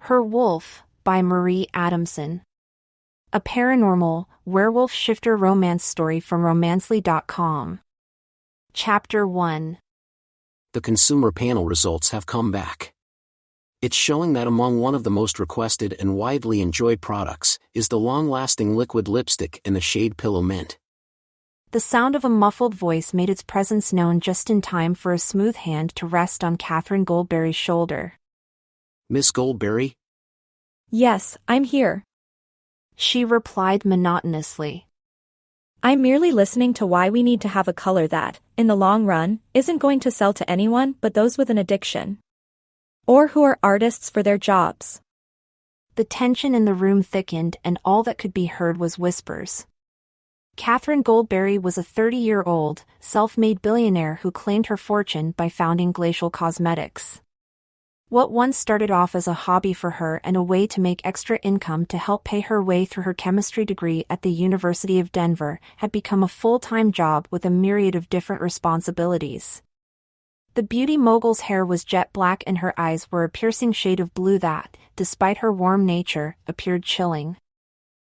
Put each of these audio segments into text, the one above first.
Her Wolf, by Marie Adamson. A paranormal, werewolf shifter romance story from romancely.com. Chapter 1. The consumer panel results have come back. It's showing that among one of the most requested and widely enjoyed products is the long-lasting liquid lipstick in the shade Pillow Mint. The sound of a muffled voice made its presence known just in time for a smooth hand to rest on Catherine Goldberry's shoulder. Miss Goldberry? Yes, I'm here. She replied monotonously. I'm merely listening to why we need to have a color that, in the long run, isn't going to sell to anyone but those with an addiction. Or who are artists for their jobs. The tension in the room thickened and all that could be heard was whispers. Catherine Goldberry was a 30-year-old, self-made billionaire who claimed her fortune by founding Glacial Cosmetics. What once started off as a hobby for her and a way to make extra income to help pay her way through her chemistry degree at the University of Denver had become a full-time job with a myriad of different responsibilities. The beauty mogul's hair was jet black and her eyes were a piercing shade of blue that, despite her warm nature, appeared chilling.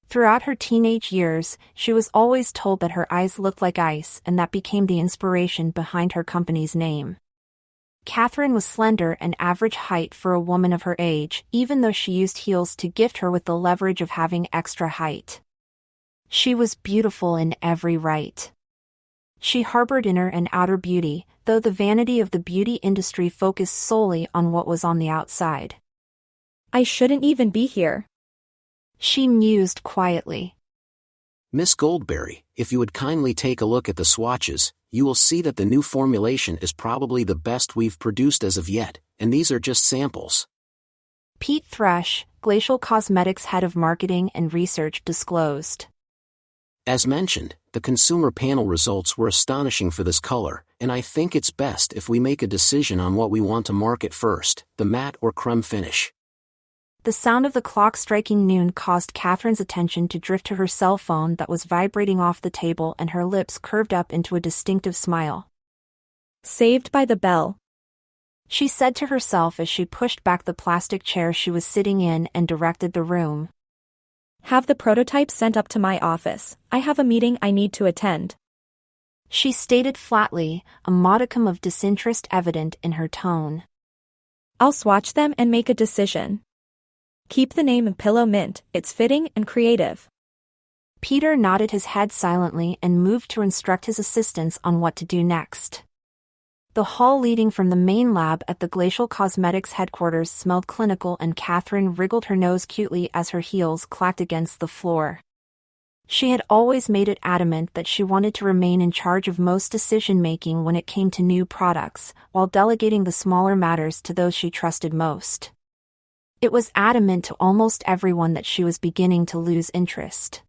Throughout her teenage years, she was always told that her eyes looked like ice, and that became the inspiration behind her company's name. Catherine was slender and average height for a woman of her age, even though she used heels to gift her with the leverage of having extra height. She was beautiful in every right. She harbored inner and outer beauty, though the vanity of the beauty industry focused solely on what was on the outside. I shouldn't even be here. She mused quietly. Miss Goldberry, if you would kindly take a look at the swatches, you will see that the new formulation is probably the best we've produced as of yet, and these are just samples. Pete Thresh, Glacial Cosmetics head of marketing and research, disclosed. As mentioned, the consumer panel results were astonishing for this color, and I think it's best if we make a decision on what we want to market first, the matte or creme finish. The sound of the clock striking noon caused Catherine's attention to drift to her cell phone that was vibrating off the table, and her lips curved up into a distinctive smile. Saved by the bell, she said to herself as she pushed back the plastic chair she was sitting in and directed the room. Have the prototype sent up to my office. I have a meeting I need to attend. She stated flatly, a modicum of disinterest evident in her tone. I'll swatch them and make a decision. Keep the name Pillow Mint, it's fitting and creative. Peter nodded his head silently and moved to instruct his assistants on what to do next. The hall leading from the main lab at the Glacial Cosmetics headquarters smelled clinical, and Catherine wriggled her nose cutely as her heels clacked against the floor. She had always made it adamant that she wanted to remain in charge of most decision-making when it came to new products, while delegating the smaller matters to those she trusted most. It was adamant to almost everyone that she was beginning to lose interest.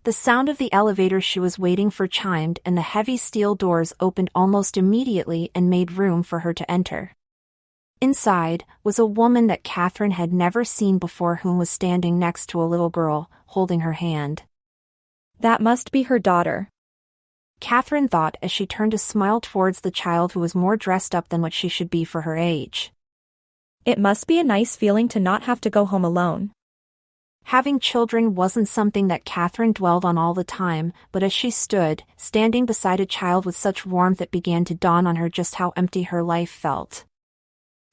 The sound of the elevator she was waiting for chimed, and the heavy steel doors opened almost immediately and made room for her to enter. Inside was a woman that Catherine had never seen before, whom was standing next to a little girl, holding her hand. That must be her daughter, Catherine thought as she turned to smile towards the child, who was more dressed up than what she should be for her age. It must be a nice feeling to not have to go home alone. Having children wasn't something that Catherine dwelled on all the time, but as she stood, standing beside a child with such warmth, it began to dawn on her just how empty her life felt.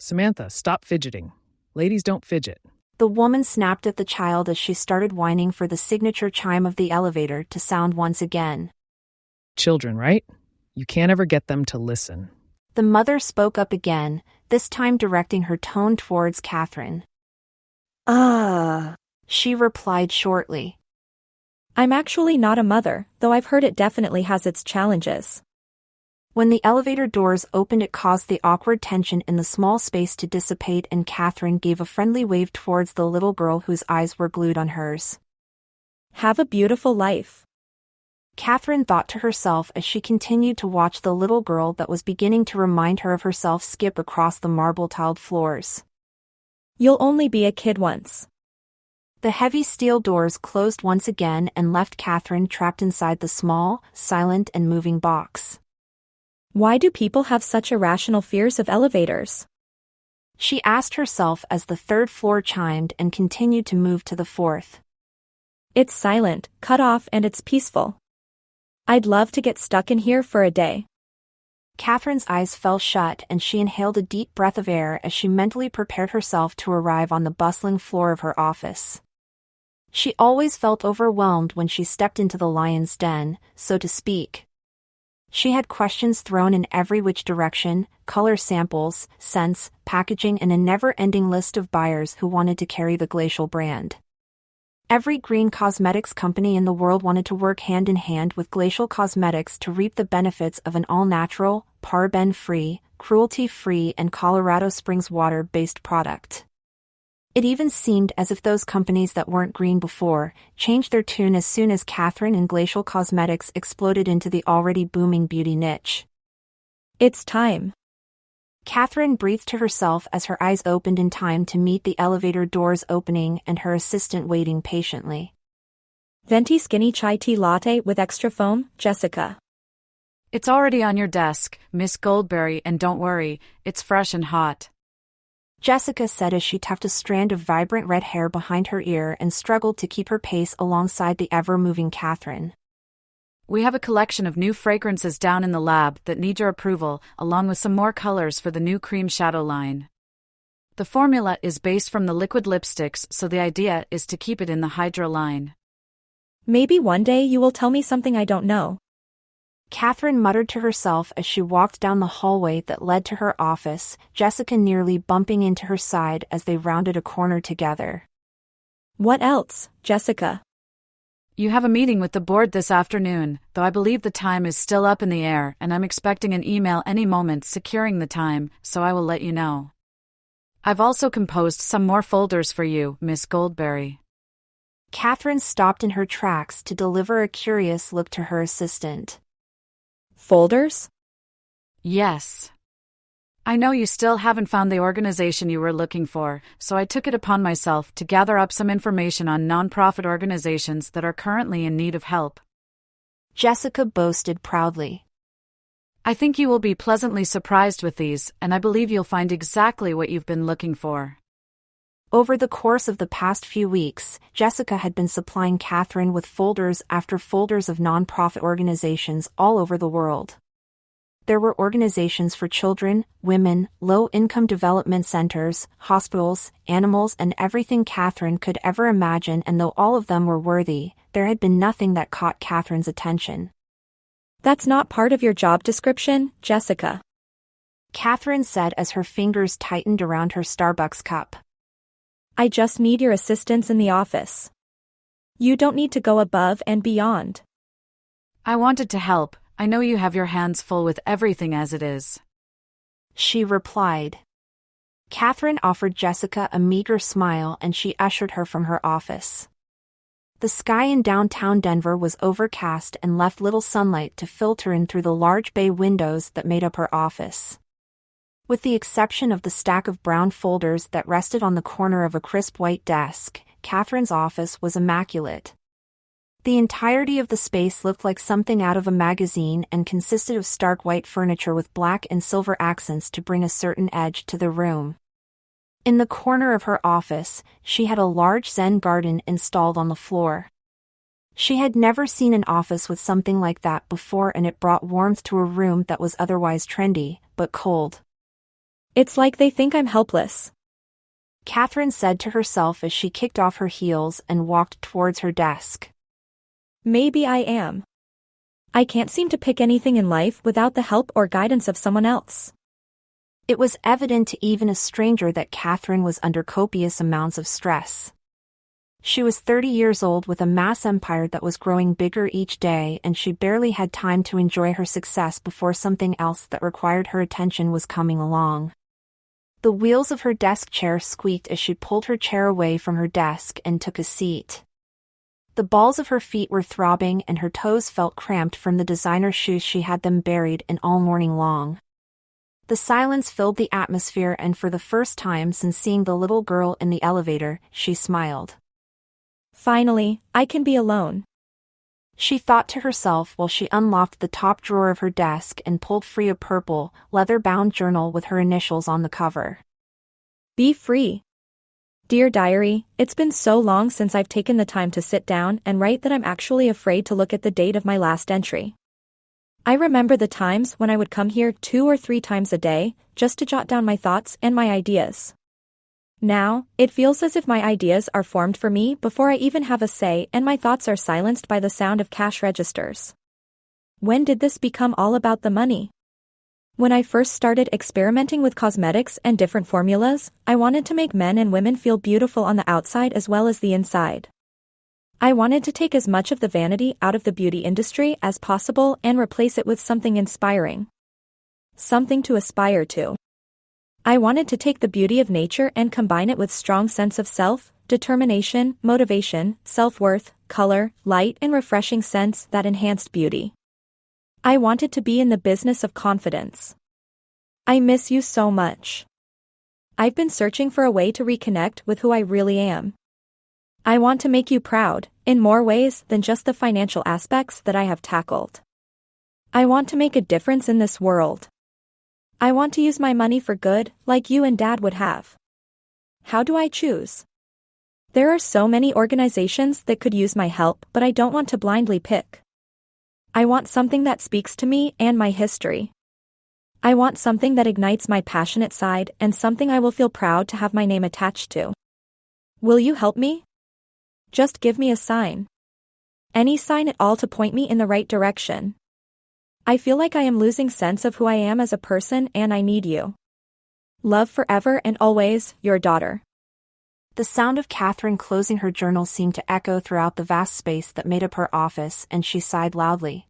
Samantha, stop fidgeting. Ladies don't fidget. The woman snapped at the child as she started whining for the signature chime of the elevator to sound once again. Children, right? You can't ever get them to listen. The mother spoke up again, this time directing her tone towards Catherine. She replied shortly. I'm actually not a mother, though I've heard it definitely has its challenges. When the elevator doors opened, it caused the awkward tension in the small space to dissipate, and Catherine gave a friendly wave towards the little girl whose eyes were glued on hers. Have a beautiful life, Catherine thought to herself as she continued to watch the little girl that was beginning to remind her of herself skip across the marble-tiled floors. You'll only be a kid once. The heavy steel doors closed once again and left Catherine trapped inside the small, silent and moving box. Why do people have such irrational fears of elevators? She asked herself as the third floor chimed and continued to move to the fourth. It's silent, cut off, and it's peaceful. I'd love to get stuck in here for a day. Catherine's eyes fell shut and she inhaled a deep breath of air as she mentally prepared herself to arrive on the bustling floor of her office. She always felt overwhelmed when she stepped into the lion's den, so to speak. She had questions thrown in every which direction, color samples, scents, packaging, and a never-ending list of buyers who wanted to carry the Glacial brand. Every green cosmetics company in the world wanted to work hand in hand with Glacial Cosmetics to reap the benefits of an all-natural, paraben-free, cruelty-free, and Colorado Springs water-based product. It even seemed as if those companies that weren't green before changed their tune as soon as Catherine and Glacial Cosmetics exploded into the already booming beauty niche. It's time. Catherine breathed to herself as her eyes opened in time to meet the elevator doors opening and her assistant waiting patiently. Venti skinny chai tea latte with extra foam, Jessica. It's already on your desk, Miss Goldberry, and don't worry, it's fresh and hot. Jessica said as she tucked a strand of vibrant red hair behind her ear and struggled to keep her pace alongside the ever-moving Catherine. We have a collection of new fragrances down in the lab that need your approval, along with some more colors for the new cream shadow line. The formula is based from the liquid lipsticks, so the idea is to keep it in the Hydra line. Maybe one day you will tell me something I don't know. Catherine muttered to herself as she walked down the hallway that led to her office, Jessica nearly bumping into her side as they rounded a corner together. What else, Jessica? You have a meeting with the board this afternoon, though I believe the time is still up in the air and I'm expecting an email any moment securing the time, so I will let you know. I've also composed some more folders for you, Miss Goldberry. Catherine stopped in her tracks to deliver a curious look to her assistant. Folders? Yes. I know you still haven't found the organization you were looking for, so I took it upon myself to gather up some information on nonprofit organizations that are currently in need of help. Jessica boasted proudly. I think you will be pleasantly surprised with these, and I believe you'll find exactly what you've been looking for. Over the course of the past few weeks, Jessica had been supplying Catherine with folders after folders of nonprofit organizations all over the world. There were organizations for children, women, low-income development centers, hospitals, animals, and everything Catherine could ever imagine, and though all of them were worthy, there had been nothing that caught Catherine's attention. That's not part of your job description, Jessica. Catherine said as her fingers tightened around her Starbucks cup. I just need your assistance in the office. You don't need to go above and beyond. I wanted to help. I know you have your hands full with everything as it is. She replied. Catherine offered Jessica a meager smile and she ushered her from her office. The sky in downtown Denver was overcast and left little sunlight to filter in through the large bay windows that made up her office. With the exception of the stack of brown folders that rested on the corner of a crisp white desk, Catherine's office was immaculate. The entirety of the space looked like something out of a magazine and consisted of stark white furniture with black and silver accents to bring a certain edge to the room. In the corner of her office, she had a large Zen garden installed on the floor. She had never seen an office with something like that before, and it brought warmth to a room that was otherwise trendy, but cold. It's like they think I'm helpless, Catherine said to herself as she kicked off her heels and walked towards her desk. Maybe I am. I can't seem to pick anything in life without the help or guidance of someone else. It was evident to even a stranger that Catherine was under copious amounts of stress. She was 30 years old with a mass empire that was growing bigger each day, and she barely had time to enjoy her success before something else that required her attention was coming along. The wheels of her desk chair squeaked as she pulled her chair away from her desk and took a seat. The balls of her feet were throbbing and her toes felt cramped from the designer shoes she had them buried in all morning long. The silence filled the atmosphere, and for the first time since seeing the little girl in the elevator, she smiled. Finally, I can be alone, she thought to herself while she unlocked the top drawer of her desk and pulled free a purple, leather-bound journal with her initials on the cover. Be free. Dear Diary, it's been so long since I've taken the time to sit down and write that I'm actually afraid to look at the date of my last entry. I remember the times when I would come here 2 or 3 times a day, just to jot down my thoughts and my ideas. Now, it feels as if my ideas are formed for me before I even have a say, and my thoughts are silenced by the sound of cash registers. When did this become all about the money? When I first started experimenting with cosmetics and different formulas, I wanted to make men and women feel beautiful on the outside as well as the inside. I wanted to take as much of the vanity out of the beauty industry as possible and replace it with something inspiring. Something to aspire to. I wanted to take the beauty of nature and combine it with strong sense of self, determination, motivation, self-worth, color, light, and refreshing scents that enhanced beauty. I wanted to be in the business of confidence. I miss you so much. I've been searching for a way to reconnect with who I really am. I want to make you proud, in more ways than just the financial aspects that I have tackled. I want to make a difference in this world. I want to use my money for good, like you and Dad would have. How do I choose? There are so many organizations that could use my help, but I don't want to blindly pick. I want something that speaks to me and my history. I want something that ignites my passionate side and something I will feel proud to have my name attached to. Will you help me? Just give me a sign. Any sign at all to point me in the right direction. I feel like I am losing sense of who I am as a person, and I need you. Love forever and always, your daughter. The sound of Catherine closing her journal seemed to echo throughout the vast space that made up her office, and she sighed loudly.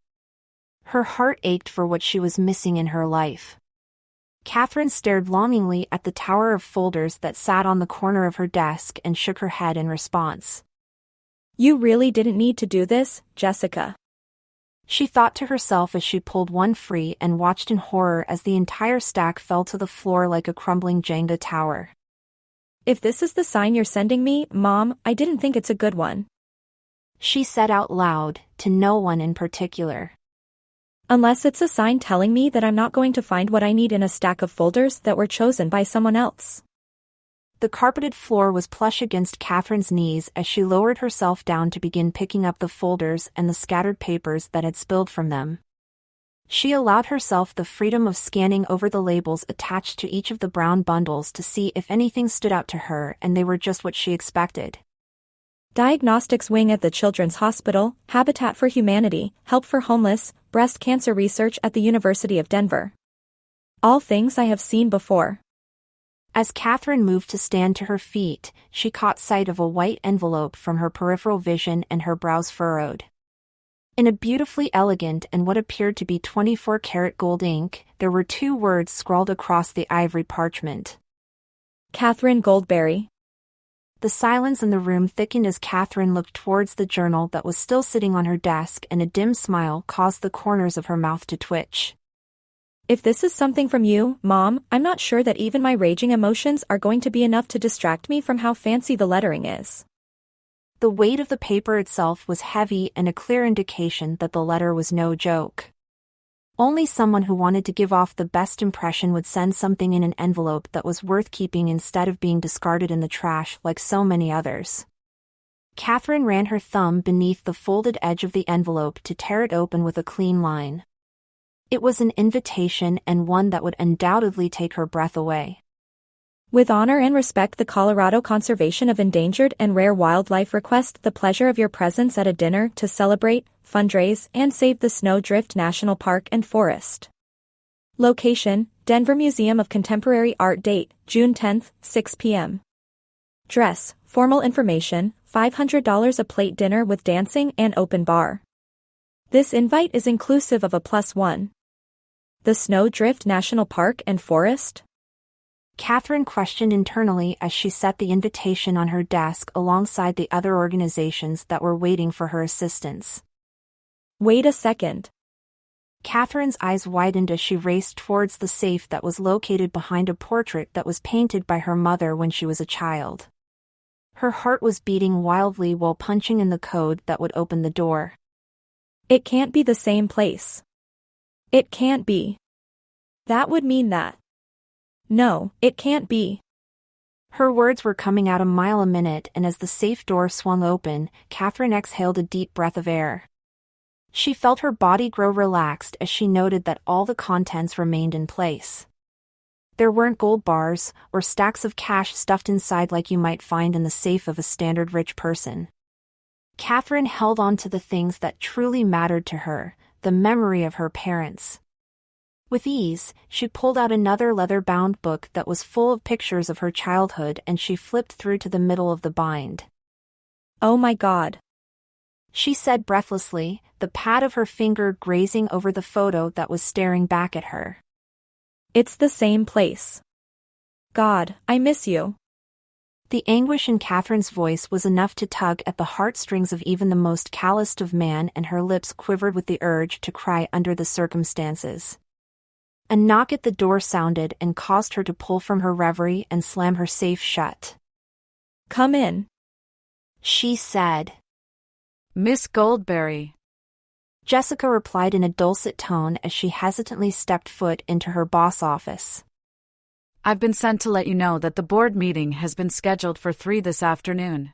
Her heart ached for what she was missing in her life. Catherine stared longingly at the tower of folders that sat on the corner of her desk and shook her head in response. You really didn't need to do this, Jessica. She thought to herself as she pulled one free and watched in horror as the entire stack fell to the floor like a crumbling Jenga tower. If this is the sign you're sending me, Mom, I didn't think it's a good one. She said out loud, to no one in particular. Unless it's a sign telling me that I'm not going to find what I need in a stack of folders that were chosen by someone else. The carpeted floor was plush against Catherine's knees as she lowered herself down to begin picking up the folders and the scattered papers that had spilled from them. She allowed herself the freedom of scanning over the labels attached to each of the brown bundles to see if anything stood out to her, and they were just what she expected. Diagnostics wing at the Children's Hospital, Habitat for Humanity, Help for Homeless, Breast Cancer Research at the University of Denver. All things I have seen before. As Catherine moved to stand to her feet, she caught sight of a white envelope from her peripheral vision, and her brows furrowed. In a beautifully elegant and what appeared to be 24-karat gold ink, there were 2 words scrawled across the ivory parchment. Catherine Goldberry. The silence in the room thickened as Catherine looked towards the journal that was still sitting on her desk, and a dim smile caused the corners of her mouth to twitch. If this is something from you, Mom, I'm not sure that even my raging emotions are going to be enough to distract me from how fancy the lettering is. The weight of the paper itself was heavy and a clear indication that the letter was no joke. Only someone who wanted to give off the best impression would send something in an envelope that was worth keeping instead of being discarded in the trash like so many others. Catherine ran her thumb beneath the folded edge of the envelope to tear it open with a clean line. It was an invitation, and one that would undoubtedly take her breath away. With honor and respect, the Colorado Conservation of Endangered and Rare Wildlife request the pleasure of your presence at a dinner to celebrate, fundraise, and save the Snowdrift National Park and Forest. Location, Denver Museum of Contemporary Art. Date, June 10, 6 p.m. Dress, formal information, $500 a plate, dinner with dancing and open bar. This invite is inclusive of a +1. The Snowdrift National Park and Forest? Catherine questioned internally as she set the invitation on her desk alongside the other organizations that were waiting for her assistance. Wait a second. Catherine's eyes widened as she raced towards the safe that was located behind a portrait that was painted by her mother when she was a child. Her heart was beating wildly while punching in the code that would open the door. It can't be the same place. It can't be. That would mean that. No, it can't be. Her words were coming out a mile a minute, and as the safe door swung open, Catherine exhaled a deep breath of air. She felt her body grow relaxed as she noted that all the contents remained in place. There weren't gold bars or stacks of cash stuffed inside like you might find in the safe of a standard rich person. Catherine held on to the things that truly mattered to her, the memory of her parents. With ease, she pulled out another leather-bound book that was full of pictures of her childhood, and she flipped through to the middle of the bind. "Oh my God," she said breathlessly, the pad of her finger grazing over the photo that was staring back at her. "It's the same place. God, I miss you." The anguish in Catherine's voice was enough to tug at the heartstrings of even the most calloused of man, and her lips quivered with the urge to cry under the circumstances. A knock at the door sounded and caused her to pull from her reverie and slam her safe shut. "Come in," she said. Miss Goldberry. Jessica replied in a dulcet tone as she hesitantly stepped foot into her boss' office. I've been sent to let you know that the board meeting has been scheduled for 3 this afternoon.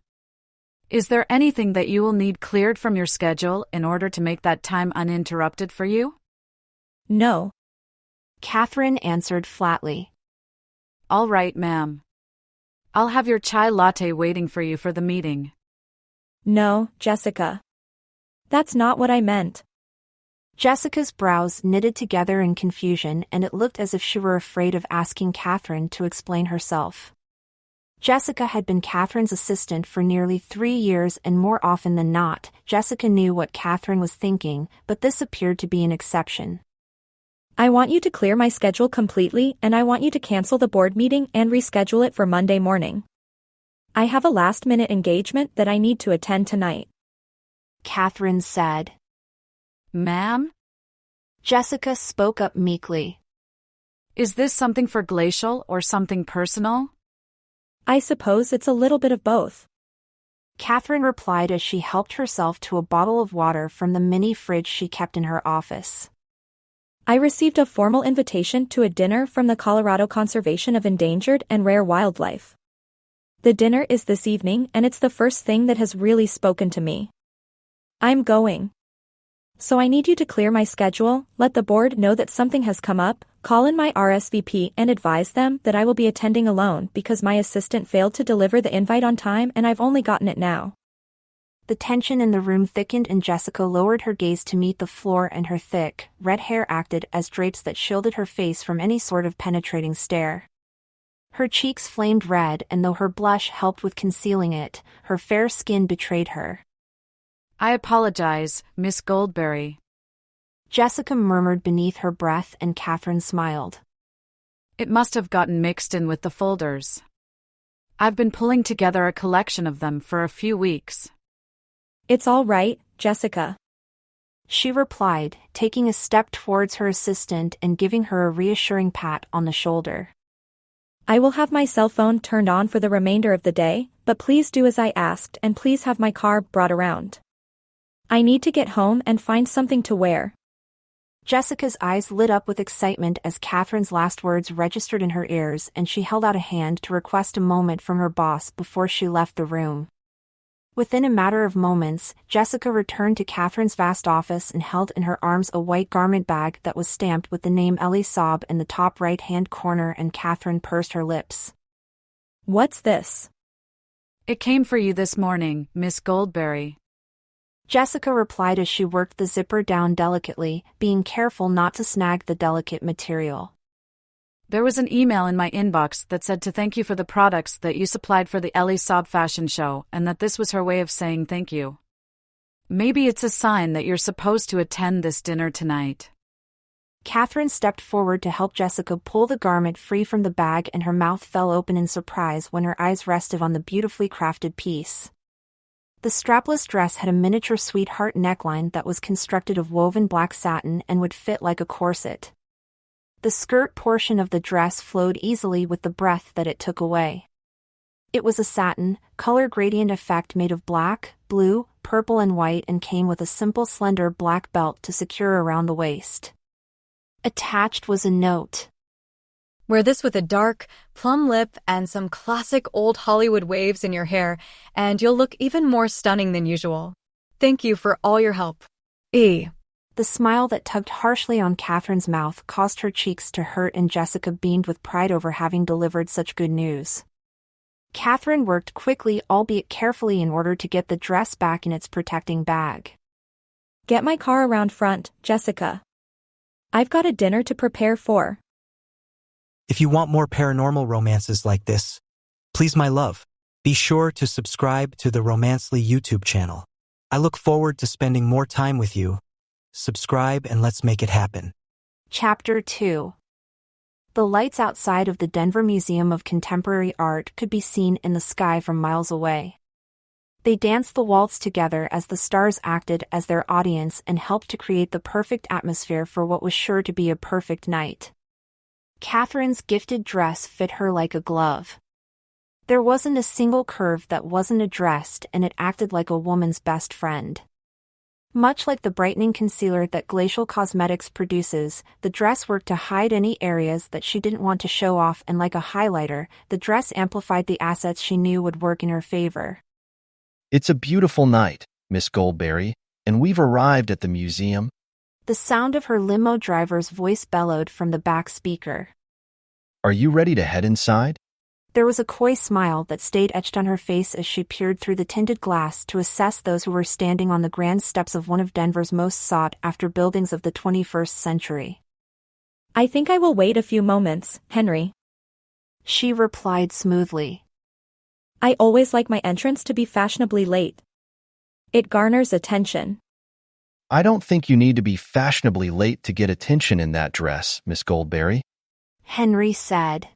Is there anything that you will need cleared from your schedule in order to make that time uninterrupted for you? "No," Catherine answered flatly. All right, ma'am. I'll have your chai latte waiting for you for the meeting. "No, Jessica. That's not what I meant." Jessica's brows knitted together in confusion, and it looked as if she were afraid of asking Catherine to explain herself. Jessica had been Catherine's assistant for nearly 3 years, and more often than not, Jessica knew what Catherine was thinking, but this appeared to be an exception. "I want you to clear my schedule completely, and I want you to cancel the board meeting and reschedule it for Monday morning. I have a last-minute engagement that I need to attend tonight," Catherine said. Ma'am? Jessica spoke up meekly. Is this something for Glacial or something personal? "I suppose it's a little bit of both," Catherine replied as she helped herself to a bottle of water from the mini fridge she kept in her office. "I received a formal invitation to a dinner from the Colorado Conservation of Endangered and Rare Wildlife. The dinner is this evening, and it's the first thing that has really spoken to me. I'm going. So I need you to clear my schedule, let the board know that something has come up, call in my RSVP and advise them that I will be attending alone because my assistant failed to deliver the invite on time and I've only gotten it now." The tension in the room thickened, and Jessica lowered her gaze to meet the floor, and her thick, red hair acted as drapes that shielded her face from any sort of penetrating stare. Her cheeks flamed red, and though her blush helped with concealing it, her fair skin betrayed her. I apologize, Miss Goldberry. Jessica murmured beneath her breath, and Catherine smiled. It must have gotten mixed in with the folders. I've been pulling together a collection of them for a few weeks. "It's all right, Jessica," she replied, taking a step towards her assistant and giving her a reassuring pat on the shoulder. "I will have my cell phone turned on for the remainder of the day, but please do as I asked and please have my car brought around. I need to get home and find something to wear." Jessica's eyes lit up with excitement as Catherine's last words registered in her ears, and she held out a hand to request a moment from her boss before she left the room. Within a matter of moments, Jessica returned to Catherine's vast office and held in her arms a white garment bag that was stamped with the name Ellie Saab in the top right-hand corner, and Catherine pursed her lips. "What's this?" It came for you this morning, Miss Goldberry. Jessica replied as she worked the zipper down delicately, being careful not to snag the delicate material. There was an email in my inbox that said to thank you for the products that you supplied for the Ellie Saab fashion show, and that this was her way of saying thank you. Maybe it's a sign that you're supposed to attend this dinner tonight. Catherine stepped forward to help Jessica pull the garment free from the bag, and her mouth fell open in surprise when her eyes rested on the beautifully crafted piece. The strapless dress had a miniature sweetheart neckline that was constructed of woven black satin and would fit like a corset. The skirt portion of the dress flowed easily with the breath that it took away. It was a satin, color gradient effect made of black, blue, purple and white, and came with a simple slender black belt to secure around the waist. Attached was a note. Wear this with a dark, plum lip and some classic old Hollywood waves in your hair, and you'll look even more stunning than usual. Thank you for all your help. E. The smile that tugged harshly on Catherine's mouth caused her cheeks to hurt, and Jessica beamed with pride over having delivered such good news. Catherine worked quickly, albeit carefully, in order to get the dress back in its protecting bag. Get my car around front, Jessica. I've got a dinner to prepare for. If you want more paranormal romances like this, please, my love, be sure to subscribe to the Romancely YouTube channel. I look forward to spending more time with you. Subscribe and let's make it happen. Chapter 2. The lights outside of the Denver Museum of Contemporary Art could be seen in the sky from miles away. They danced the waltz together as the stars acted as their audience and helped to create the perfect atmosphere for what was sure to be a perfect night. Catherine's gifted dress fit her like a glove. There wasn't a single curve that wasn't addressed, and it acted like a woman's best friend. Much like the brightening concealer that Glacial Cosmetics produces, the dress worked to hide any areas that she didn't want to show off, and like a highlighter, the dress amplified the assets she knew would work in her favor. It's a beautiful night, Miss Goldberry, and we've arrived at the museum. The sound of her limo driver's voice bellowed from the back speaker. Are you ready to head inside? There was a coy smile that stayed etched on her face as she peered through the tinted glass to assess those who were standing on the grand steps of one of Denver's most sought-after buildings of the 21st century. I think I will wait a few moments, Henry. She replied smoothly. I always like my entrance to be fashionably late. It garners attention. I don't think you need to be fashionably late to get attention in that dress, Miss Goldberry. Henry said.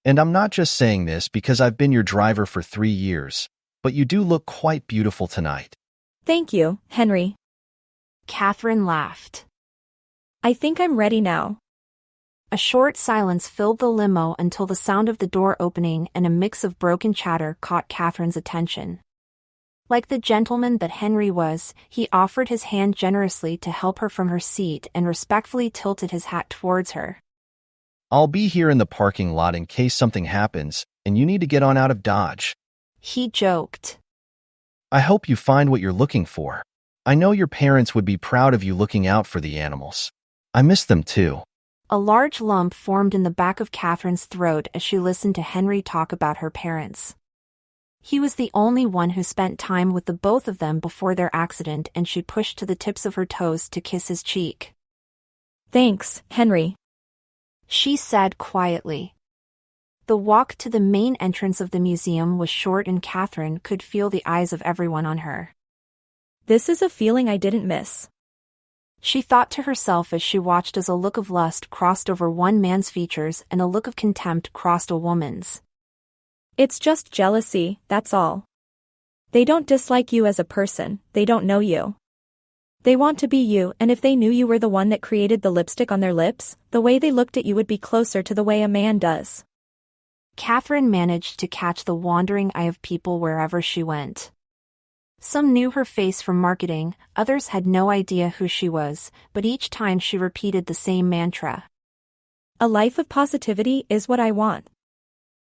And I'm not just saying this because I've been your driver for 3 years, but you do look quite beautiful tonight. Thank you, Henry. Catherine laughed. I think I'm ready now. A short silence filled the limo until the sound of the door opening and a mix of broken chatter caught Catherine's attention. Like the gentleman that Henry was, he offered his hand generously to help her from her seat and respectfully tilted his hat towards her. I'll be here in the parking lot in case something happens, and you need to get on out of Dodge. He joked. I hope you find what you're looking for. I know your parents would be proud of you looking out for the animals. I miss them too. A large lump formed in the back of Catherine's throat as she listened to Henry talk about her parents. He was the only one who spent time with the both of them before their accident, and she pushed to the tips of her toes to kiss his cheek. Thanks, Henry. She said quietly. The walk to the main entrance of the museum was short, and Catherine could feel the eyes of everyone on her. This is a feeling I didn't miss. She thought to herself as she watched as a look of lust crossed over one man's features and a look of contempt crossed a woman's. It's just jealousy, that's all. They don't dislike you as a person, they don't know you. They want to be you, and if they knew you were the one that created the lipstick on their lips, the way they looked at you would be closer to the way a man does. Catherine managed to catch the wandering eye of people wherever she went. Some knew her face from marketing, others had no idea who she was, but each time she repeated the same mantra. A life of positivity is what I want.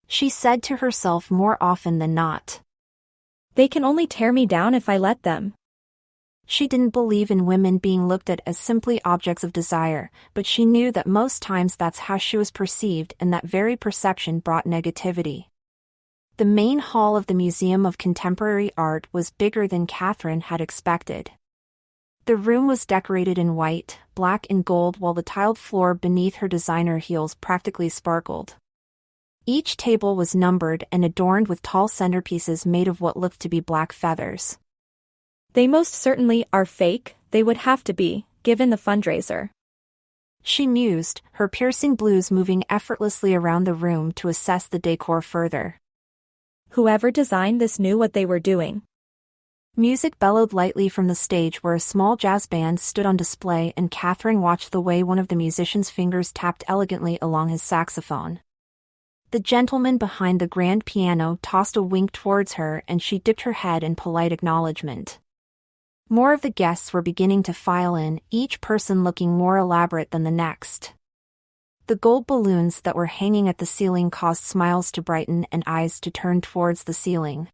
She said to herself more often than not. They can only tear me down if I let them. She didn't believe in women being looked at as simply objects of desire, but she knew that most times that's how she was perceived, and that very perception brought negativity. The main hall of the Museum of Contemporary Art was bigger than Catherine had expected. The room was decorated in white, black and gold, while the tiled floor beneath her designer heels practically sparkled. Each table was numbered and adorned with tall centerpieces made of what looked to be black feathers. They most certainly are fake, they would have to be, given the fundraiser. She mused, her piercing blues moving effortlessly around the room to assess the decor further. Whoever designed this knew what they were doing. Music bellowed lightly from the stage where a small jazz band stood on display, and Catherine watched the way one of the musician's fingers tapped elegantly along his saxophone. The gentleman behind the grand piano tossed a wink towards her, and she dipped her head in polite acknowledgement. More of the guests were beginning to file in, each person looking more elaborate than the next. The gold balloons that were hanging at the ceiling caused smiles to brighten and eyes to turn towards the ceiling.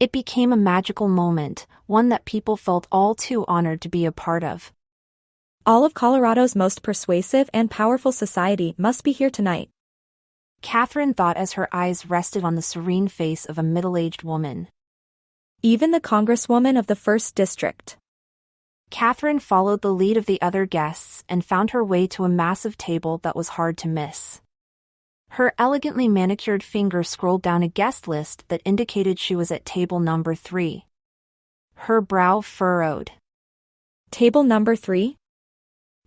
It became a magical moment, one that people felt all too honored to be a part of. All of Colorado's most persuasive and powerful society must be here tonight. Catherine thought as her eyes rested on the serene face of a middle-aged woman. Even the congresswoman of the 1st District. Catherine followed the lead of the other guests and found her way to a massive table that was hard to miss. Her elegantly manicured finger scrolled down a guest list that indicated she was at table number 3. Her brow furrowed. Table number 3?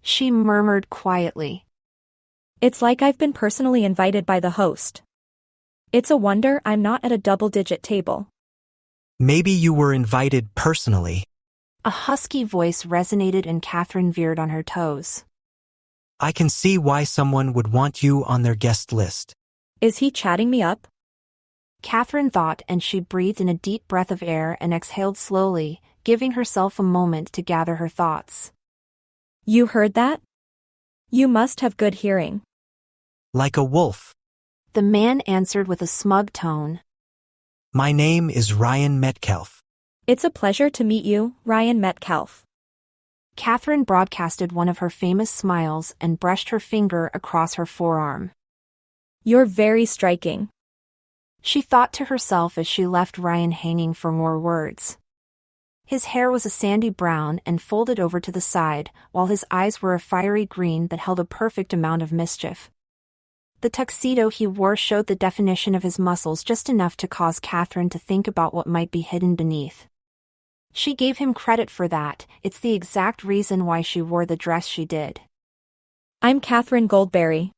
She murmured quietly. It's like I've been personally invited by the host. It's a wonder I'm not at a double-digit table. Maybe you were invited personally. A husky voice resonated and Catherine veered on her toes. I can see why someone would want you on their guest list. Is he chatting me up? Catherine thought, and she breathed in a deep breath of air and exhaled slowly, giving herself a moment to gather her thoughts. You heard that? You must have good hearing. Like a wolf. The man answered with a smug tone. My name is Ryan Metcalf. It's a pleasure to meet you, Ryan Metcalf. Catherine broadcasted one of her famous smiles and brushed her finger across her forearm. You're very striking. She thought to herself as she left Ryan hanging for more words. His hair was a sandy brown and folded over to the side, while his eyes were a fiery green that held a perfect amount of mischief. The tuxedo he wore showed the definition of his muscles just enough to cause Catherine to think about what might be hidden beneath. She gave him credit for that. It's the exact reason why she wore the dress she did. I'm Catherine Goldberry.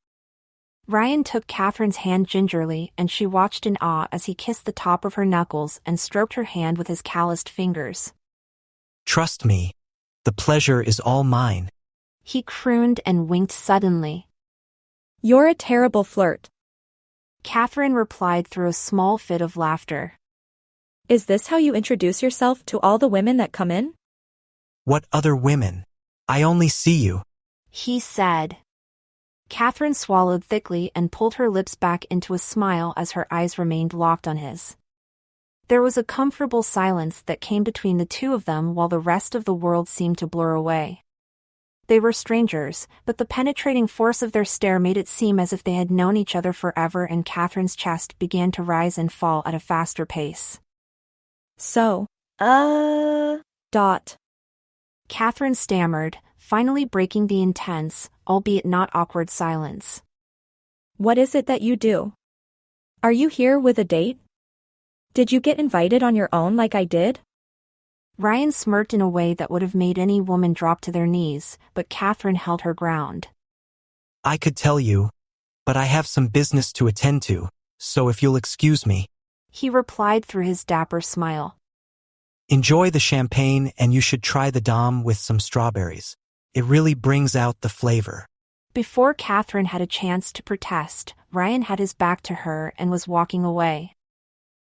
Ryan took Catherine's hand gingerly and she watched in awe as he kissed the top of her knuckles and stroked her hand with his calloused fingers. Trust me. The pleasure is all mine. He crooned and winked suddenly. You're a terrible flirt. Catherine replied through a small fit of laughter. Is this how you introduce yourself to all the women that come in? What other women? I only see you. He said. Catherine swallowed thickly and pulled her lips back into a smile as her eyes remained locked on his. There was a comfortable silence that came between the two of them while the rest of the world seemed to blur away. They were strangers, but the penetrating force of their stare made it seem as if they had known each other forever, and Catherine's chest began to rise and fall at a faster pace. So, Catherine stammered, finally breaking the intense, albeit not awkward silence. What is it that you do? Are you here with a date? Did you get invited on your own like I did? Ryan smirked in a way that would have made any woman drop to their knees, but Catherine held her ground. I could tell you, but I have some business to attend to, so if you'll excuse me. He replied through his dapper smile. Enjoy the champagne and you should try the dame with some strawberries. It really brings out the flavor. Before Catherine had a chance to protest, Ryan had his back to her and was walking away.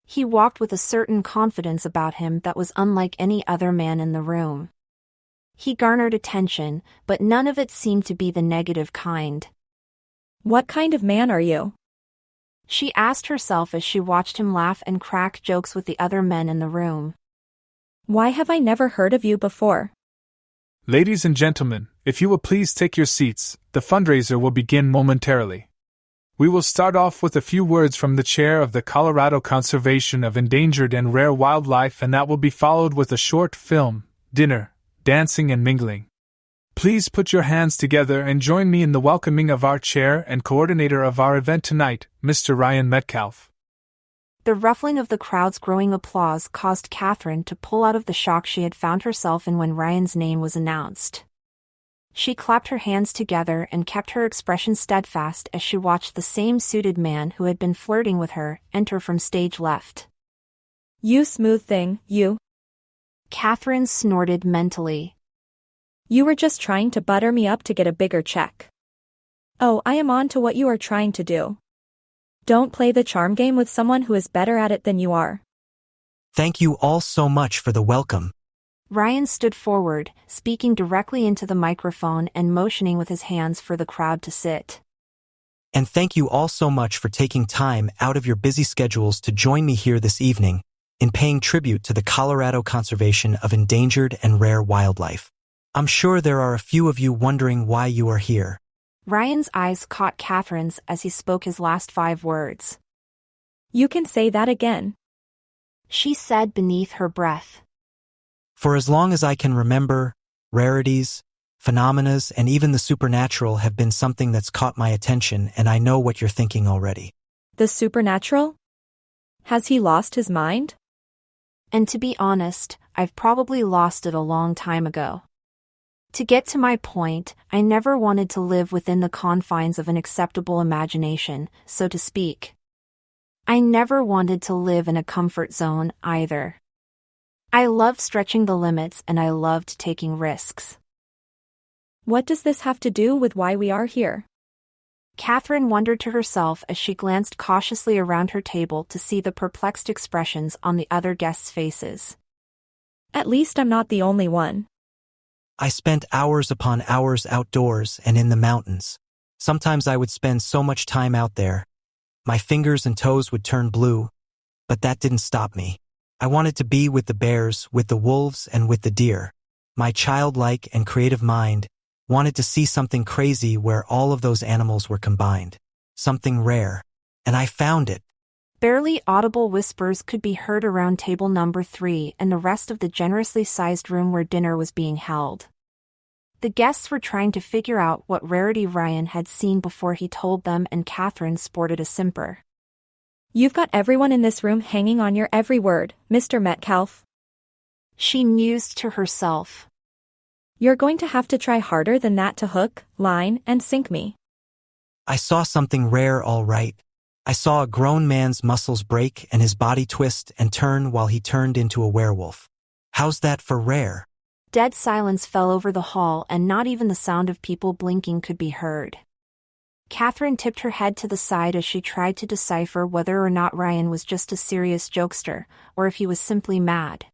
He walked with a certain confidence about him that was unlike any other man in the room. He garnered attention, but none of it seemed to be the negative kind. What kind of man are you? She asked herself as she watched him laugh and crack jokes with the other men in the room. Why have I never heard of you before? Ladies and gentlemen, if you will please take your seats, the fundraiser will begin momentarily. We will start off with a few words from the chair of the Colorado Conservation of Endangered and Rare Wildlife, and that will be followed with a short film, dinner, dancing and mingling. Please put your hands together and join me in the welcoming of our chair and coordinator of our event tonight, Mr. Ryan Metcalf. The ruffling of the crowd's growing applause caused Catherine to pull out of the shock she had found herself in when Ryan's name was announced. She clapped her hands together and kept her expression steadfast as she watched the same suited man who had been flirting with her enter from stage left. You smooth thing, you. Catherine snorted mentally. You were just trying to butter me up to get a bigger check. Oh, I am on to what you are trying to do. Don't play the charm game with someone who is better at it than you are. Thank you all so much for the welcome. Ryan stood forward, speaking directly into the microphone and motioning with his hands for the crowd to sit. And thank you all so much for taking time out of your busy schedules to join me here this evening in paying tribute to the Colorado conservation of endangered and rare wildlife. I'm sure there are a few of you wondering why you are here. Ryan's eyes caught Catherine's as he spoke his last 5 words. You can say that again. She said beneath her breath. For as long as I can remember, rarities, phenomena, and even the supernatural have been something that's caught my attention, and I know what you're thinking already. The supernatural? Has he lost his mind? And to be honest, I've probably lost it a long time ago. To get to my point, I never wanted to live within the confines of an acceptable imagination, so to speak. I never wanted to live in a comfort zone, either. I loved stretching the limits and I loved taking risks. What does this have to do with why we are here? Catherine wondered to herself as she glanced cautiously around her table to see the perplexed expressions on the other guests' faces. At least I'm not the only one. I spent hours upon hours outdoors and in the mountains. Sometimes I would spend so much time out there. My fingers and toes would turn blue, but that didn't stop me. I wanted to be with the bears, with the wolves, and with the deer. My childlike and creative mind wanted to see something crazy where all of those animals were combined. Something rare. And I found it. Barely audible whispers could be heard around table number 3 and the rest of the generously sized room where dinner was being held. The guests were trying to figure out what rarity Ryan had seen before he told them, and Catherine sported a simper. You've got everyone in this room hanging on your every word, Mr. Metcalf. She mused to herself. You're going to have to try harder than that to hook, line, and sink me. I saw something rare, all right. I saw a grown man's muscles break and his body twist and turn while he turned into a werewolf. How's that for rare? Dead silence fell over the hall and not even the sound of people blinking could be heard. Catherine tipped her head to the side as she tried to decipher whether or not Ryan was just a serious jokester, or if he was simply mad.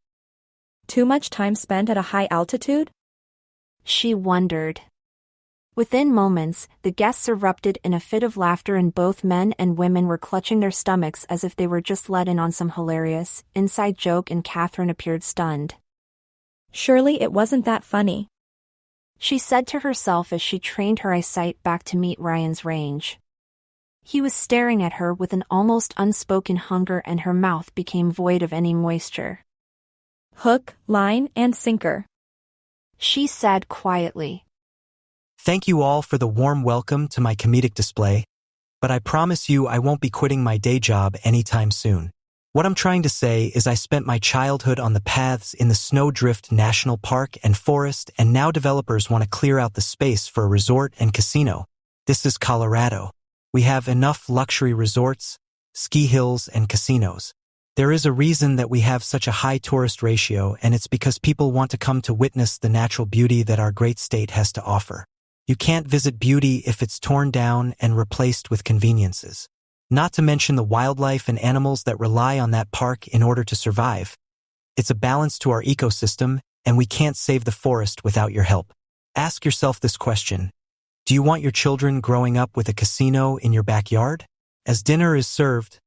Too much time spent at a high altitude? She wondered. Within moments, the guests erupted in a fit of laughter and both men and women were clutching their stomachs as if they were just let in on some hilarious, inside joke, and Catherine appeared stunned. Surely it wasn't that funny, she said to herself as she trained her eyesight back to meet Ryan's range. He was staring at her with an almost unspoken hunger and her mouth became void of any moisture. Hook, line, and sinker, she said quietly. Thank you all for the warm welcome to my comedic display, but I promise you I won't be quitting my day job anytime soon. What I'm trying to say is I spent my childhood on the paths in the Snowdrift National Park and Forest, and now developers want to clear out the space for a resort and casino. This is Colorado. We have enough luxury resorts, ski hills, and casinos. There is a reason that we have such a high tourist ratio, and it's because people want to come to witness the natural beauty that our great state has to offer. You can't visit beauty if it's torn down and replaced with conveniences. Not to mention the wildlife and animals that rely on that park in order to survive. It's a balance to our ecosystem, and we can't save the forest without your help. Ask yourself this question. Do you want your children growing up with a casino in your backyard? As dinner is served,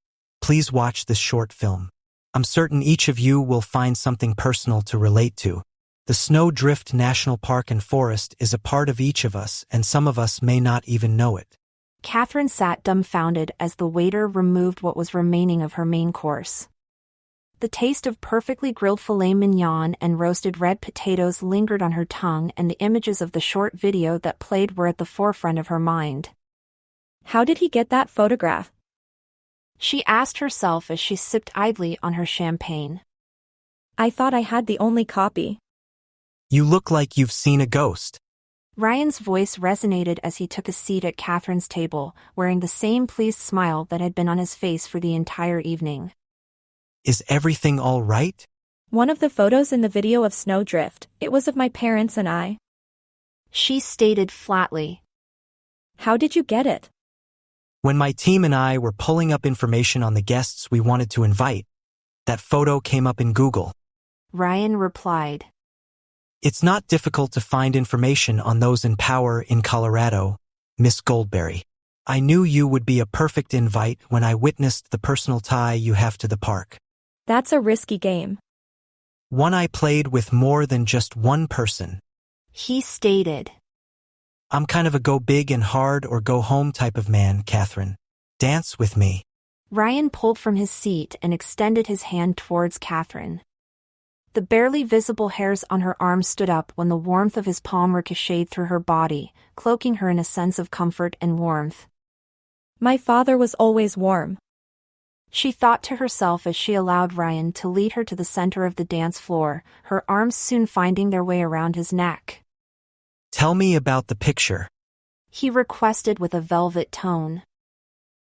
please watch this short film. I'm certain each of you will find something personal to relate to. The Snowdrift National Park and Forest is a part of each of us, and some of us may not even know it. Catherine sat dumbfounded as the waiter removed what was remaining of her main course. The taste of perfectly grilled filet mignon and roasted red potatoes lingered on her tongue, and the images of the short video that played were at the forefront of her mind. How did he get that photograph? She asked herself as she sipped idly on her champagne. I thought I had the only copy. You look like you've seen a ghost. Ryan's voice resonated as he took a seat at Catherine's table, wearing the same pleased smile that had been on his face for the entire evening. Is everything all right? One of the photos in the video of Snowdrift, it was of my parents and I. She stated flatly. How did you get it? When my team and I were pulling up information on the guests we wanted to invite, that photo came up in Google. Ryan replied. It's not difficult to find information on those in power in Colorado, Miss Goldberry. I knew you would be a perfect invite when I witnessed the personal tie you have to the park. That's a risky game. One I played with more than just one person. He stated. I'm kind of a go big and hard or go home type of man, Catherine. Dance with me. Ryan pulled from his seat and extended his hand towards Catherine. The barely visible hairs on her arm stood up when the warmth of his palm ricocheted through her body, cloaking her in a sense of comfort and warmth. My father was always warm. She thought to herself as she allowed Ryan to lead her to the center of the dance floor, her arms soon finding their way around his neck. Tell me about the picture, he requested with a velvet tone.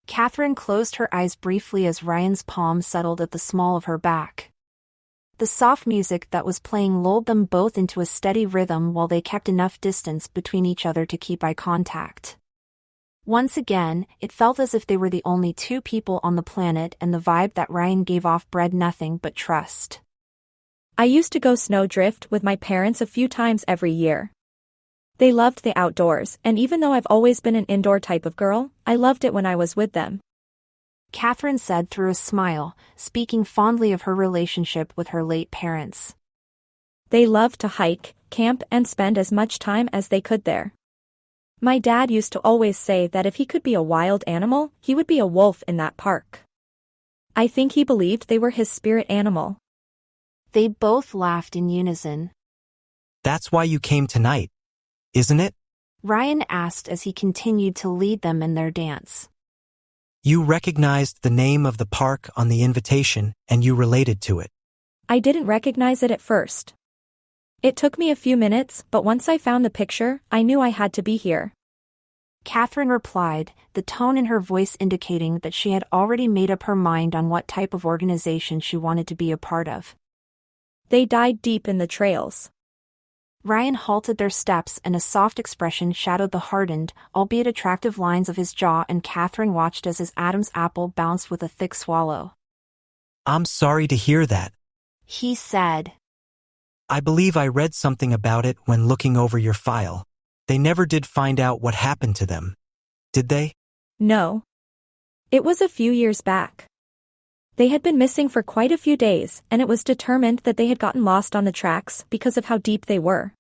Catherine closed her eyes briefly as Ryan's palm settled at the small of her back. The soft music that was playing lulled them both into a steady rhythm while they kept enough distance between each other to keep eye contact. Once again, it felt as if they were the only two people on the planet, and the vibe that Ryan gave off bred nothing but trust. I used to go snowdrift with my parents a few times every year. They loved the outdoors, and even though I've always been an indoor type of girl, I loved it when I was with them. Catherine said through a smile, speaking fondly of her relationship with her late parents. They loved to hike, camp, and spend as much time as they could there. My dad used to always say that if he could be a wild animal, he would be a wolf in that park. I think he believed they were his spirit animal. They both laughed in unison. That's why you came tonight, isn't it? Ryan asked as he continued to lead them in their dance. You recognized the name of the park on the invitation, and you related to it. I didn't recognize it at first. It took me a few minutes, but once I found the picture, I knew I had to be here. Catherine replied, the tone in her voice indicating that she had already made up her mind on what type of organization she wanted to be a part of. They died deep in the trails. Ryan halted their steps and a soft expression shadowed the hardened, albeit attractive lines of his jaw, and Catherine watched as his Adam's apple bounced with a thick swallow. I'm sorry to hear that, he said. I believe I read something about it when looking over your file. They never did find out what happened to them, did they? No. It was a few years back. They had been missing for quite a few days, and it was determined that they had gotten lost on the tracks because of how deep they were.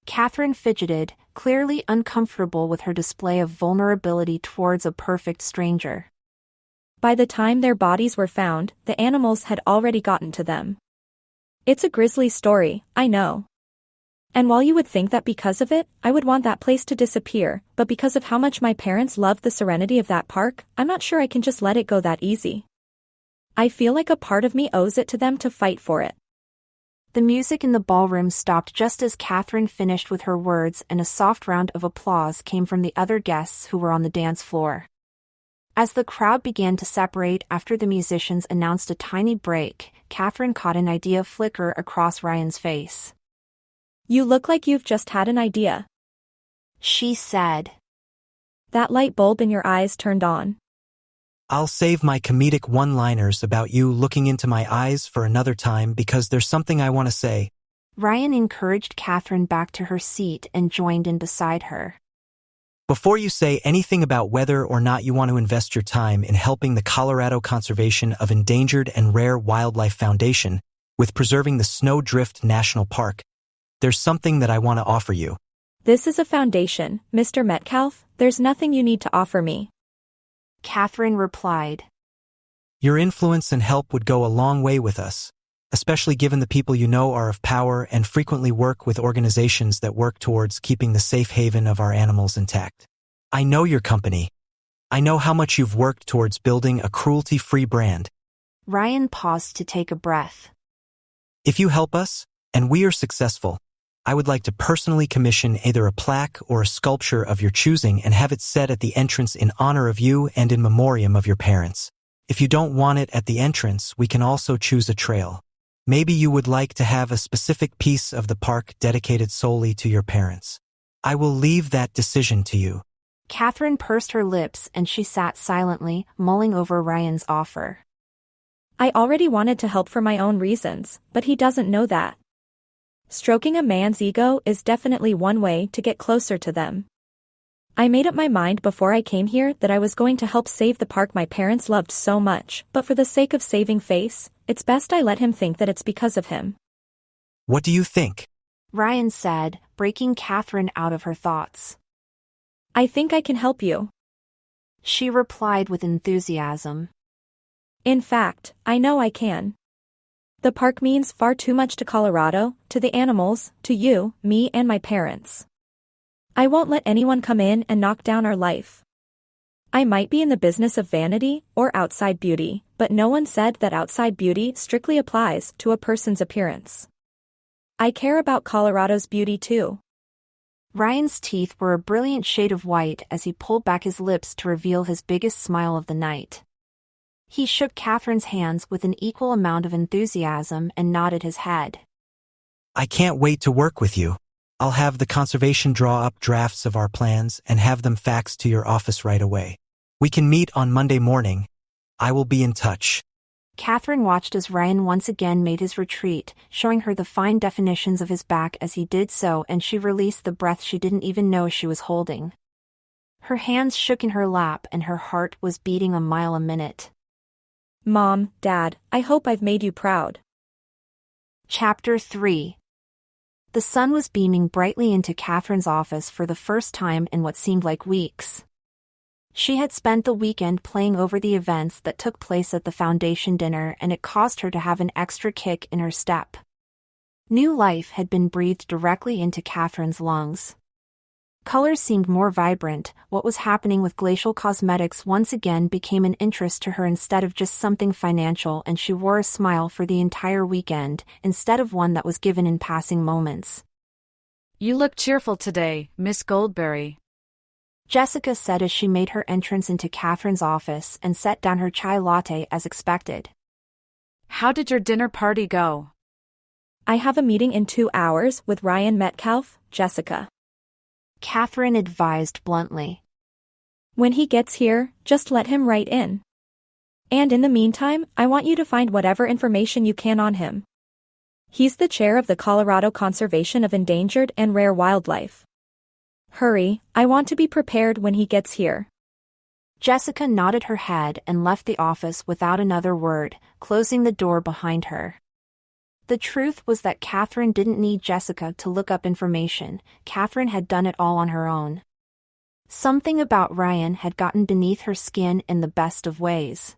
Catherine fidgeted, clearly uncomfortable with her display of vulnerability towards a perfect stranger. By the time their bodies were found, the animals had already gotten to them. It's a grisly story, I know. And while you would think that because of it, I would want that place to disappear, but because of how much my parents loved the serenity of that park, I'm not sure I can just let it go that easy. I feel like a part of me owes it to them to fight for it. The music in the ballroom stopped just as Catherine finished with her words, and a soft round of applause came from the other guests who were on the dance floor. As the crowd began to separate after the musicians announced a tiny break, Catherine caught an idea flicker across Ryan's face. You look like you've just had an idea, she said. That light bulb in your eyes turned on. I'll save my comedic one-liners about you looking into my eyes for another time because there's something I want to say. Ryan encouraged Catherine back to her seat and joined in beside her. Before you say anything about whether or not you want to invest your time in helping the Colorado Conservation of Endangered and Rare Wildlife Foundation with preserving the Snowdrift National Park, there's something that I want to offer you. This is a foundation, Mr. Metcalf. There's nothing you need to offer me, Catherine replied. Your influence and help would go a long way with us, especially given the people you know are of power and frequently work with organizations that work towards keeping the safe haven of our animals intact. I know your company. I know how much you've worked towards building a cruelty-free brand. Ryan paused to take a breath. If you help us, and we are successful, I would like to personally commission either a plaque or a sculpture of your choosing and have it set at the entrance in honor of you and in memoriam of your parents. If you don't want it at the entrance, we can also choose a trail. Maybe you would like to have a specific piece of the park dedicated solely to your parents. I will leave that decision to you. Catherine pursed her lips and she sat silently, mulling over Ryan's offer. I already wanted to help for my own reasons, but he doesn't know that. Stroking a man's ego is definitely one way to get closer to them. I made up my mind before I came here that I was going to help save the park my parents loved so much, but for the sake of saving face, it's best I let him think that it's because of him. What do you think? Ryan said, breaking Catherine out of her thoughts. I think I can help you. She replied with enthusiasm. In fact, I know I can. The park means far too much to Colorado, to the animals, to you, me, and my parents. I won't let anyone come in and knock down our life. I might be in the business of vanity or outside beauty, but no one said that outside beauty strictly applies to a person's appearance. I care about Colorado's beauty too. Ryan's teeth were a brilliant shade of white as he pulled back his lips to reveal his biggest smile of the night. He shook Catherine's hands with an equal amount of enthusiasm and nodded his head. I can't wait to work with you. I'll have the conservation draw up drafts of our plans and have them faxed to your office right away. We can meet on Monday morning. I will be in touch. Catherine watched as Ryan once again made his retreat, showing her the fine definitions of his back as he did so, and she released the breath she didn't even know she was holding. Her hands shook in her lap and her heart was beating a mile a minute. Mom, Dad, I hope I've made you proud. Chapter 3. The sun was beaming brightly into Catherine's office for the first time in what seemed like weeks. She had spent the weekend playing over the events that took place at the foundation dinner, and it caused her to have an extra kick in her step. New life had been breathed directly into Catherine's lungs. Colors seemed more vibrant. What was happening with Glacial Cosmetics once again became an interest to her instead of just something financial, and she wore a smile for the entire weekend, instead of one that was given in passing moments. You look cheerful today, Miss Goldberry. Jessica said as she made her entrance into Catherine's office and set down her chai latte as expected. How did your dinner party go? I have a meeting in 2 hours with Ryan Metcalf, Jessica. Catherine advised bluntly. When he gets here, just let him right in. And in the meantime, I want you to find whatever information you can on him. He's the chair of the Colorado Conservation of Endangered and Rare Wildlife. Hurry, I want to be prepared when he gets here. Jessica nodded her head and left the office without another word, closing the door behind her. The truth was that Catherine didn't need Jessica to look up information. Catherine had done it all on her own. Something about Ryan had gotten beneath her skin in the best of ways.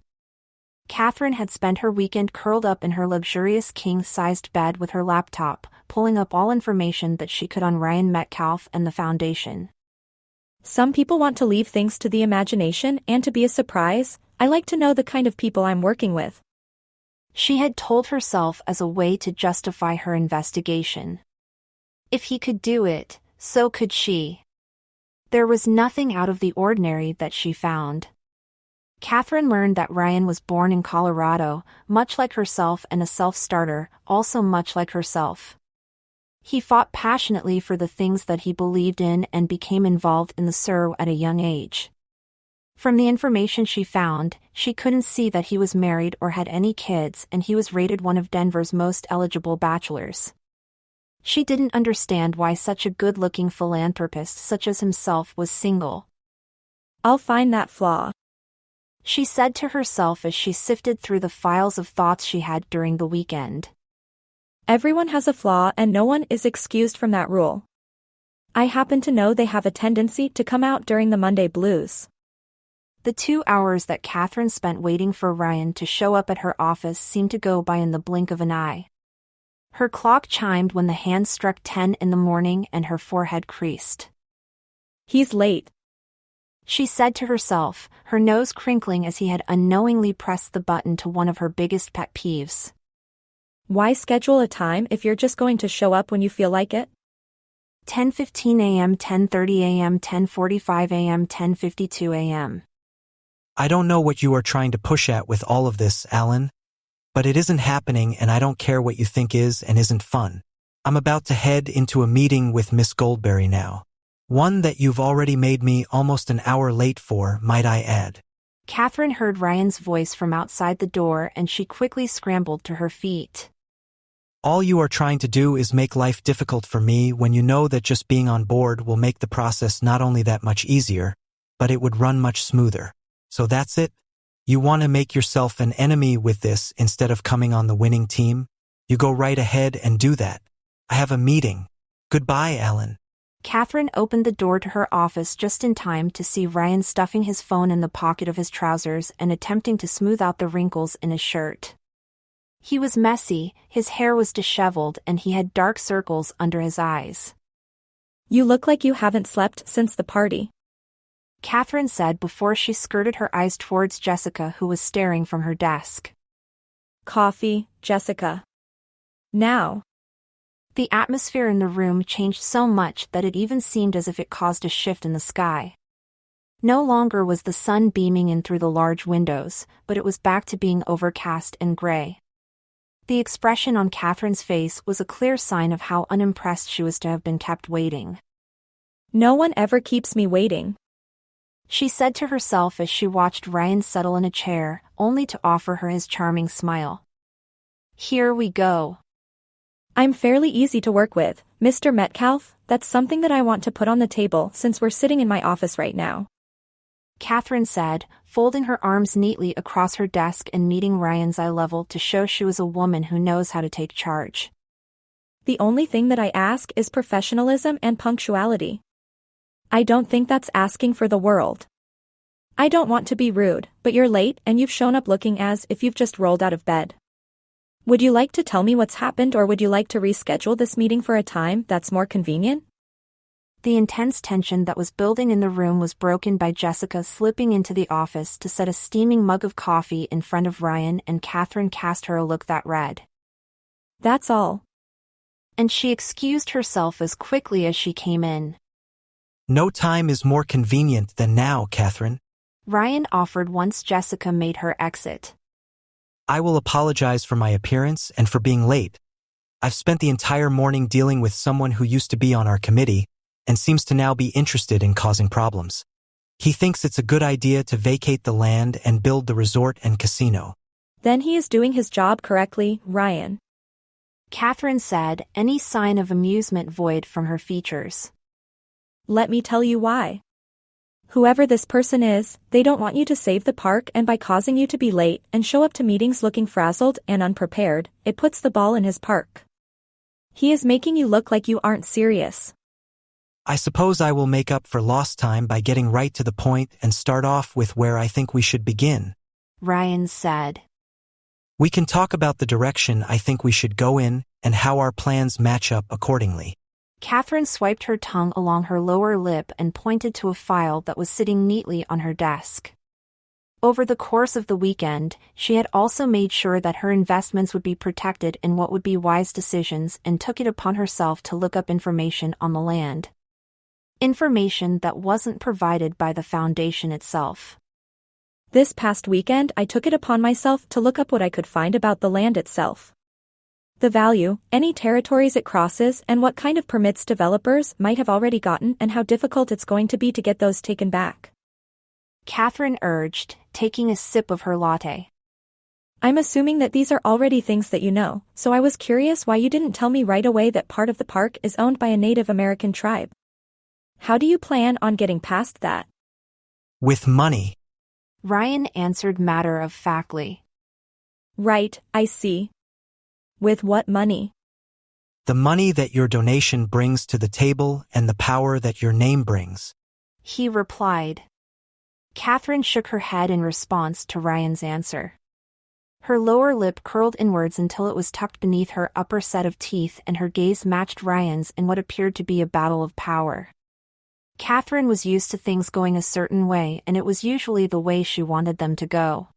Catherine had spent her weekend curled up in her luxurious king-sized bed with her laptop, pulling up all information that she could on Ryan Metcalf and the foundation. Some people want to leave things to the imagination and to be a surprise. I like to know the kind of people I'm working with. She had told herself as a way to justify her investigation. If he could do it, so could she. There was nothing out of the ordinary that she found. Catherine learned that Ryan was born in Colorado, much like herself, and a self-starter, also much like herself. He fought passionately for the things that he believed in and became involved in the SUR at a young age. From the information she found, she couldn't see that he was married or had any kids, and he was rated one of Denver's most eligible bachelors. She didn't understand why such a good-looking philanthropist such as himself was single. I'll find that flaw, she said to herself as she sifted through the files of thoughts she had during the weekend. Everyone has a flaw and no one is excused from that rule. I happen to know they have a tendency to come out during the Monday blues. The 2 hours that Catherine spent waiting for Ryan to show up at her office seemed to go by in the blink of an eye. Her clock chimed when the hands struck 10 in the morning and her forehead creased. He's late, she said to herself, her nose crinkling as he had unknowingly pressed the button to one of her biggest pet peeves. Why schedule a time if you're just going to show up when you feel like it? 10:15 a.m., 10:30 a.m., 10:45 a.m., 10:52 a.m. I don't know what you are trying to push at with all of this, Alan. But it isn't happening, and I don't care what you think is and isn't fun. I'm about to head into a meeting with Miss Goldberry now. One that you've already made me almost an hour late for, might I add. Catherine heard Ryan's voice from outside the door and she quickly scrambled to her feet. All you are trying to do is make life difficult for me when you know that just being on board will make the process not only that much easier, but it would run much smoother. So that's it? You want to make yourself an enemy with this instead of coming on the winning team? You go right ahead and do that. I have a meeting. Goodbye, Alan. Catherine opened the door to her office just in time to see Ryan stuffing his phone in the pocket of his trousers and attempting to smooth out the wrinkles in his shirt. He was messy, his hair was disheveled, and he had dark circles under his eyes. You look like you haven't slept since the party. Catherine said before she skirted her eyes towards Jessica, who was staring from her desk. Coffee, Jessica. Now. The atmosphere in the room changed so much that it even seemed as if it caused a shift in the sky. No longer was the sun beaming in through the large windows, but it was back to being overcast and gray. The expression on Catherine's face was a clear sign of how unimpressed she was to have been kept waiting. No one ever keeps me waiting, she said to herself as she watched Ryan settle in a chair, only to offer her his charming smile. Here we go. I'm fairly easy to work with, Mr. Metcalf. That's something that I want to put on the table since we're sitting in my office right now, Catherine said, folding her arms neatly across her desk and meeting Ryan's eye level to show she was a woman who knows how to take charge. The only thing that I ask is professionalism and punctuality. I don't think that's asking for the world. I don't want to be rude, but you're late and you've shown up looking as if you've just rolled out of bed. Would you like to tell me what's happened, or would you like to reschedule this meeting for a time that's more convenient? The intense tension that was building in the room was broken by Jessica slipping into the office to set a steaming mug of coffee in front of Ryan, and Catherine cast her a look that read, "That's all." And she excused herself as quickly as she came in. No time is more convenient than now, Catherine. Ryan offered once Jessica made her exit. I will apologize for my appearance and for being late. I've spent the entire morning dealing with someone who used to be on our committee and seems to now be interested in causing problems. He thinks it's a good idea to vacate the land and build the resort and casino. Then he is doing his job correctly, Ryan, Catherine said, any sign of amusement void from her features. Let me tell you why. Whoever this person is, they don't want you to save the park, and by causing you to be late and show up to meetings looking frazzled and unprepared, it puts the ball in his park. He is making you look like you aren't serious. I suppose I will make up for lost time by getting right to the point and start off with where I think we should begin, Ryan said. We can talk about the direction I think we should go in and how our plans match up accordingly. Catherine swiped her tongue along her lower lip and pointed to a file that was sitting neatly on her desk. Over the course of the weekend, she had also made sure that her investments would be protected in what would be wise decisions, and took it upon herself to look up information on the land. Information that wasn't provided by the foundation itself. This past weekend, I took it upon myself to look up what I could find about the land itself. The value, any territories it crosses, and what kind of permits developers might have already gotten, and how difficult it's going to be to get those taken back, Catherine urged, taking a sip of her latte. I'm assuming that these are already things that you know, so I was curious why you didn't tell me right away that part of the park is owned by a Native American tribe. How do you plan on getting past that? With money, Ryan answered matter-of-factly. Right, I see. With what money? The money that your donation brings to the table and the power that your name brings, he replied. Catherine shook her head in response to Ryan's answer. Her lower lip curled inwards until it was tucked beneath her upper set of teeth, and her gaze matched Ryan's in what appeared to be a battle of power. Catherine was used to things going a certain way, and it was usually the way she wanted them to go.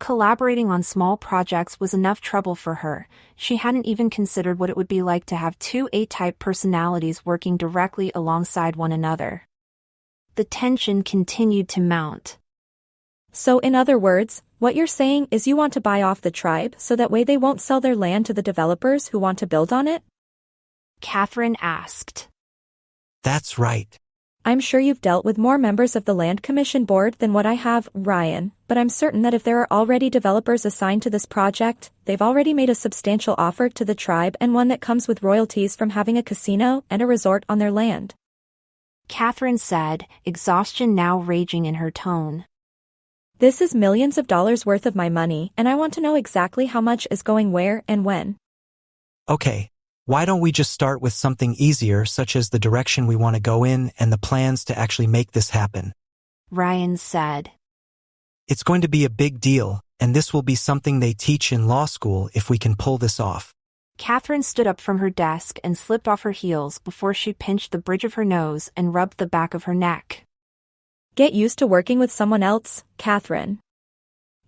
Collaborating on small projects was enough trouble for her. She hadn't even considered what it would be like to have two A-type personalities working directly alongside one another. The tension continued to mount. So in other words, what you're saying is you want to buy off the tribe so that way they won't sell their land to the developers who want to build on it? Catherine asked. That's right. I'm sure you've dealt with more members of the Land Commission Board than what I have, Ryan, but I'm certain that if there are already developers assigned to this project, they've already made a substantial offer to the tribe and one that comes with royalties from having a casino and a resort on their land. Catherine said, exhaustion now raging in her tone. This is millions of dollars worth of my money, and I want to know exactly how much is going where and when. Okay, why don't we just start with something easier, such as the direction we want to go in and the plans to actually make this happen? Ryan said. It's going to be a big deal, and this will be something they teach in law school if we can pull this off. Catherine stood up from her desk and slipped off her heels before she pinched the bridge of her nose and rubbed the back of her neck. Get used to working with someone else, Catherine.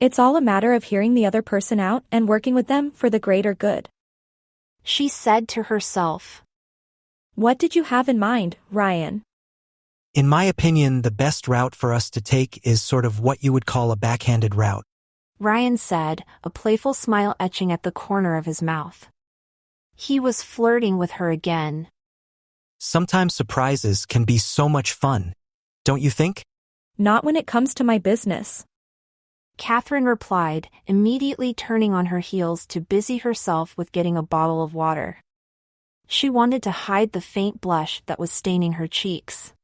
It's all a matter of hearing the other person out and working with them for the greater good. She said to herself. What did you have in mind, Ryan? In my opinion, the best route for us to take is sort of what you would call a backhanded route. Ryan said, a playful smile etching at the corner of his mouth. He was flirting with her again. Sometimes surprises can be so much fun, don't you think? Not when it comes to my business. Catherine replied, immediately turning on her heels to busy herself with getting a bottle of water. She wanted to hide the faint blush that was staining her cheeks.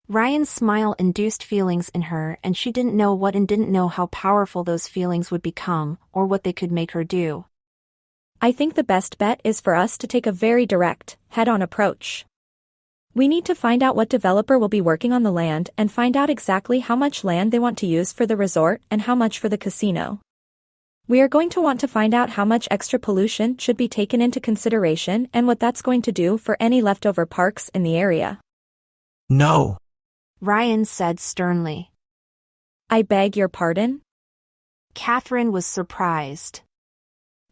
Ryan's smile induced feelings in her, and she didn't know what and didn't know how powerful those feelings would become, or what they could make her do. I think the best bet is for us to take a very direct, head-on approach. We need to find out what developer will be working on the land and find out exactly how much land they want to use for the resort and how much for the casino. We are going to want to find out how much extra pollution should be taken into consideration and what that's going to do for any leftover parks in the area. No, Ryan said sternly. I beg your pardon? Catherine was surprised.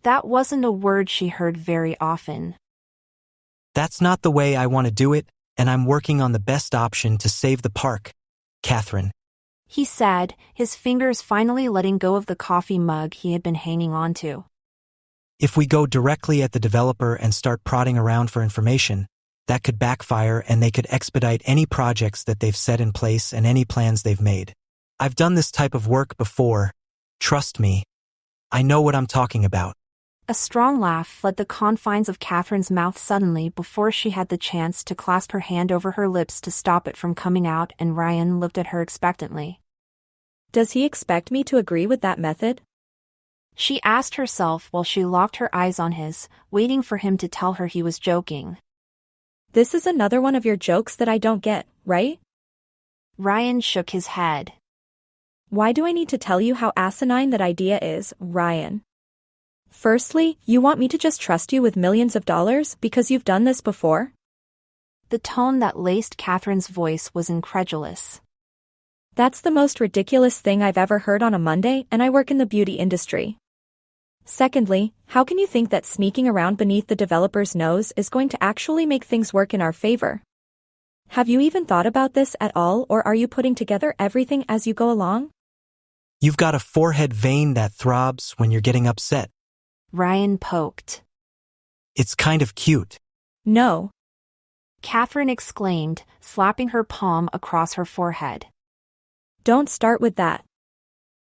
That wasn't a word she heard very often. That's not the way I want to do it, and I'm working on the best option to save the park, Catherine. He said, his fingers finally letting go of the coffee mug he had been hanging onto. If we go directly at the developer and start prodding around for information, that could backfire and they could expedite any projects that they've set in place and any plans they've made. I've done this type of work before. Trust me. I know what I'm talking about. A strong laugh fled the confines of Catherine's mouth suddenly before she had the chance to clasp her hand over her lips to stop it from coming out, and Ryan looked at her expectantly. Does he expect me to agree with that method? She asked herself while she locked her eyes on his, waiting for him to tell her he was joking. This is another one of your jokes that I don't get, right? Ryan shook his head. Why do I need to tell you how asinine that idea is, Ryan? Firstly, you want me to just trust you with millions of dollars because you've done this before? The tone that laced Catherine's voice was incredulous. That's the most ridiculous thing I've ever heard on a Monday, and I work in the beauty industry. Secondly, how can you think that sneaking around beneath the developer's nose is going to actually make things work in our favor? Have you even thought about this at all, or are you putting together everything as you go along? You've got a forehead vein that throbs when you're getting upset. Ryan poked. It's kind of cute. No. Catherine exclaimed, slapping her palm across her forehead. Don't start with that.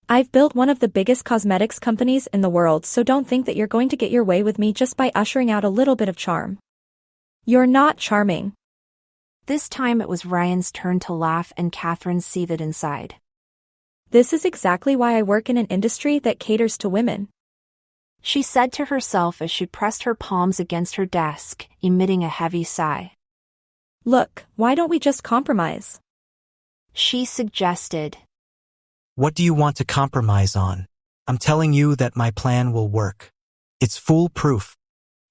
I've built one of the biggest cosmetics companies in the world, so don't think that you're going to get your way with me just by ushering out a little bit of charm. You're not charming. This time it was Ryan's turn to laugh, and Catherine seethed inside. This is exactly why I work in an industry that caters to women. She said to herself as she pressed her palms against her desk, emitting a heavy sigh. Look, why don't we just compromise? She suggested. What do you want to compromise on? I'm telling you that my plan will work. It's foolproof.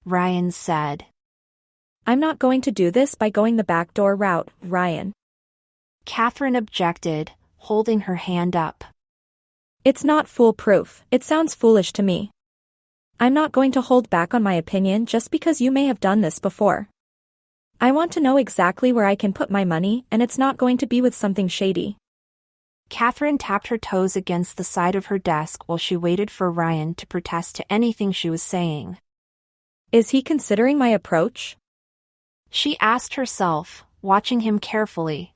Ryan said. I'm not going to do this by going the backdoor route, Ryan. Catherine objected, holding her hand up. It's not foolproof. It sounds foolish to me. I'm not going to hold back on my opinion just because you may have done this before. I want to know exactly where I can put my money, and it's not going to be with something shady. Catherine tapped her toes against the side of her desk while she waited for Ryan to protest to anything she was saying. Is he considering my approach? She asked herself, watching him carefully.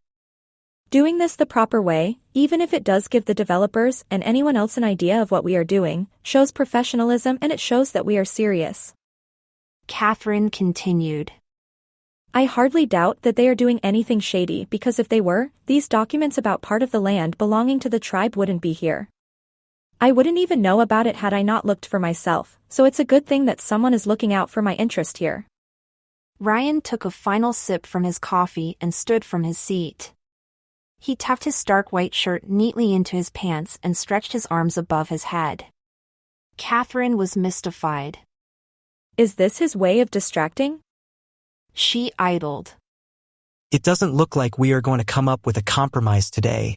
Doing this the proper way, even if it does give the developers and anyone else an idea of what we are doing, shows professionalism and it shows that we are serious. Catherine continued. I hardly doubt that they are doing anything shady because if they were, these documents about part of the land belonging to the tribe wouldn't be here. I wouldn't even know about it had I not looked for myself, so it's a good thing that someone is looking out for my interest here. Ryan took a final sip from his coffee and stood from his seat. He tucked his stark white shirt neatly into his pants and stretched his arms above his head. Catherine was mystified. Is this his way of distracting? She idled. It doesn't look like we are going to come up with a compromise today,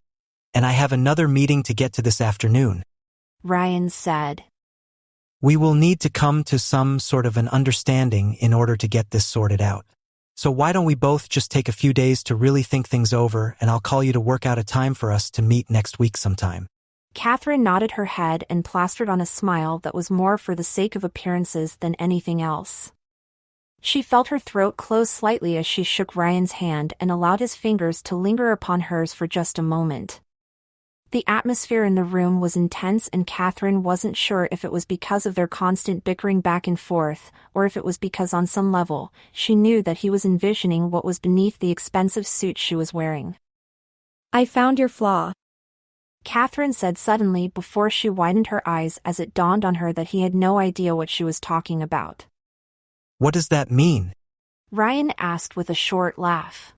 and I have another meeting to get to this afternoon. Ryan said. We will need to come to some sort of an understanding in order to get this sorted out. So why don't we both just take a few days to really think things over and I'll call you to work out a time for us to meet next week sometime. Catherine nodded her head and plastered on a smile that was more for the sake of appearances than anything else. She felt her throat close slightly as she shook Ryan's hand and allowed his fingers to linger upon hers for just a moment. The atmosphere in the room was intense and Catherine wasn't sure if it was because of their constant bickering back and forth, or if it was because on some level, she knew that he was envisioning what was beneath the expensive suit she was wearing. I found your flaw, Catherine said suddenly before she widened her eyes as it dawned on her that he had no idea what she was talking about. What does that mean? Ryan asked with a short laugh.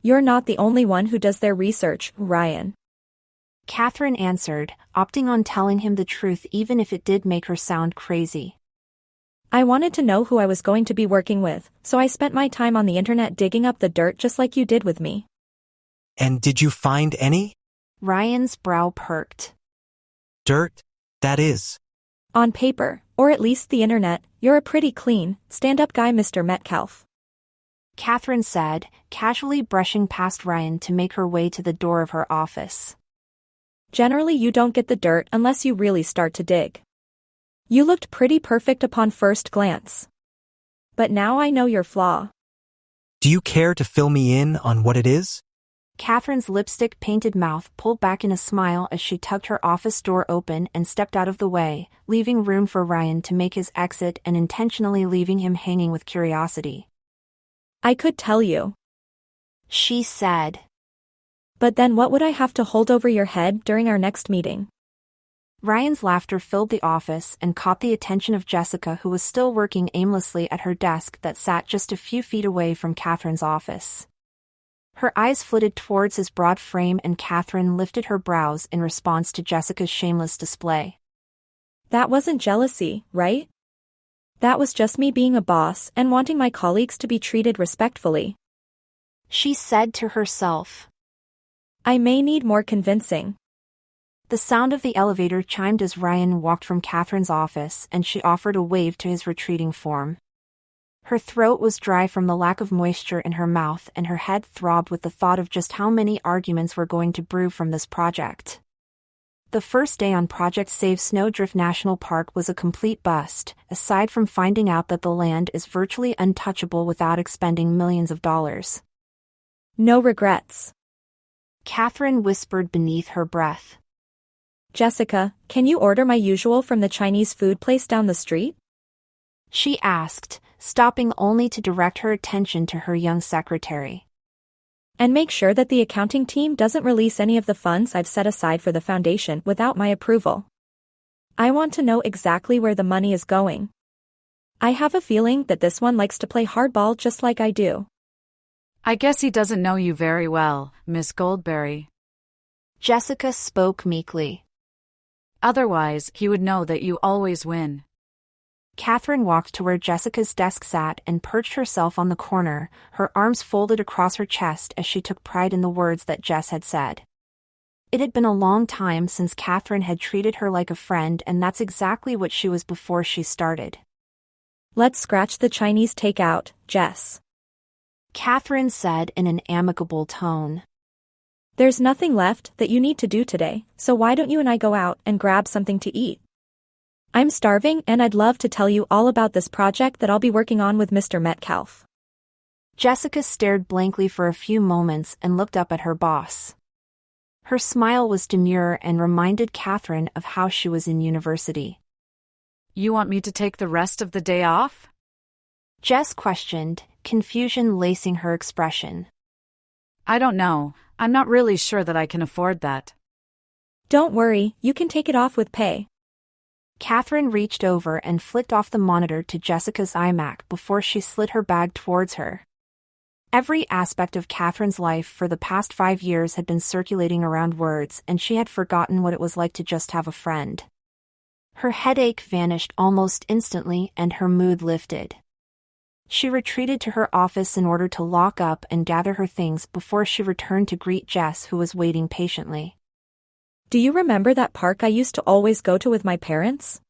You're not the only one who does their research, Ryan. Catherine answered, opting on telling him the truth even if it did make her sound crazy. I wanted to know who I was going to be working with, so I spent my time on the internet digging up the dirt just like you did with me. And did you find any? Ryan's brow perked. Dirt? That is. On paper, or at least the internet, you're a pretty clean, stand-up guy, Mr. Metcalf. Catherine said, casually brushing past Ryan to make her way to the door of her office. Generally you don't get the dirt unless you really start to dig. You looked pretty perfect upon first glance. But now I know your flaw. Do you care to fill me in on what it is? Catherine's lipstick-painted mouth pulled back in a smile as she tugged her office door open and stepped out of the way, leaving room for Ryan to make his exit and intentionally leaving him hanging with curiosity. I could tell you, she said. But then what would I have to hold over your head during our next meeting? Ryan's laughter filled the office and caught the attention of Jessica, who was still working aimlessly at her desk that sat just a few feet away from Catherine's office. Her eyes flitted towards his broad frame and Catherine lifted her brows in response to Jessica's shameless display. That wasn't jealousy, right? That was just me being a boss and wanting my colleagues to be treated respectfully, she said to herself. I may need more convincing. The sound of the elevator chimed as Ryan walked from Catherine's office and she offered a wave to his retreating form. Her throat was dry from the lack of moisture in her mouth and her head throbbed with the thought of just how many arguments were going to brew from this project. The first day on Project Save Snowdrift National Park was a complete bust, aside from finding out that the land is virtually untouchable without expending millions of dollars. No regrets, Catherine whispered beneath her breath. Jessica, can you order my usual from the Chinese food place down the street? She asked, stopping only to direct her attention to her young secretary. And make sure that the accounting team doesn't release any of the funds I've set aside for the foundation without my approval. I want to know exactly where the money is going. I have a feeling that this one likes to play hardball just like I do. I guess he doesn't know you very well, Miss Goldberry. Jessica spoke meekly. Otherwise, he would know that you always win. Catherine walked to where Jessica's desk sat and perched herself on the corner, her arms folded across her chest as she took pride in the words that Jess had said. It had been a long time since Catherine had treated her like a friend, and that's exactly what she was before she started. Let's scratch the Chinese takeout, Jess, Catherine said in an amicable tone. There's nothing left that you need to do today, so why don't you and I go out and grab something to eat? I'm starving and I'd love to tell you all about this project that I'll be working on with Mr. Metcalf. Jessica stared blankly for a few moments and looked up at her boss. Her smile was demure and reminded Catherine of how she was in university. You want me to take the rest of the day off? Jess questioned, confusion lacing her expression. I don't know. I'm not really sure that I can afford that. Don't worry, you can take it off with pay. Catherine reached over and flicked off the monitor to Jessica's iMac before she slid her bag towards her. Every aspect of Catherine's life for the past 5 years had been circulating around words, and she had forgotten what it was like to just have a friend. Her headache vanished almost instantly and her mood lifted. She retreated to her office in order to lock up and gather her things before she returned to greet Jess, who was waiting patiently. Do you remember that park I used to always go to with my parents?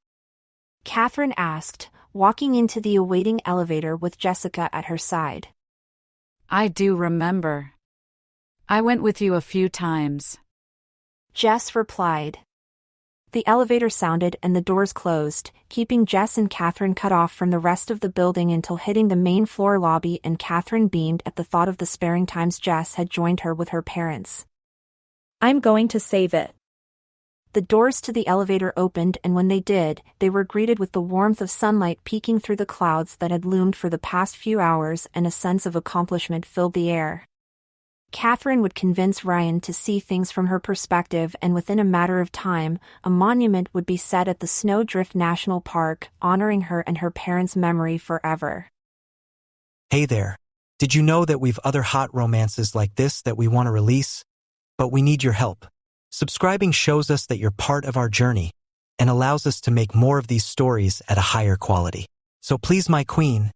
Catherine asked, walking into the awaiting elevator with Jessica at her side. I do remember. I went with you a few times. Jess replied. The elevator sounded and the doors closed, keeping Jess and Catherine cut off from the rest of the building until hitting the main floor lobby, and Catherine beamed at the thought of the sparing times Jess had joined her with her parents. I'm going to save it. The doors to the elevator opened, and when they did, they were greeted with the warmth of sunlight peeking through the clouds that had loomed for the past few hours, and a sense of accomplishment filled the air. Catherine would convince Ryan to see things from her perspective, and within a matter of time, a monument would be set at the Snowdrift National Park, honoring her and her parents' memory forever. Hey there. Did you know that we've other hot romances like this that we want to release? But we need your help. Subscribing shows us that you're part of our journey and allows us to make more of these stories at a higher quality. So please, my queen,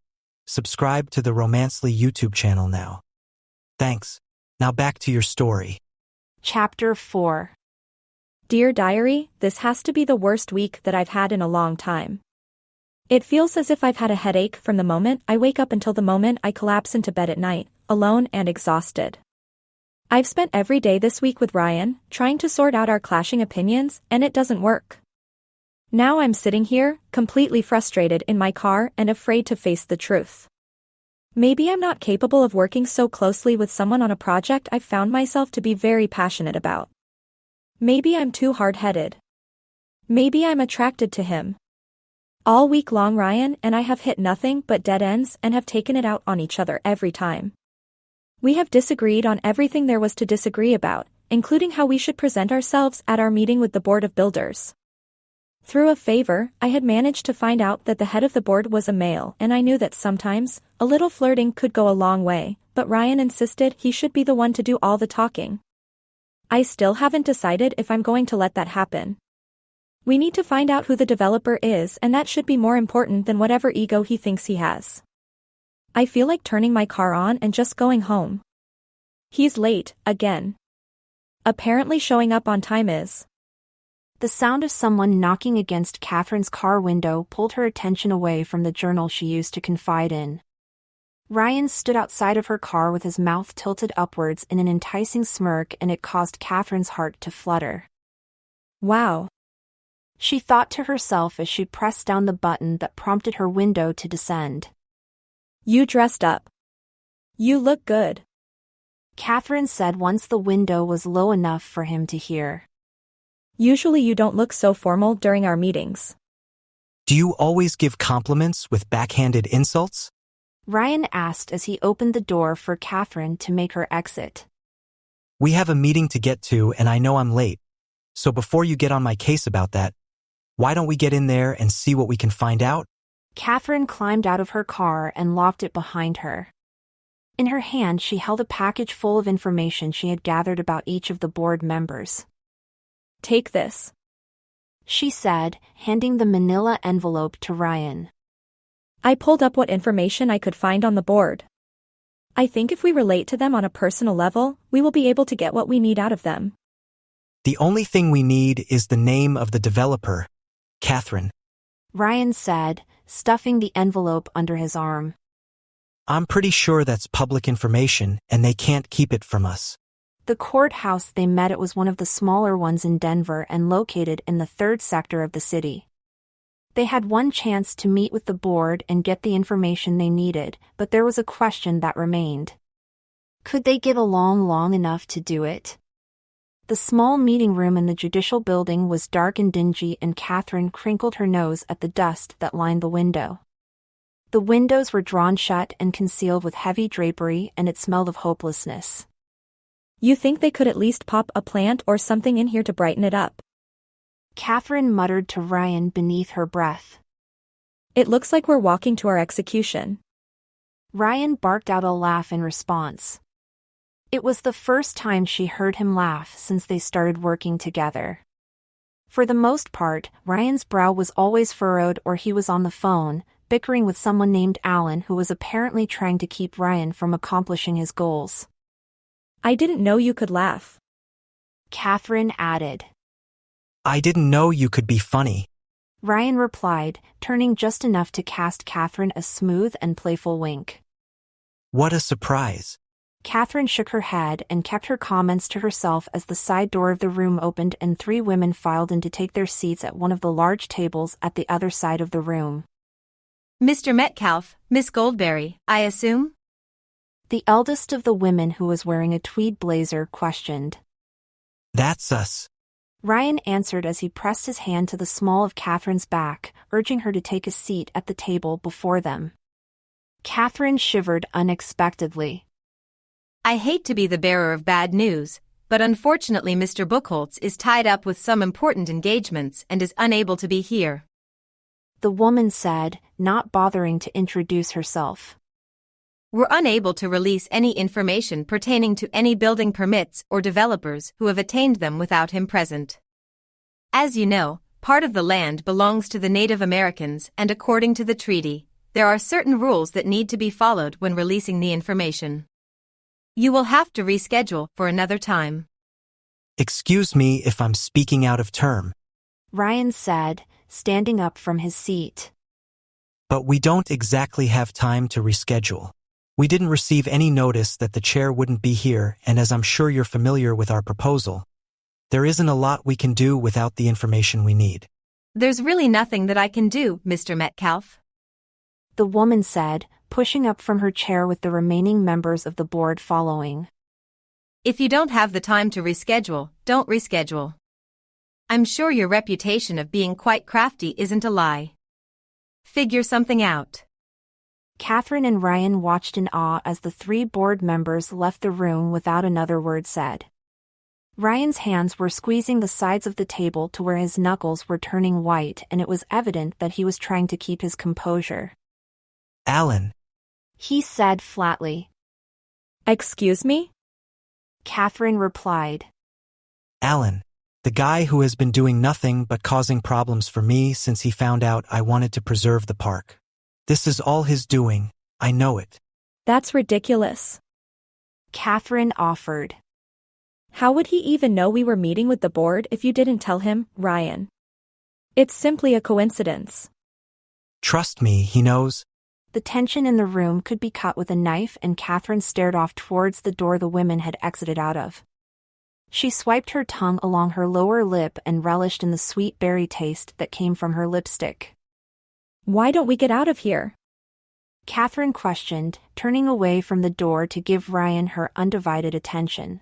subscribe to the Romancely YouTube channel now. Thanks. Now back to your story. Chapter 4. Dear Diary, this has to be the worst week that I've had in a long time. It feels as if I've had a headache from the moment I wake up until the moment I collapse into bed at night, alone and exhausted. I've spent every day this week with Ryan, trying to sort out our clashing opinions, and it doesn't work. Now I'm sitting here, completely frustrated in my car and afraid to face the truth. Maybe I'm not capable of working so closely with someone on a project I've found myself to be very passionate about. Maybe I'm too hard-headed. Maybe I'm attracted to him. All week long Ryan and I have hit nothing but dead ends and have taken it out on each other every time. We have disagreed on everything there was to disagree about, including how we should present ourselves at our meeting with the Board of Builders. Through a favor, I had managed to find out that the head of the board was a male, and I knew that sometimes, a little flirting could go a long way, but Ryan insisted he should be the one to do all the talking. I still haven't decided if I'm going to let that happen. We need to find out who the developer is, and that should be more important than whatever ego he thinks he has. I feel like turning my car on and just going home. He's late, again. Apparently showing up on time is. The sound of someone knocking against Catherine's car window pulled her attention away from the journal she used to confide in. Ryan stood outside of her car with his mouth tilted upwards in an enticing smirk, and it caused Catherine's heart to flutter. Wow. She thought to herself as she pressed down the button that prompted her window to descend. You dressed up. You look good. Catherine said once the window was low enough for him to hear. Usually you don't look so formal during our meetings. Do you always give compliments with backhanded insults? Ryan asked as he opened the door for Catherine to make her exit. We have a meeting to get to and I know I'm late. So before you get on my case about that, why don't we get in there and see what we can find out? Catherine climbed out of her car and locked it behind her. In her hand she held a package full of information she had gathered about each of the board members. Take this, she said, handing the manila envelope to Ryan. I pulled up what information I could find on the board. I think if we relate to them on a personal level, we will be able to get what we need out of them. The only thing we need is the name of the developer, Catherine. Ryan said, stuffing the envelope under his arm. I'm pretty sure that's public information and they can't keep it from us. The courthouse they met at was one of the smaller ones in Denver and located in the 3rd sector of the city. They had one chance to meet with the board and get the information they needed, but there was a question that remained. Could they get along long enough to do it? The small meeting room in the judicial building was dark and dingy, and Catherine crinkled her nose at the dust that lined the window. The windows were drawn shut and concealed with heavy drapery, and it smelled of hopelessness. You think they could at least pop a plant or something in here to brighten it up? Catherine muttered to Ryan beneath her breath. It looks like we're walking to our execution. Ryan barked out a laugh in response. It was the first time she heard him laugh since they started working together. For the most part, Ryan's brow was always furrowed or he was on the phone, bickering with someone named Alan who was apparently trying to keep Ryan from accomplishing his goals. I didn't know you could laugh. Catherine added. I didn't know you could be funny. Ryan replied, turning just enough to cast Catherine a smooth and playful wink. What a surprise. Catherine shook her head and kept her comments to herself as the side door of the room opened and 3 women filed in to take their seats at one of the large tables at the other side of the room. Mr. Metcalf, Miss Goldberry, I assume? The eldest of the women, who was wearing a tweed blazer, questioned. That's us. Ryan answered as he pressed his hand to the small of Catherine's back, urging her to take a seat at the table before them. Catherine shivered unexpectedly. I hate to be the bearer of bad news, but unfortunately Mr. Buchholz is tied up with some important engagements and is unable to be here. The woman said, not bothering to introduce herself. We're unable to release any information pertaining to any building permits or developers who have attained them without him present. As you know, part of the land belongs to the Native Americans, and according to the treaty, there are certain rules that need to be followed when releasing the information. You will have to reschedule for another time. Excuse me if I'm speaking out of term. Ryan said, standing up from his seat. But we don't exactly have time to reschedule. We didn't receive any notice that the chair wouldn't be here, and as I'm sure you're familiar with our proposal, there isn't a lot we can do without the information we need. There's really nothing that I can do, Mr. Metcalf. The woman said, pushing up from her chair with the remaining members of the board following. If you don't have the time to reschedule, don't reschedule. I'm sure your reputation of being quite crafty isn't a lie. Figure something out. Catherine and Ryan watched in awe as the 3 board members left the room without another word said. Ryan's hands were squeezing the sides of the table to where his knuckles were turning white, and it was evident that he was trying to keep his composure. Alan, he said flatly. Excuse me? Catherine replied. Alan, the guy who has been doing nothing but causing problems for me since he found out I wanted to preserve the park. This is all his doing, I know it. That's ridiculous. Catherine offered. How would he even know we were meeting with the board if you didn't tell him, Ryan? It's simply a coincidence. Trust me, he knows. The tension in the room could be cut with a knife, and Catherine stared off towards the door the women had exited out of. She swiped her tongue along her lower lip and relished in the sweet berry taste that came from her lipstick. Why don't we get out of here? Catherine questioned, turning away from the door to give Ryan her undivided attention.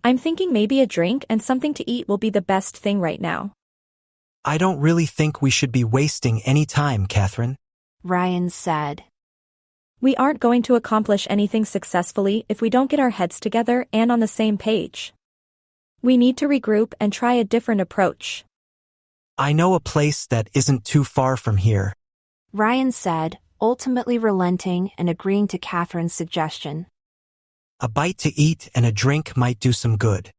I'm thinking maybe a drink and something to eat will be the best thing right now. I don't really think we should be wasting any time, Catherine. Ryan said. We aren't going to accomplish anything successfully if we don't get our heads together and on the same page. We need to regroup and try a different approach. I know a place that isn't too far from here. Ryan said, ultimately relenting and agreeing to Catherine's suggestion. A bite to eat and a drink might do some good.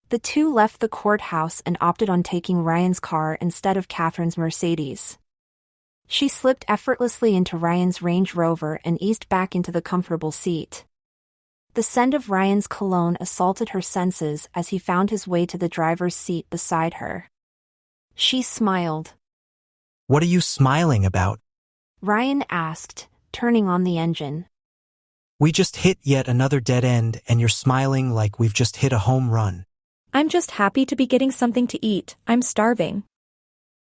The 2 left the courthouse and opted on taking Ryan's car instead of Catherine's Mercedes. She slipped effortlessly into Ryan's Range Rover and eased back into the comfortable seat. The scent of Ryan's cologne assaulted her senses as he found his way to the driver's seat beside her. She smiled. What are you smiling about? Ryan asked, turning on the engine. We just hit yet another dead end and you're smiling like we've just hit a home run. I'm just happy to be getting something to eat. I'm starving.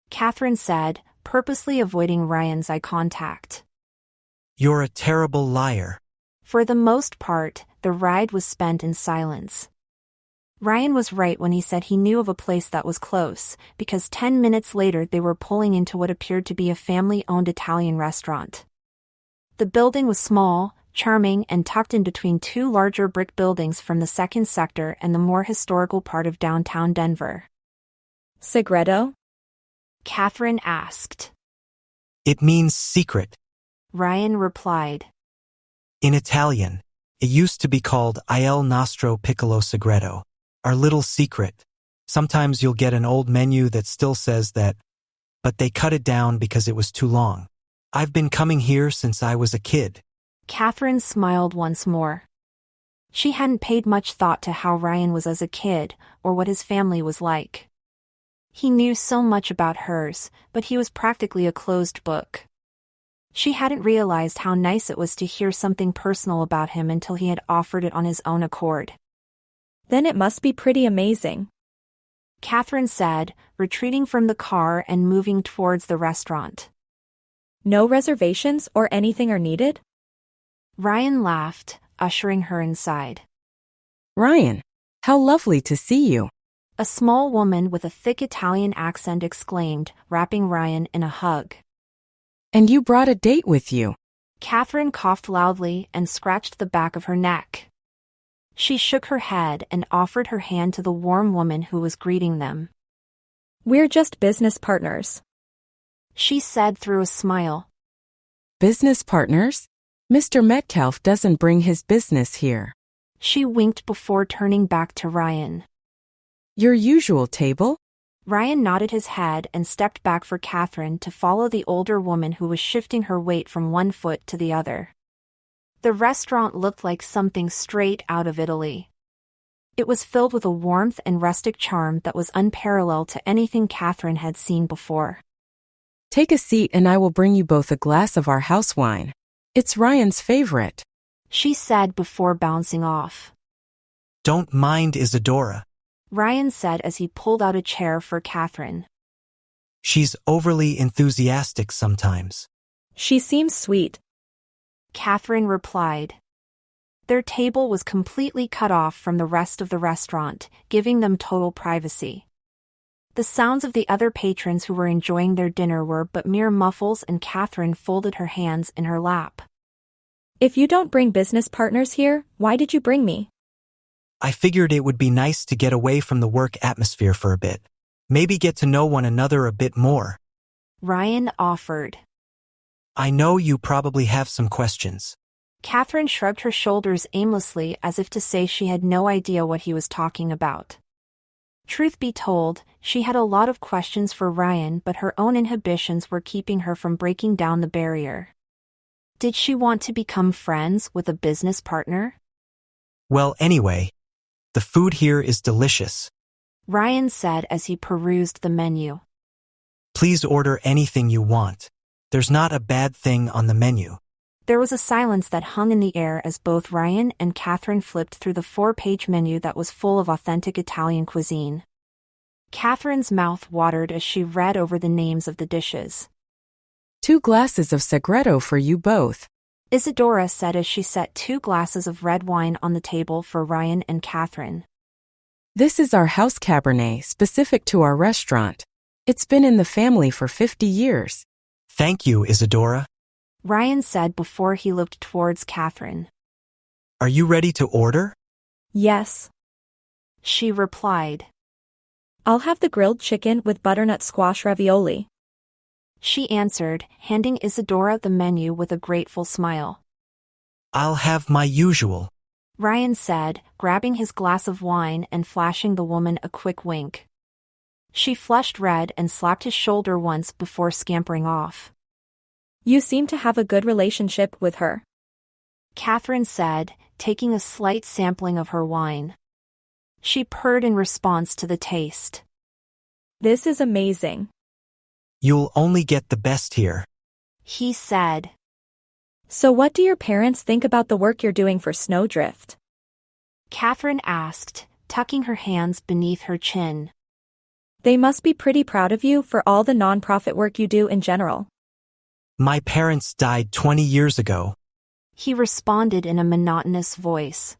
Catherine said, purposely avoiding Ryan's eye contact. You're a terrible liar. For the most part, the ride was spent in silence. Ryan was right when he said he knew of a place that was close, because 10 minutes later they were pulling into what appeared to be a family-owned Italian restaurant. The building was small, charming, and tucked in between two larger brick buildings from the second sector and the more historical part of downtown Denver. Segredo? Catherine asked. It means secret. Ryan replied. In Italian, it used to be called Il nostro piccolo segreto, our little secret. Sometimes you'll get an old menu that still says that, but they cut it down because it was too long. I've been coming here since I was a kid. Catherine smiled once more. She hadn't paid much thought to how Ryan was as a kid, or what his family was like. He knew so much about hers, but he was practically a closed book. She hadn't realized how nice it was to hear something personal about him until he had offered it on his own accord. Then it must be pretty amazing. Catherine said, retreating from the car and moving towards the restaurant. No reservations or anything are needed? Ryan laughed, ushering her inside. Ryan, how lovely to see you. A small woman with a thick Italian accent exclaimed, wrapping Ryan in a hug. And you brought a date with you. Catherine coughed loudly and scratched the back of her neck. She shook her head and offered her hand to the warm woman who was greeting them. We're just business partners, she said through a smile. Business partners? Mr. Metcalf doesn't bring his business here. She winked before turning back to Ryan. Your usual table? Ryan nodded his head and stepped back for Catherine to follow the older woman who was shifting her weight from one foot to the other. The restaurant looked like something straight out of Italy. It was filled with a warmth and rustic charm that was unparalleled to anything Catherine had seen before. Take a seat and I will bring you both a glass of our house wine. It's Ryan's favorite, she said before bouncing off. Don't mind Isadora. Ryan said as he pulled out a chair for Catherine. She's overly enthusiastic sometimes. She seems sweet, Catherine replied. Their table was completely cut off from the rest of the restaurant, giving them total privacy. The sounds of the other patrons who were enjoying their dinner were but mere muffles, and Catherine folded her hands in her lap. If you don't bring business partners here, why did you bring me? I figured it would be nice to get away from the work atmosphere for a bit. Maybe get to know one another a bit more. Ryan offered. I know you probably have some questions. Catherine shrugged her shoulders aimlessly as if to say she had no idea what he was talking about. Truth be told, she had a lot of questions for Ryan, but her own inhibitions were keeping her from breaking down the barrier. Did she want to become friends with a business partner? Well, anyway, the food here is delicious. Ryan said as he perused the menu. Please order anything you want. There's not a bad thing on the menu. There was a silence that hung in the air as both Ryan and Catherine flipped through the 4-page menu that was full of authentic Italian cuisine. Catherine's mouth watered as she read over the names of the dishes. 2 glasses of Segredo for you both, Isadora said as she set 2 glasses of red wine on the table for Ryan and Catherine. This is our house Cabernet specific to our restaurant. It's been in the family for 50 years. Thank you, Isadora. Ryan said before he looked towards Catherine. Are you ready to order? Yes. She replied. I'll have the grilled chicken with butternut squash ravioli. She answered, handing Isadora the menu with a grateful smile. I'll have my usual, Ryan said, grabbing his glass of wine and flashing the woman a quick wink. She flushed red and slapped his shoulder once before scampering off. You seem to have a good relationship with her, Catherine said, taking a slight sampling of her wine. She purred in response to the taste. This is amazing. You'll only get the best here, he said. So what do your parents think about the work you're doing for Snowdrift? Catherine asked, tucking her hands beneath her chin. They must be pretty proud of you for all the nonprofit work you do in general. My parents died 20 years ago, He responded in a monotonous voice.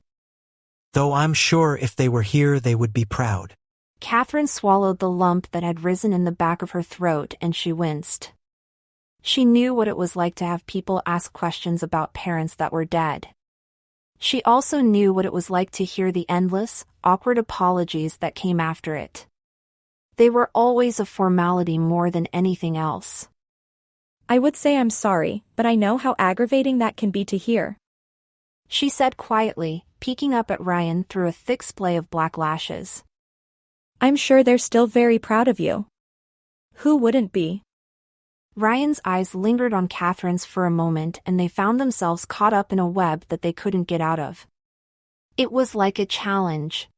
though I'm sure if they were here they would be proud. Catherine swallowed the lump that had risen in the back of her throat and she winced. She knew what it was like to have people ask questions about parents that were dead. She also knew what it was like to hear the endless, awkward apologies that came after it. They were always a formality more than anything else. I would say I'm sorry, but I know how aggravating that can be to hear. She said quietly, peeking up at Ryan through a thick splay of black lashes. I'm sure they're still very proud of you. Who wouldn't be? Ryan's eyes lingered on Catherine's for a moment and they found themselves caught up in a web that they couldn't get out of. It was like a challenge.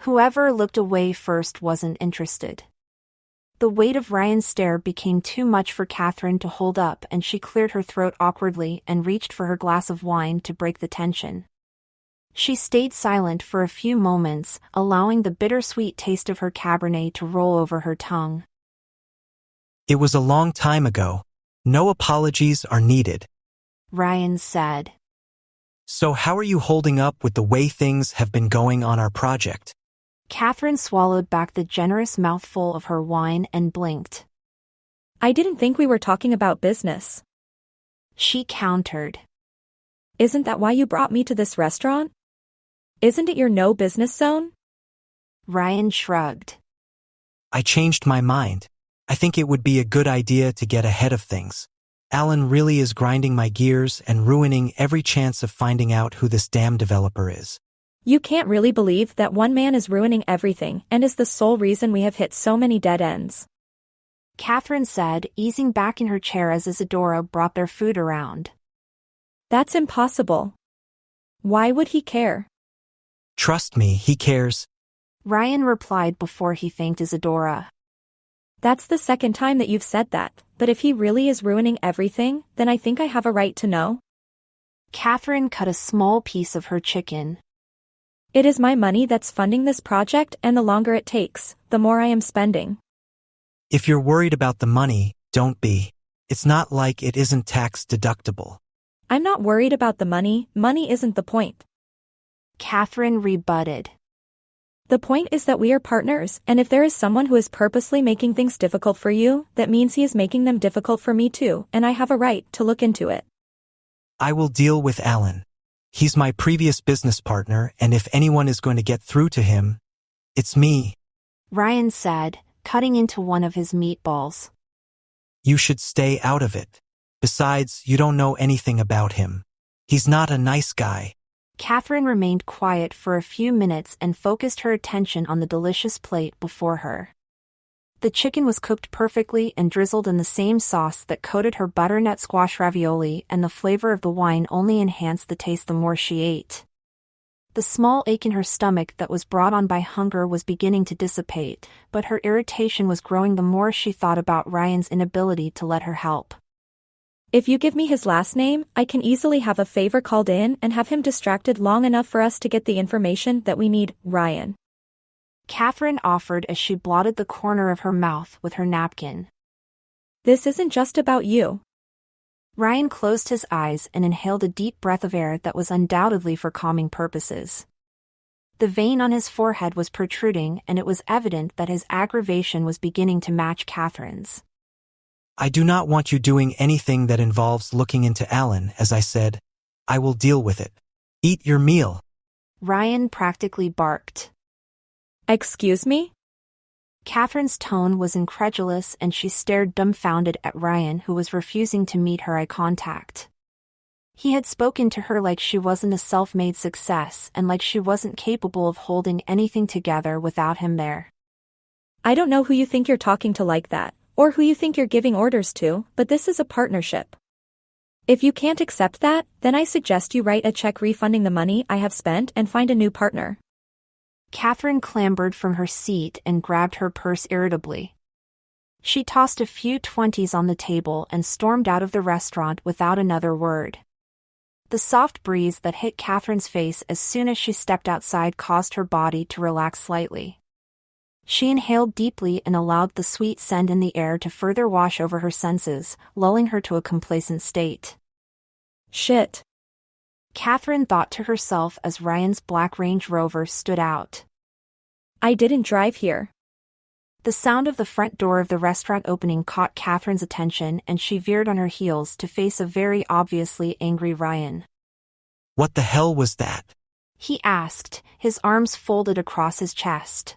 Whoever looked away first wasn't interested. The weight of Ryan's stare became too much for Catherine to hold up and she cleared her throat awkwardly and reached for her glass of wine to break the tension. She stayed silent for a few moments, allowing the bittersweet taste of her Cabernet to roll over her tongue. It was a long time ago. No apologies are needed. Ryan said. So how are you holding up with the way things have been going on our project? Catherine swallowed back the generous mouthful of her wine and blinked. I didn't think we were talking about business. She countered. Isn't that why you brought me to this restaurant? Isn't it your no business zone? Ryan shrugged. I changed my mind. I think it would be a good idea to get ahead of things. Alan really is grinding my gears and ruining every chance of finding out who this damn developer is. You can't really believe that one man is ruining everything and is the sole reason we have hit so many dead ends. Catherine said, easing back in her chair as Isadora brought their food around. That's impossible. Why would he care? Trust me, he cares. Ryan replied before he thanked Isadora. That's the second time that you've said that, but if he really is ruining everything, then I think I have a right to know. Catherine cut a small piece of her chicken. It is my money that's funding this project, and the longer it takes, the more I am spending. If you're worried about the money, don't be. It's not like it isn't tax deductible. I'm not worried about the money. Money isn't the point. Catherine rebutted. The point is that we are partners, and if there is someone who is purposely making things difficult for you, that means he is making them difficult for me too, and I have a right to look into it. I will deal with Alan. He's my previous business partner, and if anyone is going to get through to him, it's me. Ryan said, cutting into one of his meatballs. You should stay out of it. Besides, you don't know anything about him. He's not a nice guy. Catherine remained quiet for a few minutes and focused her attention on the delicious plate before her. The chicken was cooked perfectly and drizzled in the same sauce that coated her butternut squash ravioli, and the flavor of the wine only enhanced the taste the more she ate. The small ache in her stomach that was brought on by hunger was beginning to dissipate, but her irritation was growing the more she thought about Ryan's inability to let her help. If you give me his last name, I can easily have a favor called in and have him distracted long enough for us to get the information that we need, Ryan. Catherine offered as she blotted the corner of her mouth with her napkin. This isn't just about you. Ryan closed his eyes and inhaled a deep breath of air that was undoubtedly for calming purposes. The vein on his forehead was protruding, and it was evident that his aggravation was beginning to match Catherine's. I do not want you doing anything that involves looking into Alan, as I said. I will deal with it. Eat your meal. Ryan practically barked. Excuse me? Catherine's tone was incredulous and she stared dumbfounded at Ryan, who was refusing to meet her eye contact. He had spoken to her like she wasn't a self-made success and like she wasn't capable of holding anything together without him there. I don't know who you think you're talking to like that, or who you think you're giving orders to, but this is a partnership. If you can't accept that, then I suggest you write a check refunding the money I have spent and find a new partner. Catherine clambered from her seat and grabbed her purse irritably. She tossed a few 20s on the table and stormed out of the restaurant without another word. The soft breeze that hit Catherine's face as soon as she stepped outside caused her body to relax slightly. She inhaled deeply and allowed the sweet scent in the air to further wash over her senses, lulling her to a complacent state. Shit. Catherine thought to herself as Ryan's black Range Rover stood out. I didn't drive here. The sound of the front door of the restaurant opening caught Catherine's attention and she veered on her heels to face a very obviously angry Ryan. What the hell was that? He asked, his arms folded across his chest.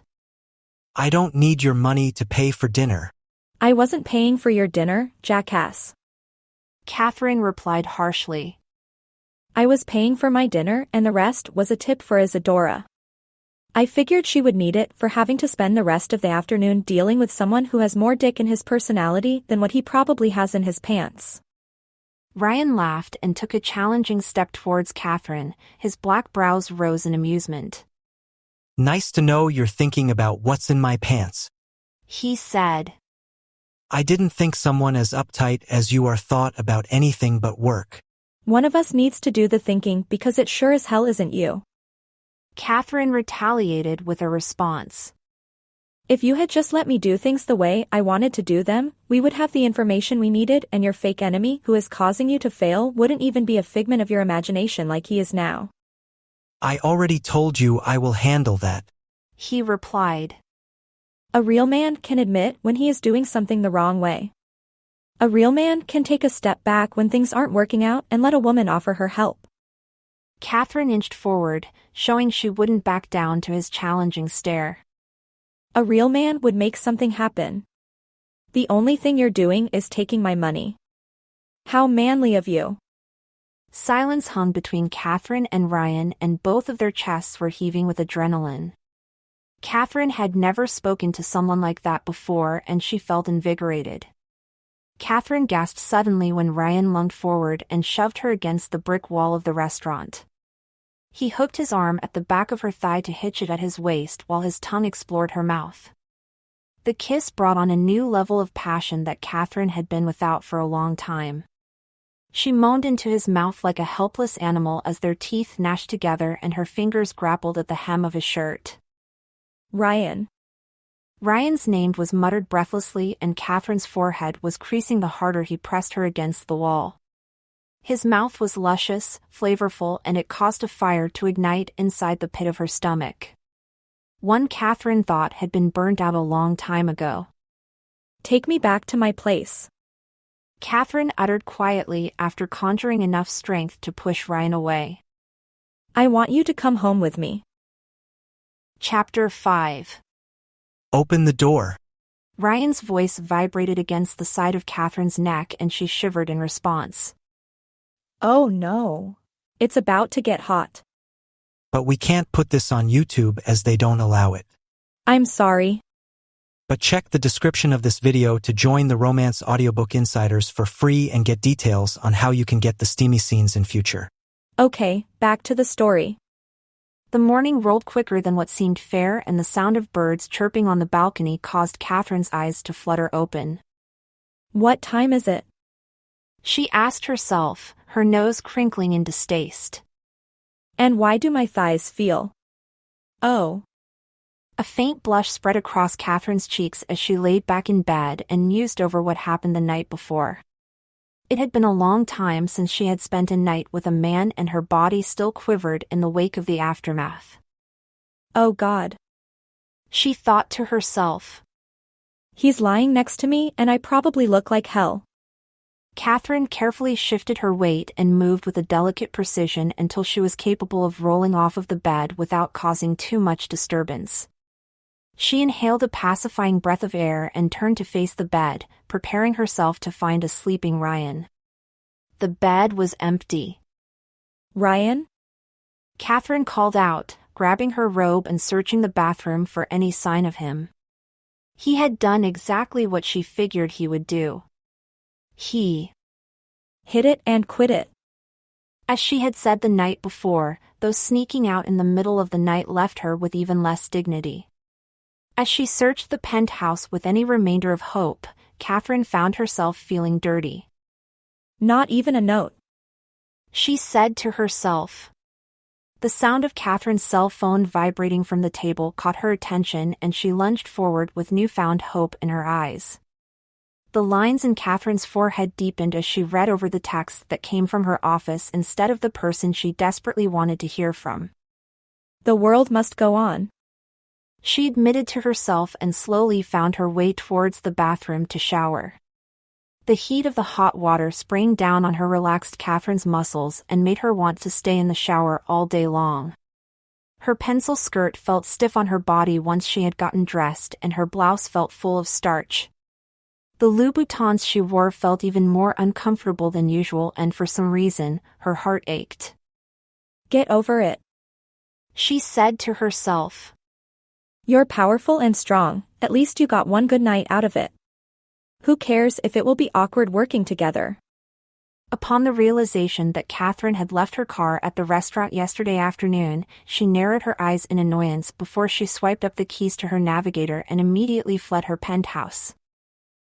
I don't need your money to pay for dinner. I wasn't paying for your dinner, jackass. Catherine replied harshly. I was paying for my dinner and the rest was a tip for Isadora. I figured she would need it for having to spend the rest of the afternoon dealing with someone who has more dick in his personality than what he probably has in his pants. Ryan laughed and took a challenging step towards Catherine, his black brows rose in amusement. Nice to know you're thinking about what's in my pants. He said. I didn't think someone as uptight as you are thought about anything but work. One of us needs to do the thinking because it sure as hell isn't you. Catherine retaliated with a response. If you had just let me do things the way I wanted to do them, we would have the information we needed and your fake enemy who is causing you to fail wouldn't even be a figment of your imagination like he is now. I already told you I will handle that. He replied. A real man can admit when he is doing something the wrong way. A real man can take a step back when things aren't working out and let a woman offer her help. Catherine inched forward, showing she wouldn't back down to his challenging stare. A real man would make something happen. The only thing you're doing is taking my money. How manly of you. Silence hung between Catherine and Ryan and both of their chests were heaving with adrenaline. Catherine had never spoken to someone like that before and she felt invigorated. Catherine gasped suddenly when Ryan lunged forward and shoved her against the brick wall of the restaurant. He hooked his arm at the back of her thigh to hitch it at his waist while his tongue explored her mouth. The kiss brought on a new level of passion that Catherine had been without for a long time. She moaned into his mouth like a helpless animal as their teeth gnashed together and her fingers grappled at the hem of his shirt. Ryan. Ryan's name was muttered breathlessly and Catherine's forehead was creasing the harder he pressed her against the wall. His mouth was luscious, flavorful, and it caused a fire to ignite inside the pit of her stomach. One Catherine thought had been burned out a long time ago. Take me back to my place. Catherine uttered quietly after conjuring enough strength to push Ryan away. I want you to come home with me. Chapter 5. Open the door. Ryan's voice vibrated against the side of Catherine's neck and she shivered in response. Oh no. It's about to get hot. But we can't put this on YouTube as they don't allow it. I'm sorry. But check the description of this video to join the Romance Audiobook Insiders for free and get details on how you can get the steamy scenes in future. Okay, back to the story. The morning rolled quicker than what seemed fair and the sound of birds chirping on the balcony caused Catherine's eyes to flutter open. What time is it? She asked herself, her nose crinkling in distaste. And why do my thighs feel? Oh. A faint blush spread across Catherine's cheeks as she laid back in bed and mused over what happened the night before. It had been a long time since she had spent a night with a man and her body still quivered in the wake of the aftermath. Oh God. She thought to herself. He's lying next to me and I probably look like hell. Catherine carefully shifted her weight and moved with a delicate precision until she was capable of rolling off of the bed without causing too much disturbance. She inhaled a pacifying breath of air and turned to face the bed, preparing herself to find a sleeping Ryan. The bed was empty. Ryan? Catherine called out, grabbing her robe and searching the bathroom for any sign of him. He had done exactly what she figured he would do. He hit it and quit it. As she had said the night before, those sneaking out in the middle of the night left her with even less dignity. As she searched the penthouse with any remainder of hope, Catherine found herself feeling dirty. Not even a note. She said to herself. The sound of Catherine's cell phone vibrating from the table caught her attention and she lunged forward with newfound hope in her eyes. The lines in Catherine's forehead deepened as she read over the text that came from her office instead of the person she desperately wanted to hear from. The world must go on. She admitted to herself and slowly found her way towards the bathroom to shower. The heat of the hot water spraying down on her relaxed Catherine's muscles and made her want to stay in the shower all day long. Her pencil skirt felt stiff on her body once she had gotten dressed and her blouse felt full of starch. The Louboutins she wore felt even more uncomfortable than usual and for some reason, her heart ached. Get over it. She said to herself. You're powerful and strong, at least you got one good night out of it. Who cares if it will be awkward working together? Upon the realization that Catherine had left her car at the restaurant yesterday afternoon, she narrowed her eyes in annoyance before she swiped up the keys to her navigator and immediately fled her penthouse.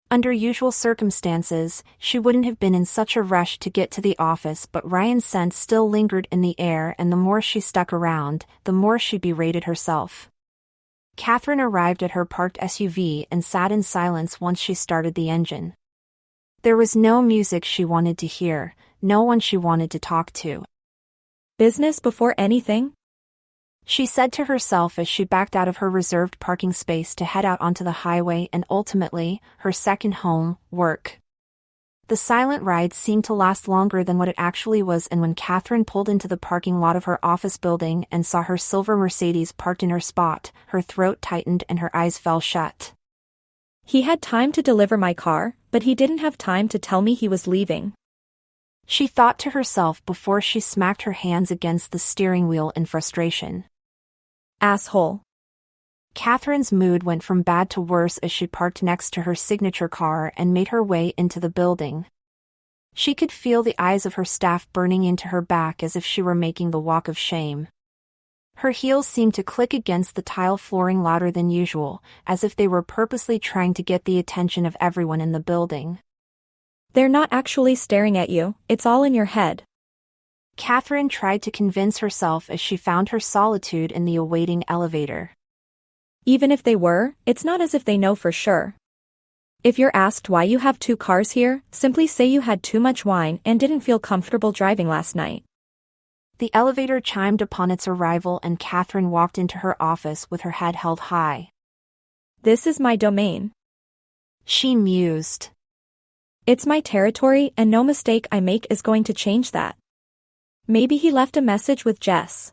Under usual circumstances, she wouldn't have been in such a rush to get to the office, but Ryan's scent still lingered in the air, and the more she stuck around, the more she berated herself. Catherine arrived at her parked SUV and sat in silence once she started the engine. There was no music she wanted to hear, no one she wanted to talk to. Business before anything? She said to herself as she backed out of her reserved parking space to head out onto the highway and ultimately, her second home, work. The silent ride seemed to last longer than what it actually was, and when Catherine pulled into the parking lot of her office building and saw her silver Mercedes parked in her spot, her throat tightened and her eyes fell shut. He had time to deliver my car, but he didn't have time to tell me he was leaving. She thought to herself before she smacked her hands against the steering wheel in frustration. Asshole. Catherine's mood went from bad to worse as she parked next to her signature car and made her way into the building. She could feel the eyes of her staff burning into her back as if she were making the walk of shame. Her heels seemed to click against the tile flooring louder than usual, as if they were purposely trying to get the attention of everyone in the building. They're not actually staring at you, it's all in your head. Catherine tried to convince herself as she found her solitude in the awaiting elevator. Even if they were, it's not as if they know for sure. If you're asked why you have 2 cars here, simply say you had too much wine and didn't feel comfortable driving last night. The elevator chimed upon its arrival and Catherine walked into her office with her head held high. This is my domain. She mused. It's my territory and no mistake I make is going to change that. Maybe he left a message with Jess.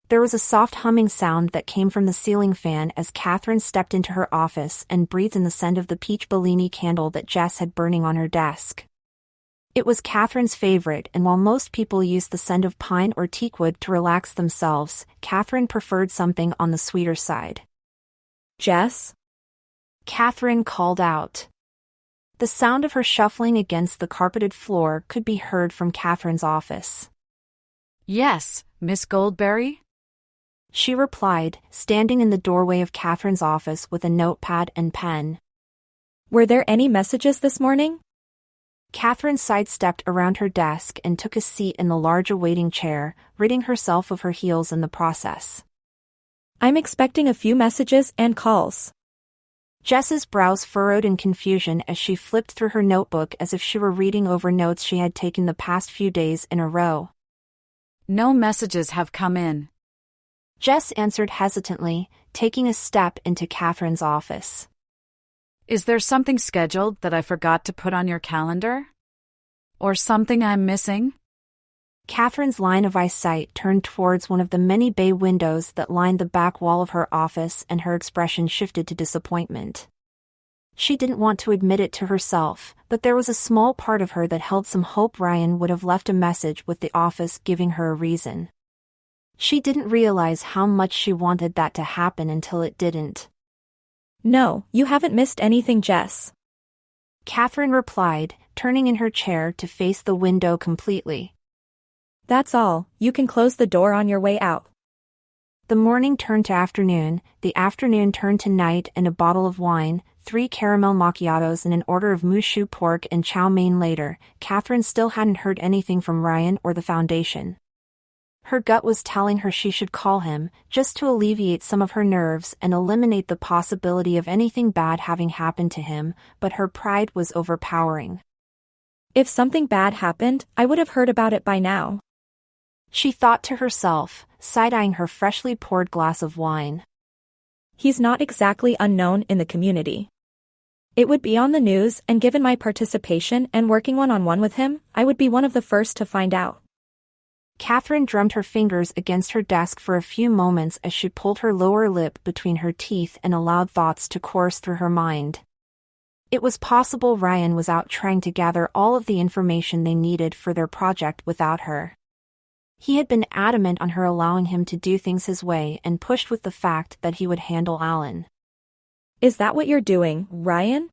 There was a soft humming sound that came from the ceiling fan as Catherine stepped into her office and breathed in the scent of the peach Bellini candle that Jess had burning on her desk. It was Catherine's favorite, and while most people use the scent of pine or teakwood to relax themselves, Catherine preferred something on the sweeter side. Jess? Catherine called out. The sound of her shuffling against the carpeted floor could be heard from Catherine's office. Yes, Miss Goldberry? She replied, standing in the doorway of Catherine's office with a notepad and pen. Were there any messages this morning? Catherine sidestepped around her desk and took a seat in the large awaiting chair, ridding herself of her heels in the process. I'm expecting a few messages and calls. Jess's brows furrowed in confusion as she flipped through her notebook as if she were reading over notes she had taken the past few days in a row. No messages have come in. Jess answered hesitantly, taking a step into Catherine's office. Is there something scheduled that I forgot to put on your calendar? Or something I'm missing? Catherine's line of eyesight turned towards one of the many bay windows that lined the back wall of her office, and her expression shifted to disappointment. She didn't want to admit it to herself, but there was a small part of her that held some hope Ryan would have left a message with the office giving her a reason. She didn't realize how much she wanted that to happen until it didn't. No, you haven't missed anything, Jess. Catherine replied, turning in her chair to face the window completely. That's all, you can close the door on your way out. The morning turned to afternoon, the afternoon turned to night, and a bottle of wine, 3 caramel macchiatos and an order of moushu pork and chow mein later, Catherine still hadn't heard anything from Ryan or the foundation. Her gut was telling her she should call him, just to alleviate some of her nerves and eliminate the possibility of anything bad having happened to him, but her pride was overpowering. If something bad happened, I would have heard about it by now. She thought to herself, side-eyeing her freshly poured glass of wine. He's not exactly unknown in the community. It would be on the news, and given my participation and working one-on-one with him, I would be one of the first to find out. Catherine drummed her fingers against her desk for a few moments as she pulled her lower lip between her teeth and allowed thoughts to course through her mind. It was possible Ryan was out trying to gather all of the information they needed for their project without her. He had been adamant on her allowing him to do things his way and pushed with the fact that he would handle Alan. Is that what you're doing, Ryan?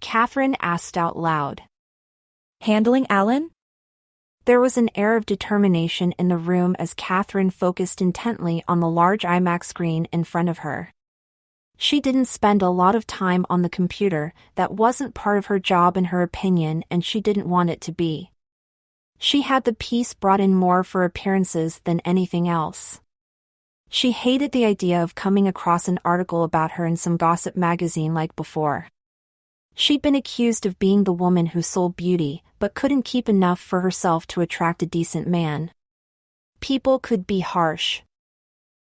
Catherine asked out loud. Handling Alan? There was an air of determination in the room as Catherine focused intently on the large IMAX screen in front of her. She didn't spend a lot of time on the computer, that wasn't part of her job in her opinion, and she didn't want it to be. She had the piece brought in more for appearances than anything else. She hated the idea of coming across an article about her in some gossip magazine like before. She'd been accused of being the woman who sold beauty, but couldn't keep enough for herself to attract a decent man. People could be harsh.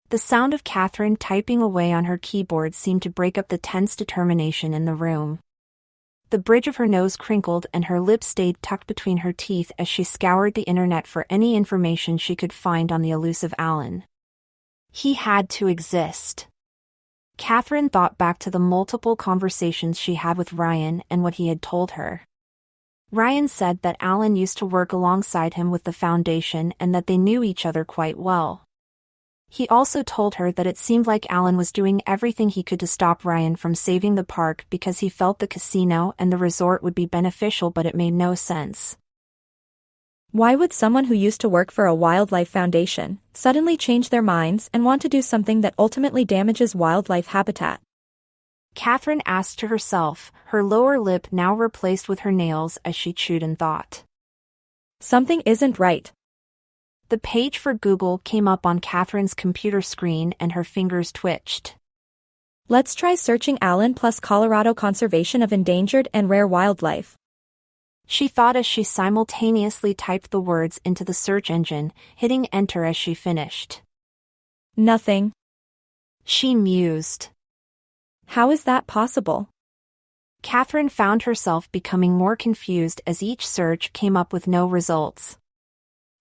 The sound of Catherine typing away on her keyboard seemed to break up the tense determination in the room. The bridge of her nose crinkled and her lips stayed tucked between her teeth as she scoured the internet for any information she could find on the elusive Alan. He had to exist. Catherine thought back to the multiple conversations she had with Ryan and what he had told her. Ryan said that Alan used to work alongside him with the foundation and that they knew each other quite well. He also told her that it seemed like Alan was doing everything he could to stop Ryan from saving the park because he felt the casino and the resort would be beneficial, but it made no sense. Why would someone who used to work for a wildlife foundation suddenly change their minds and want to do something that ultimately damages wildlife habitat? Catherine asked to herself, her lower lip now replaced with her nails as she chewed in thought. Something isn't right. The page for Google came up on Catherine's computer screen and her fingers twitched. Let's try searching Alan plus Colorado Conservation of Endangered and Rare Wildlife. She thought as she simultaneously typed the words into the search engine, hitting enter as she finished. Nothing. She mused. How is that possible? Catherine found herself becoming more confused as each search came up with no results.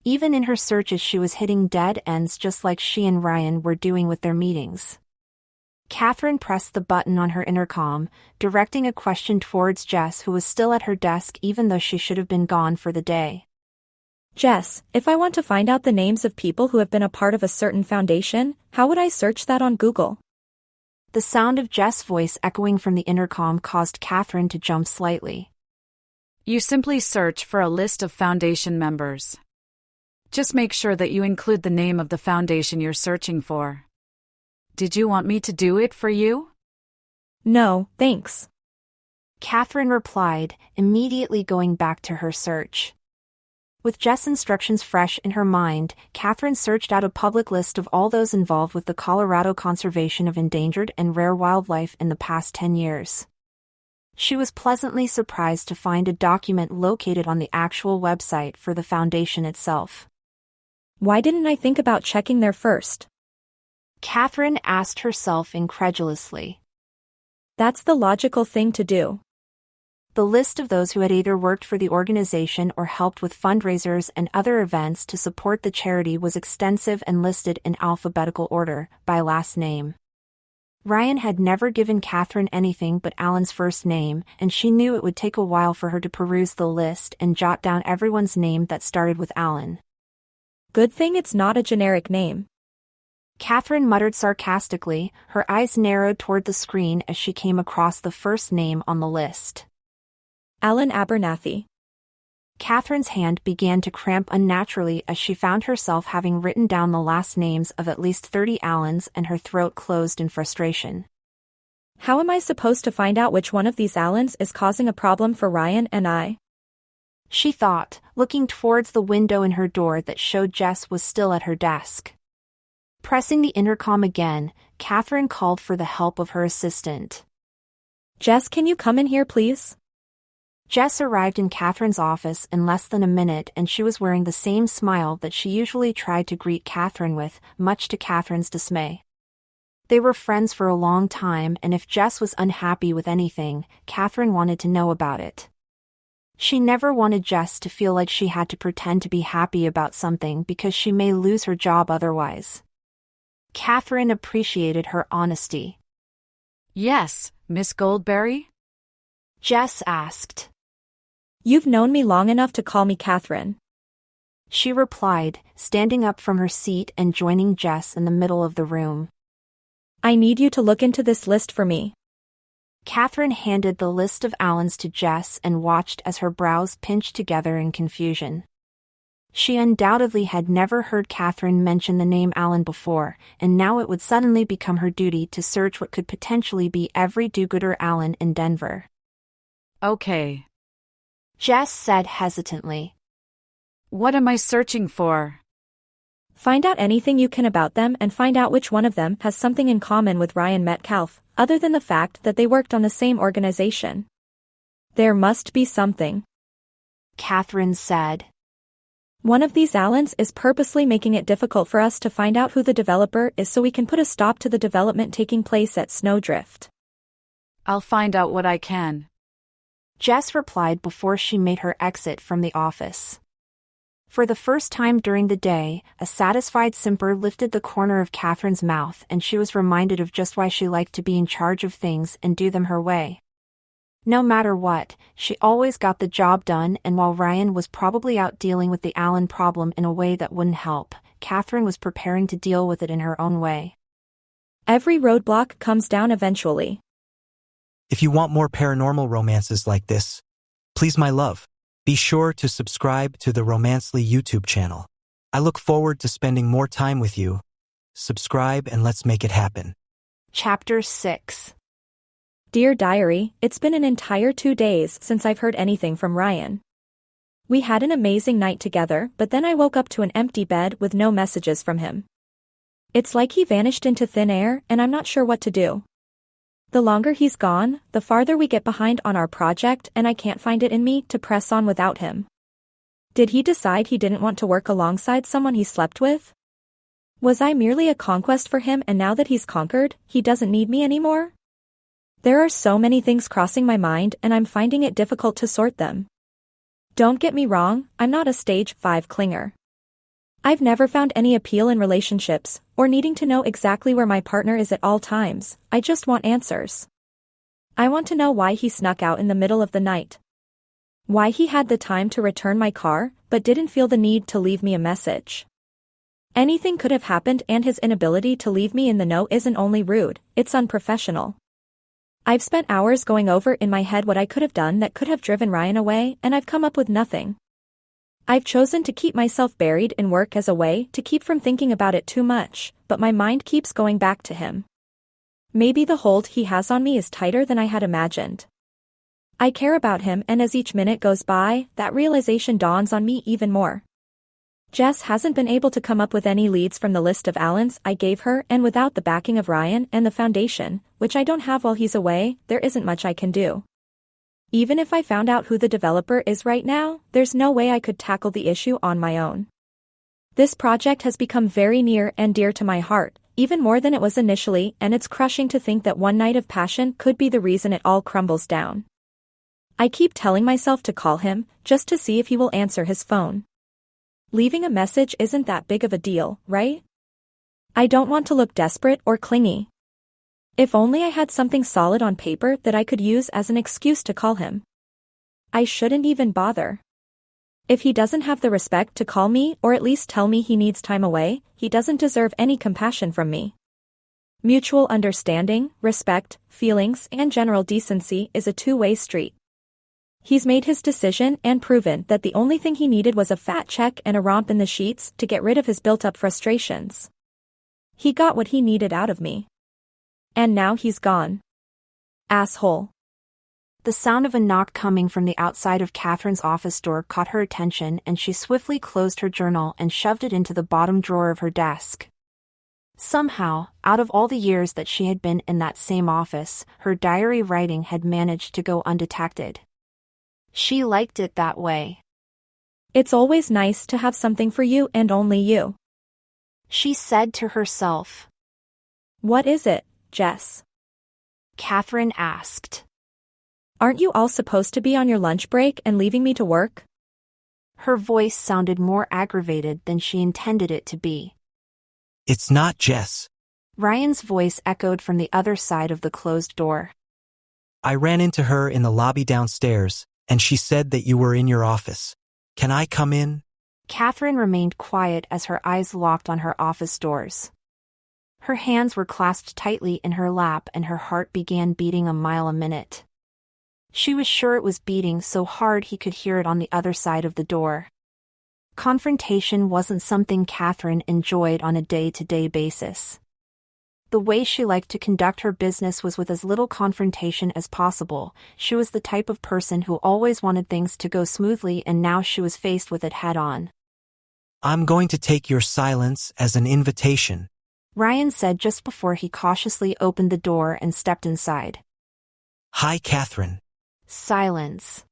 Even in her searches she was hitting dead ends just like she and Ryan were doing with their meetings. Catherine pressed the button on her intercom, directing a question towards Jess, who was still at her desk even though she should have been gone for the day. Jess, if I want to find out the names of people who have been a part of a certain foundation, how would I search that on Google? The sound of Jess' voice echoing from the intercom caused Catherine to jump slightly. You simply search for a list of foundation members. Just make sure that you include the name of the foundation you're searching for. Did you want me to do it for you? No, thanks. Catherine replied, immediately going back to her search. With Jess' instructions fresh in her mind, Catherine searched out a public list of all those involved with the Colorado Conservation of Endangered and Rare Wildlife in the past 10 years. She was pleasantly surprised to find a document located on the actual website for the foundation itself. Why didn't I think about checking there first? Catherine asked herself incredulously. That's the logical thing to do. The list of those who had either worked for the organization or helped with fundraisers and other events to support the charity was extensive and listed in alphabetical order, by last name. Ryan had never given Catherine anything but Alan's first name, and she knew it would take a while for her to peruse the list and jot down everyone's name that started with Alan. Good thing it's not a generic name. Catherine muttered sarcastically, her eyes narrowed toward the screen as she came across the first name on the list. Alan Abernathy. Catherine's hand began to cramp unnaturally as she found herself having written down the last names of at least 30 Allens, and her throat closed in frustration. How am I supposed to find out which one of these Allens is causing a problem for Ryan and I? she thought, looking towards the window in her door that showed Jess was still at her desk. Pressing the intercom again, Catherine called for the help of her assistant. Jess, can you come in here, please? Jess arrived in Catherine's office in less than a minute, and she was wearing the same smile that she usually tried to greet Catherine with, much to Catherine's dismay. They were friends for a long time, and if Jess was unhappy with anything, Catherine wanted to know about it. She never wanted Jess to feel like she had to pretend to be happy about something because she may lose her job otherwise. Catherine appreciated her honesty. Yes, Miss Goldberry? Jess asked. You've known me long enough to call me Catherine. She replied, standing up from her seat and joining Jess in the middle of the room. I need you to look into this list for me. Catherine handed the list of Allens to Jess and watched as her brows pinched together in confusion. She undoubtedly had never heard Catherine mention the name Allen before, and now it would suddenly become her duty to search what could potentially be every do-gooder Allen in Denver. Okay. Jess said hesitantly. What am I searching for? Find out anything you can about them and find out which one of them has something in common with Ryan Metcalf, other than the fact that they worked on the same organization. There must be something. Catherine said. One of these Allens is purposely making it difficult for us to find out who the developer is so we can put a stop to the development taking place at Snowdrift. I'll find out what I can. Jess replied before she made her exit from the office. For the first time during the day, a satisfied simper lifted the corner of Catherine's mouth, and she was reminded of just why she liked to be in charge of things and do them her way. No matter what, she always got the job done, and while Ryan was probably out dealing with the Allen problem in a way that wouldn't help, Catherine was preparing to deal with it in her own way. Every roadblock comes down eventually. If you want more paranormal romances like this, please, my love, be sure to subscribe to the Romancely YouTube channel. I look forward to spending more time with you. Subscribe and let's make it happen. Chapter 6. Dear Diary, it's been an entire 2 days since I've heard anything from Ryan. We had an amazing night together, but then I woke up to an empty bed with no messages from him. It's like he vanished into thin air, and I'm not sure what to do. The longer he's gone, the farther we get behind on our project, and I can't find it in me to press on without him. Did he decide he didn't want to work alongside someone he slept with? Was I merely a conquest for him, and now that he's conquered, he doesn't need me anymore? There are so many things crossing my mind, and I'm finding it difficult to sort them. Don't get me wrong, I'm not a stage 5 clinger. I've never found any appeal in relationships, or needing to know exactly where my partner is at all times. I just want answers. I want to know why he snuck out in the middle of the night. Why he had the time to return my car, but didn't feel the need to leave me a message. Anything could have happened, and his inability to leave me in the know isn't only rude, it's unprofessional. I've spent hours going over in my head what I could have done that could have driven Ryan away, and I've come up with nothing. I've chosen to keep myself buried in work as a way to keep from thinking about it too much, but my mind keeps going back to him. Maybe the hold he has on me is tighter than I had imagined. I care about him, and as each minute goes by, that realization dawns on me even more. Jess hasn't been able to come up with any leads from the list of Allens I gave her, and without the backing of Ryan and the foundation, which I don't have while he's away, there isn't much I can do. Even if I found out who the developer is right now, there's no way I could tackle the issue on my own. This project has become very near and dear to my heart, even more than it was initially, and it's crushing to think that one night of passion could be the reason it all crumbles down. I keep telling myself to call him, just to see if he will answer his phone. Leaving a message isn't that big of a deal, right? I don't want to look desperate or clingy. If only I had something solid on paper that I could use as an excuse to call him. I shouldn't even bother. If he doesn't have the respect to call me or at least tell me he needs time away, he doesn't deserve any compassion from me. Mutual understanding, respect, feelings, and general decency is a two-way street. He's made his decision and proven that the only thing he needed was a fat check and a romp in the sheets to get rid of his built-up frustrations. He got what he needed out of me. And now he's gone. Asshole. The sound of a knock coming from the outside of Catherine's office door caught her attention, and she swiftly closed her journal and shoved it into the bottom drawer of her desk. Somehow, out of all the years that she had been in that same office, her diary writing had managed to go undetected. She liked it that way. It's always nice to have something for you and only you, she said to herself. What is it, Jess? Catherine asked. Aren't you all supposed to be on your lunch break and leaving me to work? Her voice sounded more aggravated than she intended it to be. It's not Jess. Ryan's voice echoed from the other side of the closed door. I ran into her in the lobby downstairs, and she said that you were in your office. Can I come in? Catherine remained quiet as her eyes locked on her office doors. Her hands were clasped tightly in her lap and her heart began beating a mile a minute. She was sure it was beating so hard he could hear it on the other side of the door. Confrontation wasn't something Catherine enjoyed on a day-to-day basis. The way she liked to conduct her business was with as little confrontation as possible. She was the type of person who always wanted things to go smoothly, and now she was faced with it head-on. I'm going to take your silence as an invitation, Ryan said just before he cautiously opened the door and stepped inside. Hi, Catherine. Silence.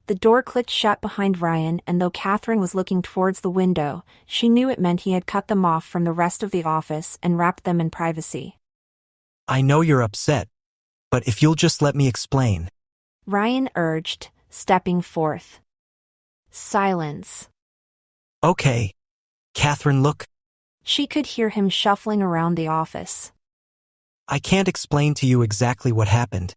The door clicked shut behind Ryan, and though Catherine was looking towards the window, she knew it meant he had cut them off from the rest of the office and wrapped them in privacy. I know you're upset, but if you'll just let me explain, Ryan urged, stepping forth. Silence. Okay. Catherine, look. She could hear him shuffling around the office. I can't explain to you exactly what happened,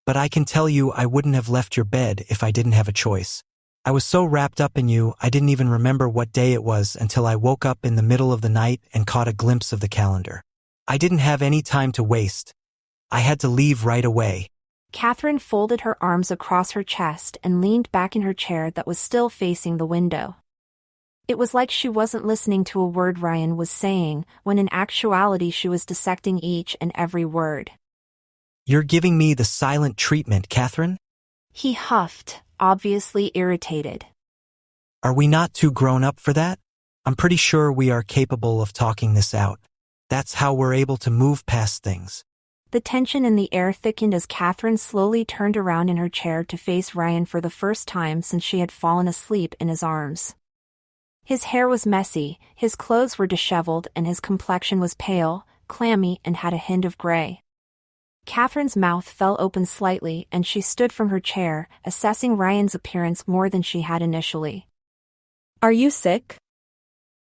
but I can tell you I wouldn't have left your bed if I didn't have a choice. I was so wrapped up in you, I didn't even remember what day it was until I woke up in the middle of the night and caught a glimpse of the calendar. I didn't have any time to waste. I had to leave right away. Catherine folded her arms across her chest and leaned back in her chair that was still facing the window. It was like she wasn't listening to a word Ryan was saying, when in actuality she was dissecting each and every word. You're giving me the silent treatment, Catherine? He huffed, obviously irritated. Are we not too grown up for that? I'm pretty sure we are capable of talking this out. That's how we're able to move past things. The tension in the air thickened as Catherine slowly turned around in her chair to face Ryan for the first time since she had fallen asleep in his arms. His hair was messy, his clothes were disheveled, and his complexion was pale, clammy, and had a hint of gray. Catherine's mouth fell open slightly and she stood from her chair, assessing Ryan's appearance more than she had initially. Are you sick?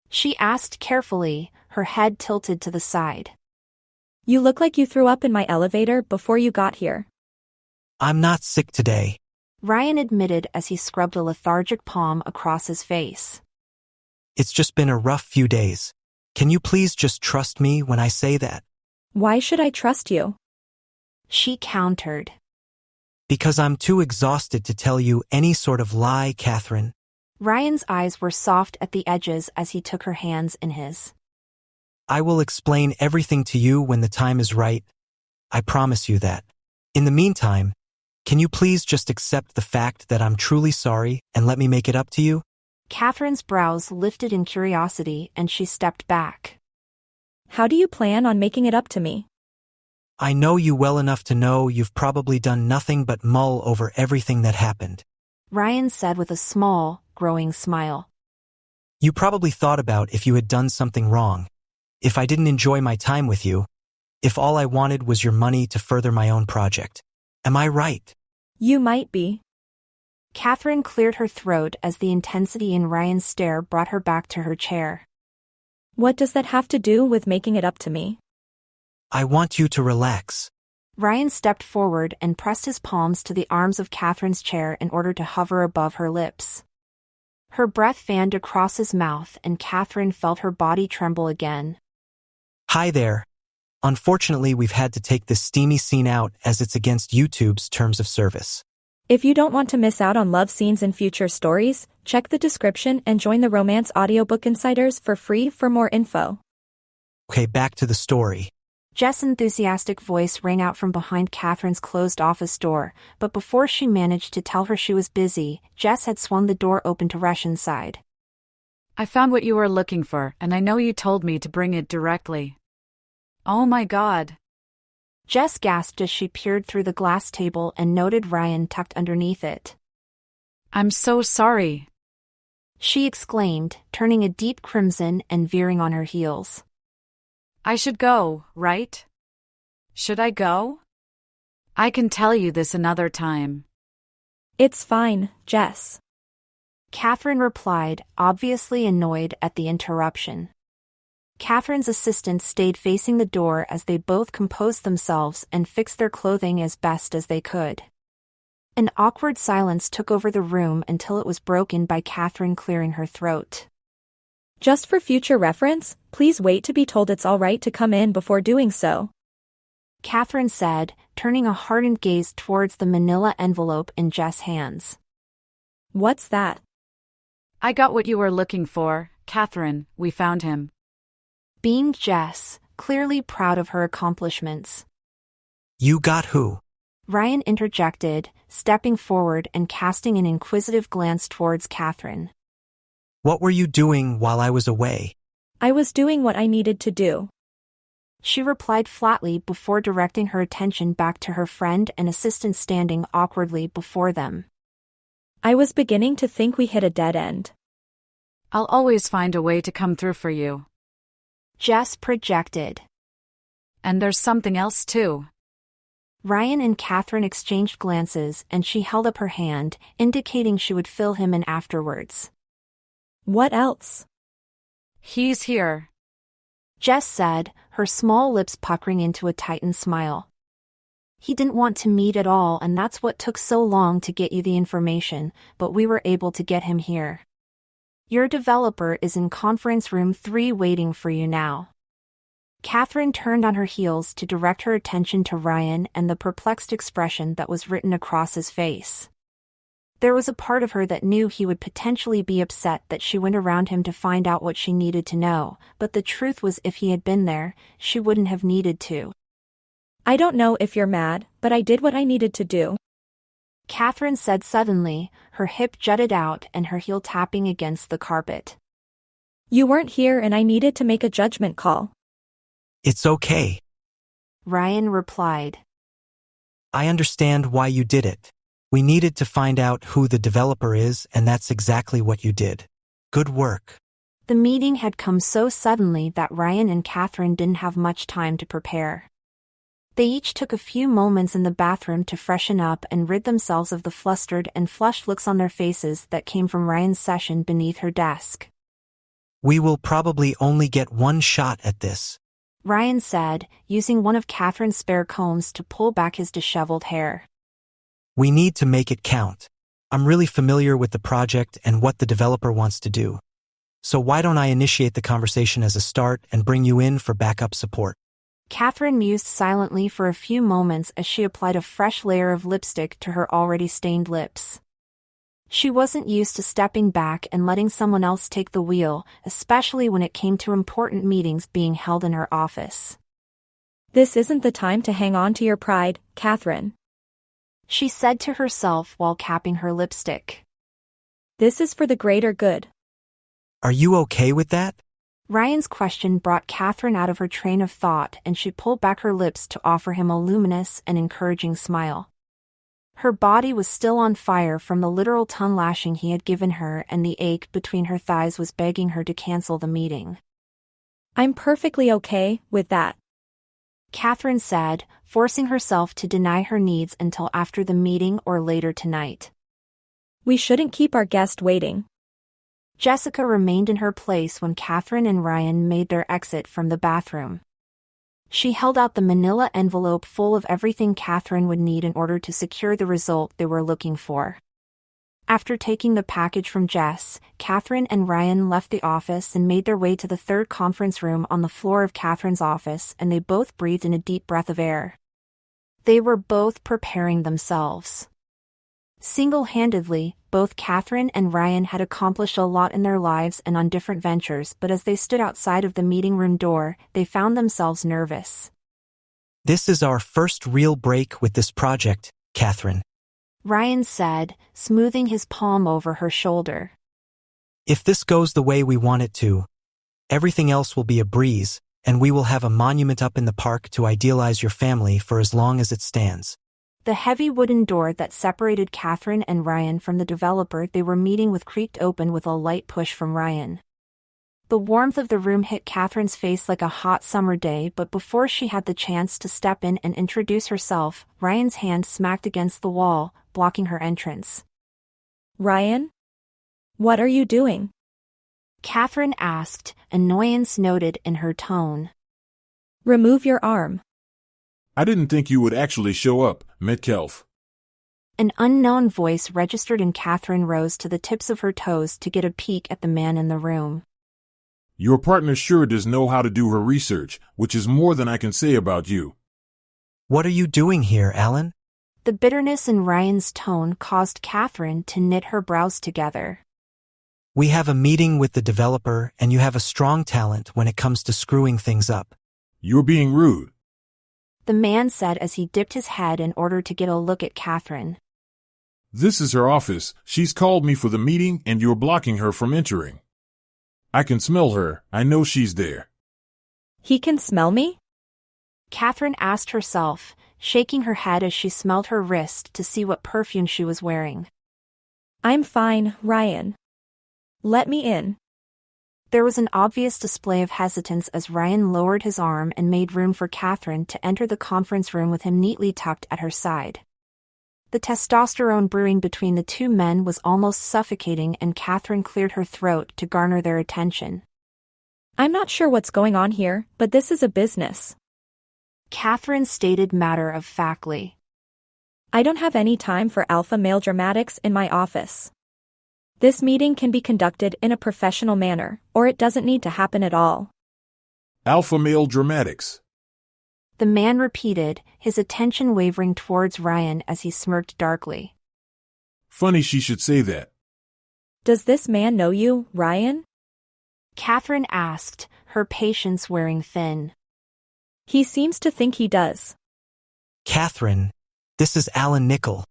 She asked carefully, her head tilted to the side. You look like you threw up in my elevator before you got here. I'm not sick today, Ryan admitted as he scrubbed a lethargic palm across his face. It's just been a rough few days. Can you please just trust me when I say that? Why should I trust you? She countered. Because I'm too exhausted to tell you any sort of lie, Catherine. Ryan's eyes were soft at the edges as he took her hands in his. I will explain everything to you when the time is right. I promise you that. In the meantime, can you please just accept the fact that I'm truly sorry and let me make it up to you? Catherine's brows lifted in curiosity and she stepped back. How do you plan on making it up to me? I know you well enough to know you've probably done nothing but mull over everything that happened, Ryan said with a small, growing smile. You probably thought about if you had done something wrong, if I didn't enjoy my time with you, if all I wanted was your money to further my own project. Am I right? You might be. Catherine cleared her throat as the intensity in Ryan's stare brought her back to her chair. What does that have to do with making it up to me? I want you to relax. Ryan stepped forward and pressed his palms to the arms of Catherine's chair in order to hover above her lips. Her breath fanned across his mouth and Catherine felt her body tremble again. Hi there. Unfortunately, we've had to take this steamy scene out as it's against YouTube's terms of service. If you don't want to miss out on love scenes in future stories, check the description and join the Romance Audiobook Insiders for free for more info. Okay, back to the story. Jess' enthusiastic voice rang out from behind Catherine's closed office door, but before she managed to tell her she was busy, Jess had swung the door open to rush inside. I found what you were looking for, and I know you told me to bring it directly. Oh my God. Jess gasped as she peered through the glass table and noted Ryan tucked underneath it. I'm so sorry, she exclaimed, turning a deep crimson and veering on her heels. I should go, right? Should I go? I can tell you this another time. It's fine, Jess. Catherine replied, obviously annoyed at the interruption. Catherine's assistant stayed facing the door as they both composed themselves and fixed their clothing as best as they could. An awkward silence took over the room until it was broken by Catherine clearing her throat. Just for future reference, please wait to be told it's all right to come in before doing so. Catherine said, turning a hardened gaze towards the manila envelope in Jess' hands. What's that? I got what you were looking for, Catherine, we found him. Beamed Jess, clearly proud of her accomplishments. You got who? Ryan interjected, stepping forward and casting an inquisitive glance towards Catherine. What were you doing while I was away? I was doing what I needed to do. She replied flatly before directing her attention back to her friend and assistant standing awkwardly before them. I was beginning to think we hit a dead end. I'll always find a way to come through for you. Jess projected. And there's something else too. Ryan and Catherine exchanged glances and she held up her hand, indicating she would fill him in afterwards. What else? He's here. Jess said, her small lips puckering into a tightened smile. He didn't want to meet at all, and that's what took so long to get you the information, but we were able to get him here. Your developer is in conference room 3 waiting for you now. Catherine turned on her heels to direct her attention to Ryan and the perplexed expression that was written across his face. There was a part of her that knew he would potentially be upset that she went around him to find out what she needed to know, but the truth was if he had been there, she wouldn't have needed to. I don't know if you're mad, but I did what I needed to do. Catherine said suddenly, her hip jutted out and her heel tapping against the carpet. You weren't here and I needed to make a judgment call. It's okay. Ryan replied. I understand why you did it. We needed to find out who the developer is, and that's exactly what you did. Good work. The meeting had come so suddenly that Ryan and Catherine didn't have much time to prepare. They each took a few moments in the bathroom to freshen up and rid themselves of the flustered and flushed looks on their faces that came from Ryan's session beneath her desk. We will probably only get one shot at this, Ryan said, using one of Catherine's spare combs to pull back his disheveled hair. We need to make it count. I'm really familiar with the project and what the developer wants to do. So why don't I initiate the conversation as a start and bring you in for backup support? Catherine mused silently for a few moments as she applied a fresh layer of lipstick to her already stained lips. She wasn't used to stepping back and letting someone else take the wheel, especially when it came to important meetings being held in her office. This isn't the time to hang on to your pride, Catherine, she said to herself while capping her lipstick. This is for the greater good. Are you okay with that? Ryan's question brought Catherine out of her train of thought and she pulled back her lips to offer him a luminous and encouraging smile. Her body was still on fire from the literal tongue lashing he had given her, and the ache between her thighs was begging her to cancel the meeting. I'm perfectly okay with that, Catherine said, forcing herself to deny her needs until after the meeting or later tonight. We shouldn't keep our guest waiting. Jessica remained in her place when Catherine and Ryan made their exit from the bathroom. She held out the manila envelope full of everything Catherine would need in order to secure the result they were looking for. After taking the package from Jess, Catherine and Ryan left the office and made their way to the third conference room on the floor of Catherine's office, and they both breathed in a deep breath of air. They were both preparing themselves. Single-handedly, both Catherine and Ryan had accomplished a lot in their lives and on different ventures, but as they stood outside of the meeting room door, they found themselves nervous. This is our first real break with this project, Catherine. Ryan said, smoothing his palm over her shoulder. If this goes the way we want it to, everything else will be a breeze, and we will have a monument up in the park to idealize your family for as long as it stands. The heavy wooden door that separated Catherine and Ryan from the developer they were meeting with creaked open with a light push from Ryan. The warmth of the room hit Catherine's face like a hot summer day, but before she had the chance to step in and introduce herself, Ryan's hand smacked against the wall, blocking her entrance. Ryan? What are you doing? Catherine asked, annoyance noted in her tone. Remove your arm. I didn't think you would actually show up, Metcalf. An unknown voice registered and Catherine rose to the tips of her toes to get a peek at the man in the room. Your partner sure does know how to do her research, which is more than I can say about you. What are you doing here, Alan? The bitterness in Ryan's tone caused Catherine to knit her brows together. We have a meeting with the developer, and you have a strong talent when it comes to screwing things up. You're being rude. The man said as he dipped his head in order to get a look at Catherine. This is her office. She's called me for the meeting and you're blocking her from entering. I can smell her. I know she's there. He can smell me? Catherine asked herself, shaking her head as she smelled her wrist to see what perfume she was wearing. I'm fine, Ryan. Let me in. There was an obvious display of hesitance as Ryan lowered his arm and made room for Catherine to enter the conference room with him neatly tucked at her side. The testosterone brewing between the two men was almost suffocating, and Catherine cleared her throat to garner their attention. I'm not sure what's going on here, but this is a business. Catherine stated matter-of-factly. I don't have any time for alpha male dramatics in my office. This meeting can be conducted in a professional manner, or it doesn't need to happen at all. Alpha male dramatics. The man repeated, his attention wavering towards Ryan as he smirked darkly. Funny she should say that. Does this man know you, Ryan? Catherine asked, her patience wearing thin. He seems to think he does. Catherine, this is Alan Nickel.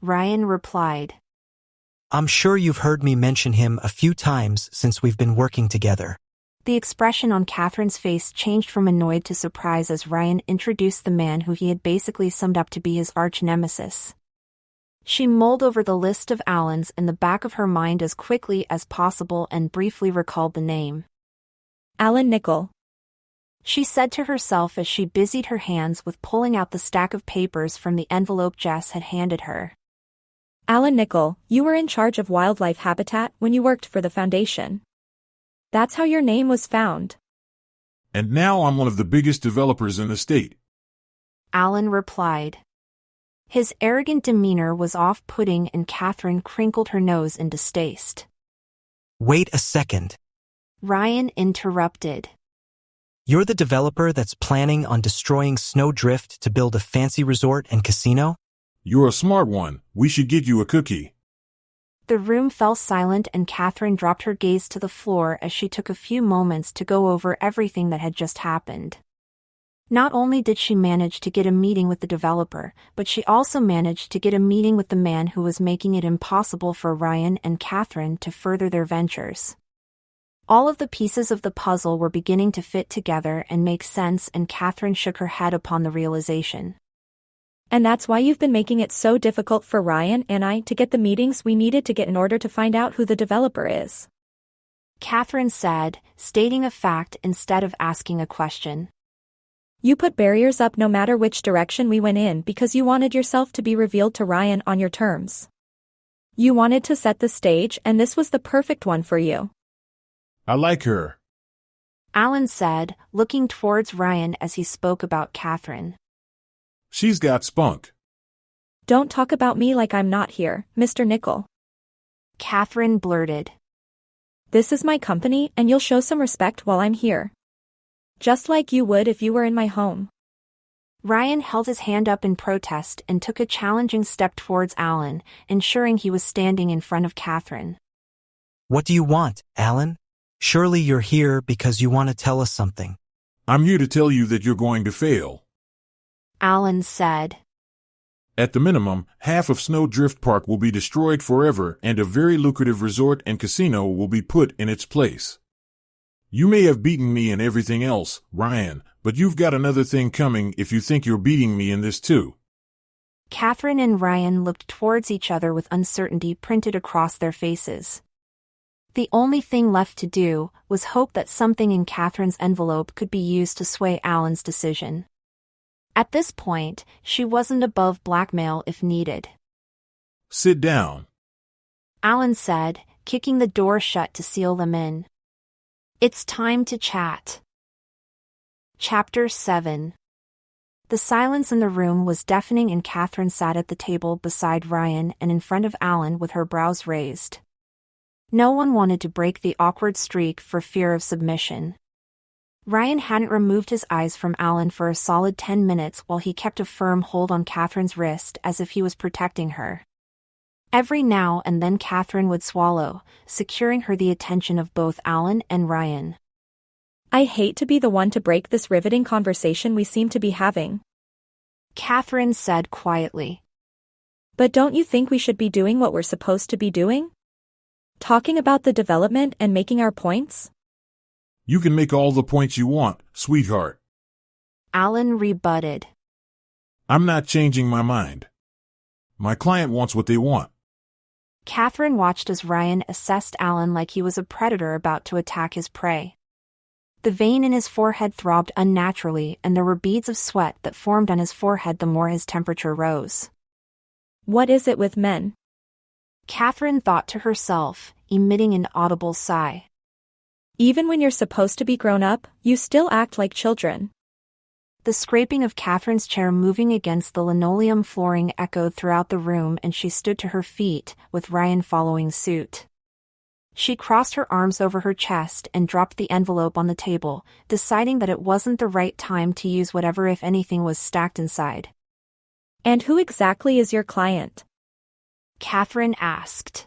Ryan replied. I'm sure you've heard me mention him a few times since we've been working together. The expression on Catherine's face changed from annoyed to surprise as Ryan introduced the man who he had basically summed up to be his arch-nemesis. She mulled over the list of Allens in the back of her mind as quickly as possible and briefly recalled the name. Alan Nickel. She said to herself as she busied her hands with pulling out the stack of papers from the envelope Jess had handed her. Alan Nickel, you were in charge of wildlife habitat when you worked for the foundation. That's how your name was found. And now I'm one of the biggest developers in the state. Alan replied. His arrogant demeanor was off-putting, and Catherine crinkled her nose in distaste. Wait a second. Ryan interrupted. You're the developer that's planning on destroying Snowdrift to build a fancy resort and casino? You're a smart one. We should get you a cookie. The room fell silent, and Catherine dropped her gaze to the floor as she took a few moments to go over everything that had just happened. Not only did she manage to get a meeting with the developer, but she also managed to get a meeting with the man who was making it impossible for Ryan and Catherine to further their ventures. All of the pieces of the puzzle were beginning to fit together and make sense, and Catherine shook her head upon the realization. And that's why you've been making it so difficult for Ryan and I to get the meetings we needed to get in order to find out who the developer is. Catherine said, stating a fact instead of asking a question. You put barriers up no matter which direction we went in because you wanted yourself to be revealed to Ryan on your terms. You wanted to set the stage, and this was the perfect one for you. I like her. Alan said, looking towards Ryan as he spoke about Catherine. She's got spunk. Don't talk about me like I'm not here, Mr. Nickel. Catherine blurted. This is my company, and you'll show some respect while I'm here. Just like you would if you were in my home. Ryan held his hand up in protest and took a challenging step towards Alan, ensuring he was standing in front of Catherine. What do you want, Alan? Surely you're here because you want to tell us something. I'm here to tell you that you're going to fail. Alan said. At the minimum, half of Snowdrift Park will be destroyed forever and a very lucrative resort and casino will be put in its place. You may have beaten me in everything else, Ryan, but you've got another thing coming if you think you're beating me in this too. Catherine and Ryan looked towards each other with uncertainty printed across their faces. The only thing left to do was hope that something in Catherine's envelope could be used to sway Alan's decision. At this point, she wasn't above blackmail if needed. Sit down, Alan said, kicking the door shut to seal them in. It's time to chat. Chapter 7. The silence in the room was deafening and Catherine sat at the table beside Ryan and in front of Alan with her brows raised. No one wanted to break the awkward streak for fear of submission. Ryan hadn't removed his eyes from Alan for a solid 10 minutes while he kept a firm hold on Catherine's wrist as if he was protecting her. Every now and then Catherine would swallow, securing her the attention of both Alan and Ryan. I hate to be the one to break this riveting conversation we seem to be having, Catherine said quietly. But don't you think we should be doing what we're supposed to be doing? Talking about the development and making our points? You can make all the points you want, sweetheart. Alan rebutted. I'm not changing my mind. My client wants what they want. Catherine watched as Ryan assessed Alan like he was a predator about to attack his prey. The vein in his forehead throbbed unnaturally and there were beads of sweat that formed on his forehead the more his temperature rose. What is it with men? Catherine thought to herself, emitting an audible sigh. Even when you're supposed to be grown up, you still act like children. The scraping of Catherine's chair moving against the linoleum flooring echoed throughout the room and she stood to her feet, with Ryan following suit. She crossed her arms over her chest and dropped the envelope on the table, deciding that it wasn't the right time to use whatever if anything was stacked inside. And who exactly is your client? Catherine asked.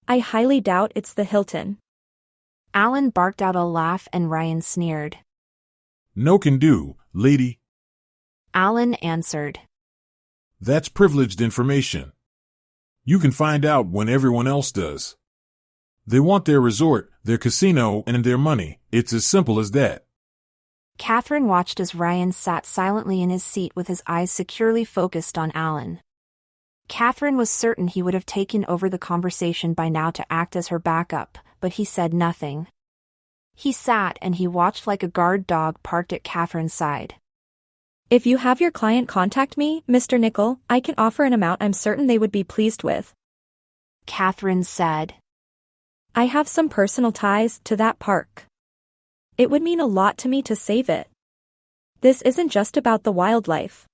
I highly doubt it's the Hilton. Alan barked out a laugh and Ryan sneered. No can do, lady. Alan answered. That's privileged information. You can find out when everyone else does. They want their resort, their casino, and their money. It's as simple as that. Catherine watched as Ryan sat silently in his seat with his eyes securely focused on Alan. Catherine was certain he would have taken over the conversation by now to act as her backup, but he said nothing. He sat and he watched like a guard dog parked at Catherine's side. If you have your client contact me, Mr. Nickel, I can offer an amount I'm certain they would be pleased with, Catherine said. I have some personal ties to that park. It would mean a lot to me to save it. This isn't just about the wildlife.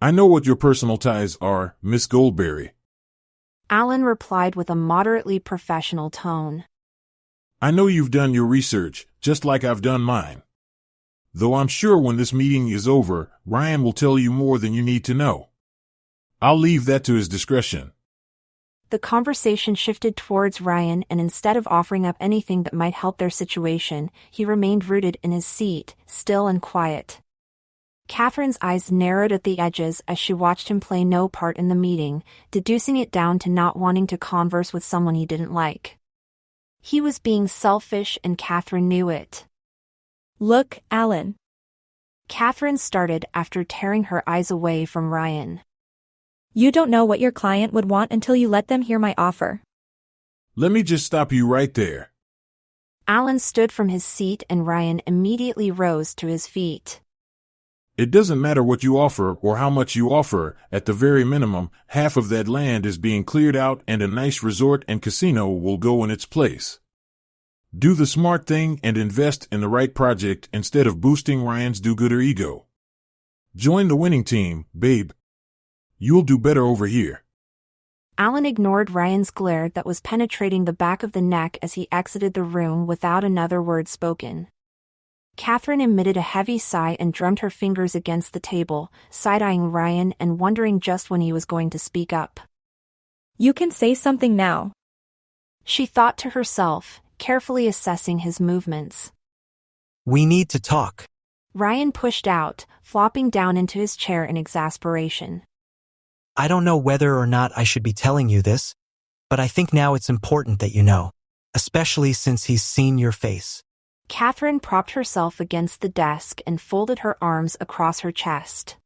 I know what your personal ties are, Miss Goldberry. Alan replied with a moderately professional tone. I know you've done your research, just like I've done mine. Though I'm sure when this meeting is over, Ryan will tell you more than you need to know. I'll leave that to his discretion. The conversation shifted towards Ryan and instead of offering up anything that might help their situation, he remained rooted in his seat, still and quiet. Catherine's eyes narrowed at the edges as she watched him play no part in the meeting, deducing it down to not wanting to converse with someone he didn't like. He was being selfish and Catherine knew it. Look, Alan. Catherine started after tearing her eyes away from Ryan. You don't know what your client would want until you let them hear my offer. Let me just stop you right there. Alan stood from his seat and Ryan immediately rose to his feet. It doesn't matter what you offer or how much you offer, at the very minimum, half of that land is being cleared out and a nice resort and casino will go in its place. Do the smart thing and invest in the right project instead of boosting Ryan's do-gooder ego. Join the winning team, babe. You'll do better over here. Alan ignored Ryan's glare that was penetrating the back of the neck as he exited the room without another word spoken. Catherine emitted a heavy sigh and drummed her fingers against the table, side-eyeing Ryan and wondering just when he was going to speak up. You can say something now, she thought to herself, carefully assessing his movements. We need to talk. Ryan pushed out, flopping down into his chair in exasperation. I don't know whether or not I should be telling you this, but I think now it's important that you know, especially since he's seen your face. Catherine propped herself against the desk and folded her arms across her chest.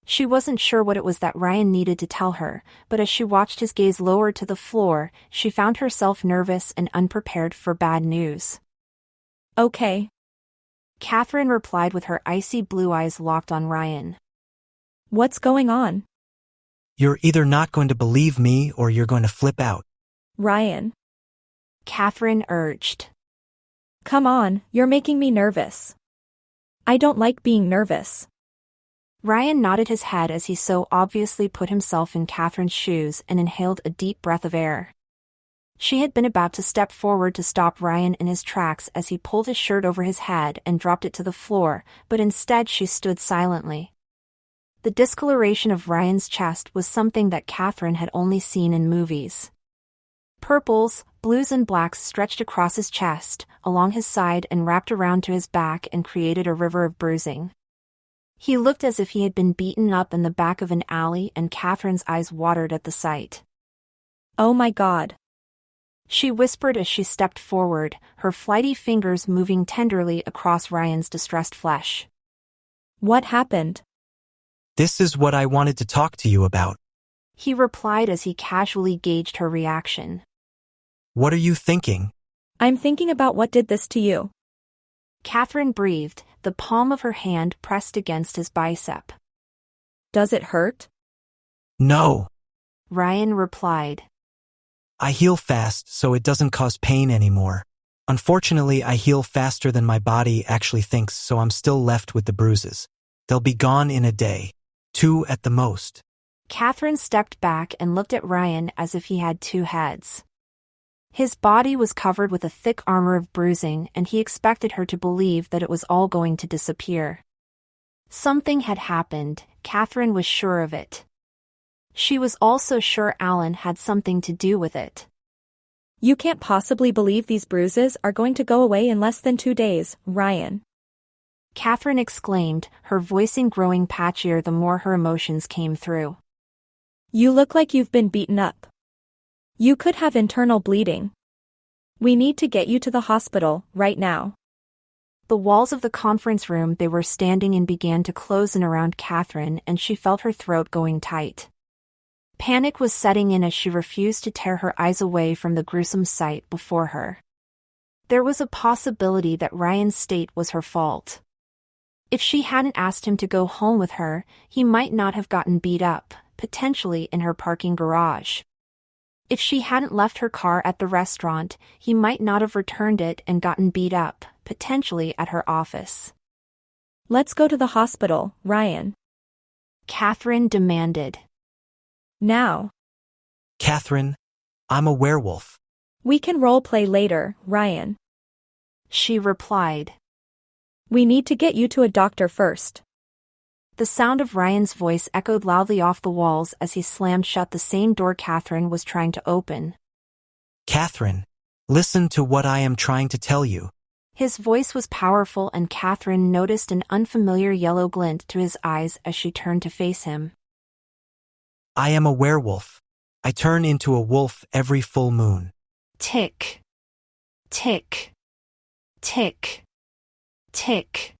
She wasn't sure what it was that Ryan needed to tell her, but as she watched his gaze lower to the floor, she found herself nervous and unprepared for bad news. Okay. Catherine replied with her icy blue eyes locked on Ryan. What's going on? You're either not going to believe me or you're going to flip out. Ryan. Catherine urged. Come on, you're making me nervous. I don't like being nervous. Ryan nodded his head as he so obviously put himself in Catherine's shoes and inhaled a deep breath of air. She had been about to step forward to stop Ryan in his tracks as he pulled his shirt over his head and dropped it to the floor, but instead she stood silently. The discoloration of Ryan's chest was something that Catherine had only seen in movies. Purples, blues and blacks stretched across his chest, along his side and wrapped around to his back and created a river of bruising. He looked as if he had been beaten up in the back of an alley, and Catherine's eyes watered at the sight. Oh my God. She whispered as she stepped forward, her flighty fingers moving tenderly across Ryan's distressed flesh. What happened? This is what I wanted to talk to you about. He replied as he casually gauged her reaction. What are you thinking? I'm thinking about what did this to you. Catherine breathed, the palm of her hand pressed against his bicep. Does it hurt? No. Ryan replied. I heal fast, so it doesn't cause pain anymore. Unfortunately, I heal faster than my body actually thinks, so I'm still left with the bruises. They'll be gone in a day. 2 at the most. Catherine stepped back and looked at Ryan as if he had 2 heads. His body was covered with a thick armor of bruising, and he expected her to believe that it was all going to disappear. Something had happened, Catherine was sure of it. She was also sure Alan had something to do with it. You can't possibly believe these bruises are going to go away in less than 2 days, Ryan. Catherine exclaimed, her voicing growing patchier the more her emotions came through. You look like you've been beaten up. You could have internal bleeding. We need to get you to the hospital, right now. The walls of the conference room they were standing in began to close in around Catherine, and she felt her throat going tight. Panic was setting in as she refused to tear her eyes away from the gruesome sight before her. There was a possibility that Ryan's state was her fault. If she hadn't asked him to go home with her, he might not have gotten beat up, potentially in her parking garage. If she hadn't left her car at the restaurant, he might not have returned it and gotten beat up, potentially at her office. Let's go to the hospital, Ryan. Catherine demanded. Now. Catherine, I'm a werewolf. We can role-play later, Ryan. She replied. We need to get you to a doctor first. The sound of Ryan's voice echoed loudly off the walls as he slammed shut the same door Catherine was trying to open. Catherine, listen to what I am trying to tell you. His voice was powerful, and Catherine noticed an unfamiliar yellow glint to his eyes as she turned to face him. I am a werewolf. I turn into a wolf every full moon. Tick. Tick. Tick. Tick.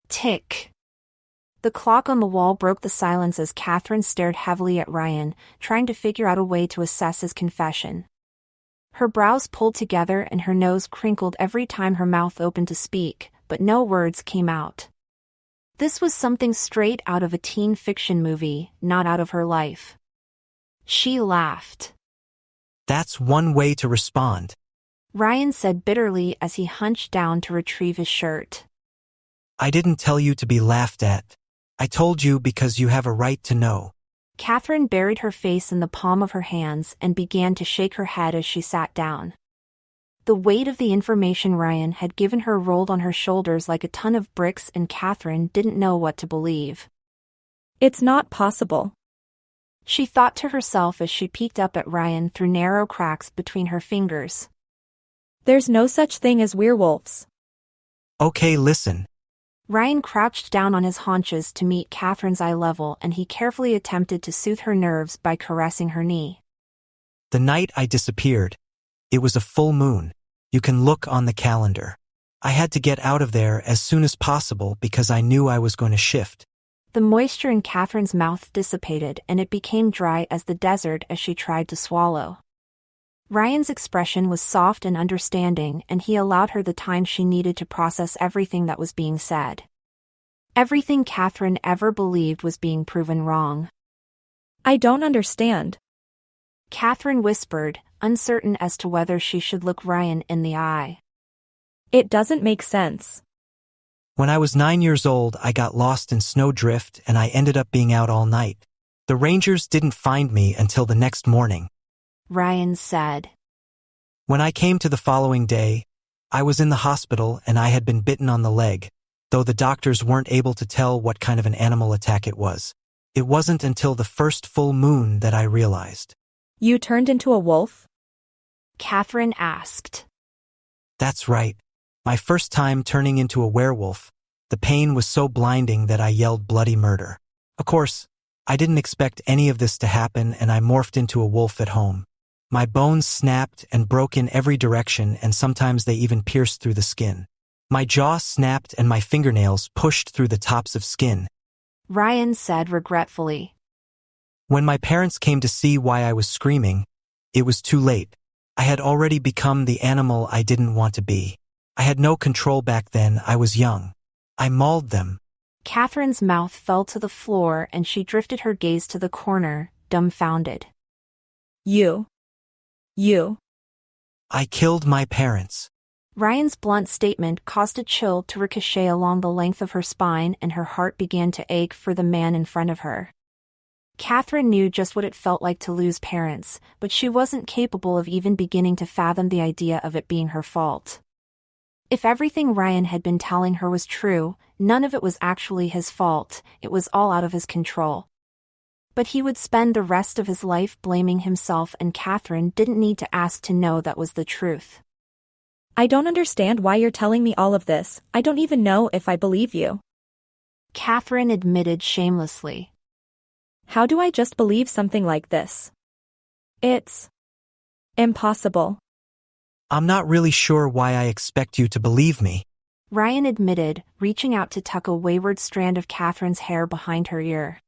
Tick. The clock on the wall broke the silence as Catherine stared heavily at Ryan, trying to figure out a way to assess his confession. Her brows pulled together and her nose crinkled every time her mouth opened to speak, but no words came out. This was something straight out of a teen fiction movie, not out of her life. She laughed. That's one way to respond. Ryan said bitterly as he hunched down to retrieve his shirt. I didn't tell you to be laughed at. I told you because you have a right to know. Catherine buried her face in the palm of her hands and began to shake her head as she sat down. The weight of the information Ryan had given her rolled on her shoulders like a ton of bricks, and Catherine didn't know what to believe. It's not possible. She thought to herself as she peeked up at Ryan through narrow cracks between her fingers. There's no such thing as werewolves. Okay, listen. Ryan crouched down on his haunches to meet Catherine's eye level, and he carefully attempted to soothe her nerves by caressing her knee. The night I disappeared, it was a full moon. You can look on the calendar. I had to get out of there as soon as possible because I knew I was going to shift. The moisture in Catherine's mouth dissipated and it became dry as the desert as she tried to swallow. Ryan's expression was soft and understanding, and he allowed her the time she needed to process everything that was being said. Everything Catherine ever believed was being proven wrong. I don't understand. Catherine whispered, uncertain as to whether she should look Ryan in the eye. It doesn't make sense. When I was 9 years old, I got lost in snowdrift and I ended up being out all night. The rangers didn't find me until the next morning, Ryan said. When I came to the following day, I was in the hospital and I had been bitten on the leg, though the doctors weren't able to tell what kind of an animal attack it was. It wasn't until the first full moon that I realized. You turned into a wolf? Catherine asked. That's right. My first time turning into a werewolf. The pain was so blinding that I yelled bloody murder. Of course, I didn't expect any of this to happen, and I morphed into a wolf at home. My bones snapped and broke in every direction, and sometimes they even pierced through the skin. My jaw snapped and my fingernails pushed through the tops of skin, Ryan said regretfully. When my parents came to see why I was screaming, it was too late. I had already become the animal I didn't want to be. I had no control back then. I was young. I mauled them. Catherine's mouth fell to the floor and she drifted her gaze to the corner, dumbfounded. You. I killed my parents. Ryan's blunt statement caused a chill to ricochet along the length of her spine, and her heart began to ache for the man in front of her. Catherine knew just what it felt like to lose parents, but she wasn't capable of even beginning to fathom the idea of it being her fault. If everything Ryan had been telling her was true, none of it was actually his fault. It was all out of his control. But he would spend the rest of his life blaming himself, and Catherine didn't need to ask to know that was the truth. I don't understand why you're telling me all of this. I don't even know if I believe you. Catherine admitted shamelessly. How do I just believe something like this? It's impossible. I'm not really sure why I expect you to believe me. Ryan admitted, reaching out to tuck a wayward strand of Catherine's hair behind her ear.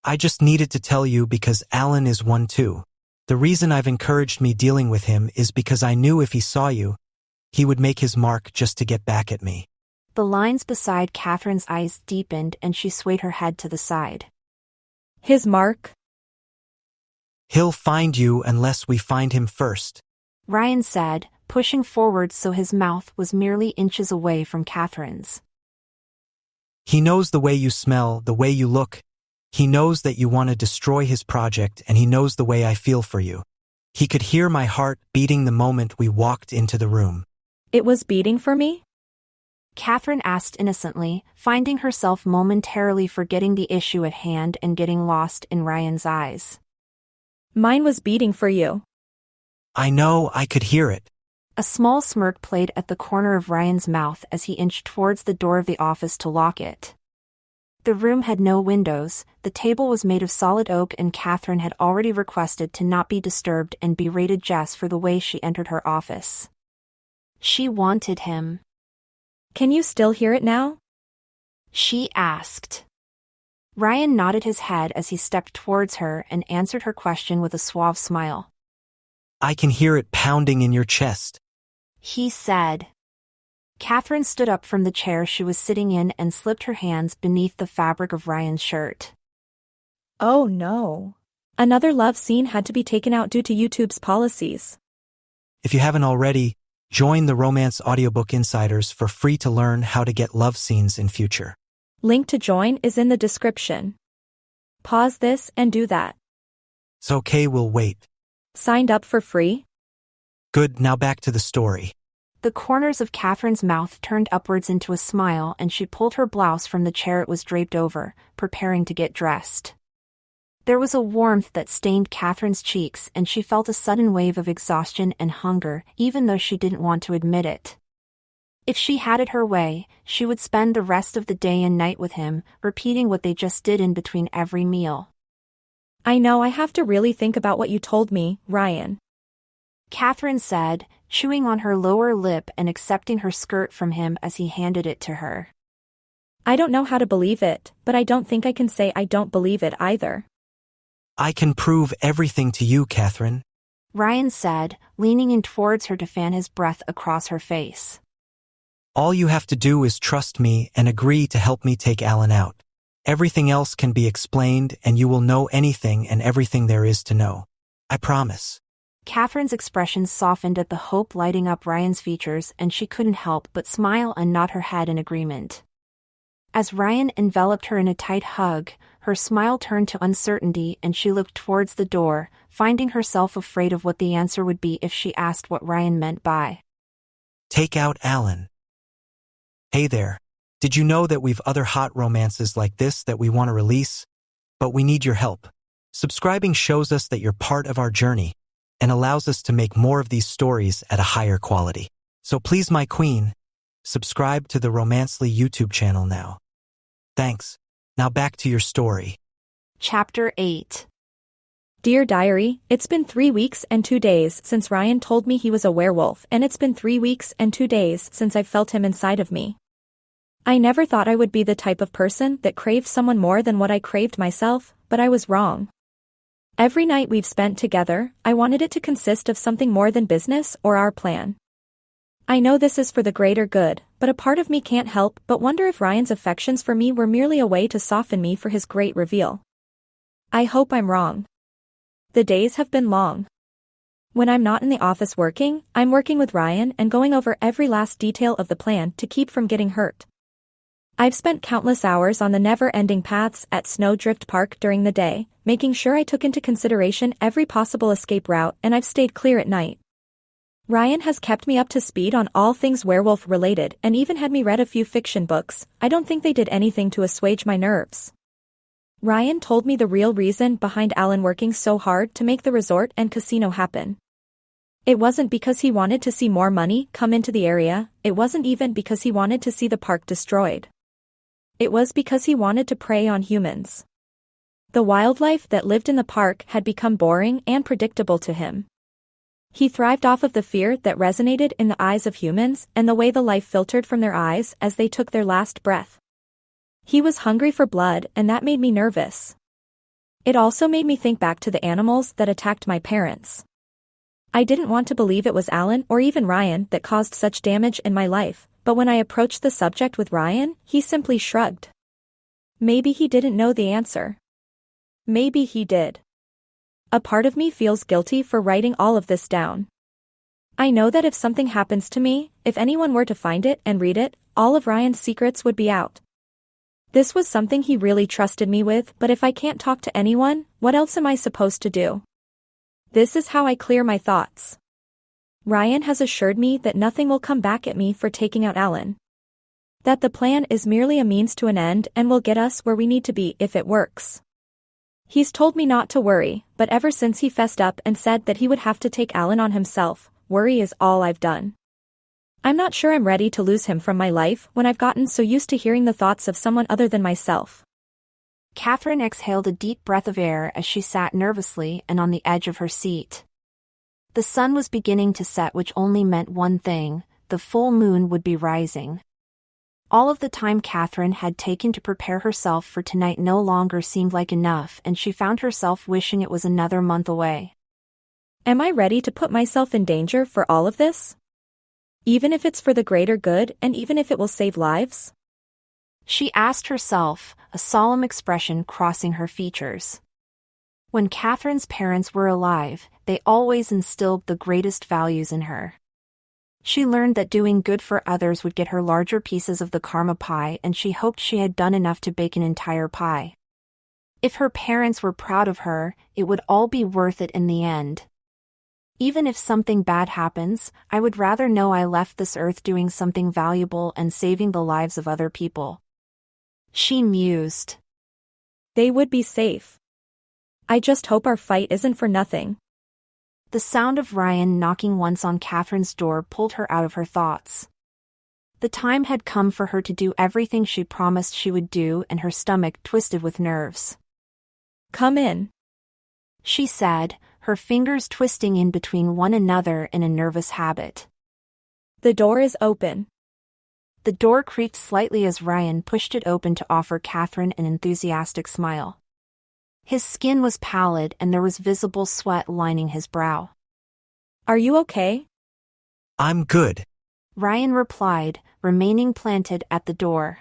I just needed to tell you because Alan is one too. The reason I've encouraged me dealing with him is because I knew if he saw you, he would make his mark just to get back at me. The lines beside Catherine's eyes deepened and she swayed her head to the side. His mark? He'll find you unless we find him first, Ryan said, pushing forward so his mouth was merely inches away from Catherine's. He knows the way you smell, the way you look. He knows that you want to destroy his project, and he knows the way I feel for you. He could hear my heart beating the moment we walked into the room. It was beating for me? Catherine asked innocently, finding herself momentarily forgetting the issue at hand and getting lost in Ryan's eyes. Mine was beating for you. I know, I could hear it. A small smirk played at the corner of Ryan's mouth as he inched towards the door of the office to lock it. The room had no windows, the table was made of solid oak, and Catherine had already requested to not be disturbed and berated Jess for the way she entered her office. She wanted him. Can you still hear it now? She asked. Ryan nodded his head as he stepped towards her and answered her question with a suave smile. I can hear it pounding in your chest, he said. Catherine stood up from the chair she was sitting in and slipped her hands beneath the fabric of Ryan's shirt. Oh no. Another love scene had to be taken out due to YouTube's policies. If you haven't already, join the Romance Audiobook Insiders for free to learn how to get love scenes in future. Link to join is in the description. Pause this and do that. It's okay, we'll wait. Signed up for free? Good, now back to the story. The corners of Catherine's mouth turned upwards into a smile and she pulled her blouse from the chair it was draped over, preparing to get dressed. There was a warmth that stained Catherine's cheeks and she felt a sudden wave of exhaustion and hunger, even though she didn't want to admit it. If she had it her way, she would spend the rest of the day and night with him, repeating what they just did in between every meal. I know I have to really think about what you told me, Ryan. Catherine said, chewing on her lower lip and accepting her skirt from him as he handed it to her. I don't know how to believe it, but I don't think I can say I don't believe it either. I can prove everything to you, Catherine. Ryan said, leaning in towards her to fan his breath across her face. All you have to do is trust me and agree to help me take Alan out. Everything else can be explained and you will know anything and everything there is to know. I promise. Catherine's expression softened at the hope lighting up Ryan's features, and she couldn't help but smile and nod her head in agreement. As Ryan enveloped her in a tight hug, her smile turned to uncertainty and she looked towards the door, finding herself afraid of what the answer would be if she asked what Ryan meant by take out Alan. Hey there. Did you know that we've other hot romances like this that we want to release? But we need your help. Subscribing shows us that you're part of our journey and allows us to make more of these stories at a higher quality. So please, my queen, subscribe to the Romancely YouTube channel now. Thanks. Now back to your story. Chapter 8. Dear Diary, it's been 3 weeks and 2 days since Ryan told me he was a werewolf, and it's been 3 weeks and 2 days since I felt him inside of me. I never thought I would be the type of person that craved someone more than what I craved myself, but I was wrong. Every night we've spent together, I wanted it to consist of something more than business or our plan. I know this is for the greater good, but a part of me can't help but wonder if Ryan's affections for me were merely a way to soften me for his great reveal. I hope I'm wrong. The days have been long. When I'm not in the office working, I'm working with Ryan and going over every last detail of the plan to keep from getting hurt. I've spent countless hours on the never-ending paths at Snowdrift Park during the day, making sure I took into consideration every possible escape route, and I've stayed clear at night. Ryan has kept me up to speed on all things werewolf-related and even had me read a few fiction books. I don't think they did anything to assuage my nerves. Ryan told me the real reason behind Alan working so hard to make the resort and casino happen. It wasn't because he wanted to see more money come into the area, it wasn't even because he wanted to see the park destroyed. It was because he wanted to prey on humans. The wildlife that lived in the park had become boring and predictable to him. He thrived off of the fear that resonated in the eyes of humans and the way the life filtered from their eyes as they took their last breath. He was hungry for blood, and that made me nervous. It also made me think back to the animals that attacked my parents. I didn't want to believe it was Alan or even Ryan that caused such damage in my life, but when I approached the subject with Ryan, he simply shrugged. Maybe he didn't know the answer. Maybe he did. A part of me feels guilty for writing all of this down. I know that if something happens to me, if anyone were to find it and read it, all of Ryan's secrets would be out. This was something he really trusted me with, but if I can't talk to anyone, what else am I supposed to do? This is how I clear my thoughts. Ryan has assured me that nothing will come back at me for taking out Alan. That the plan is merely a means to an end and will get us where we need to be if it works. He's told me not to worry, but ever since he fessed up and said that he would have to take Alan on himself, worry is all I've done. I'm not sure I'm ready to lose him from my life when I've gotten so used to hearing the thoughts of someone other than myself. Catherine exhaled a deep breath of air as she sat nervously and on the edge of her seat. The sun was beginning to set, which only meant one thing: the full moon would be rising. All of the time Catherine had taken to prepare herself for tonight no longer seemed like enough, and she found herself wishing it was another month away. Am I ready to put myself in danger for all of this? Even if it's for the greater good and even if it will save lives? She asked herself, a solemn expression crossing her features. When Catherine's parents were alive, they always instilled the greatest values in her. She learned that doing good for others would get her larger pieces of the karma pie, and she hoped she had done enough to bake an entire pie. If her parents were proud of her, it would all be worth it in the end. Even if something bad happens, I would rather know I left this earth doing something valuable and saving the lives of other people. She mused. They would be safe. I just hope our fight isn't for nothing. The sound of Ryan knocking once on Catherine's door pulled her out of her thoughts. The time had come for her to do everything she promised she would do, and her stomach twisted with nerves. Come in, she said, her fingers twisting in between one another in a nervous habit. The door is open. The door creaked slightly as Ryan pushed it open to offer Catherine an enthusiastic smile. His skin was pallid and there was visible sweat lining his brow. Are you okay? I'm good. Ryan replied, remaining planted at the door.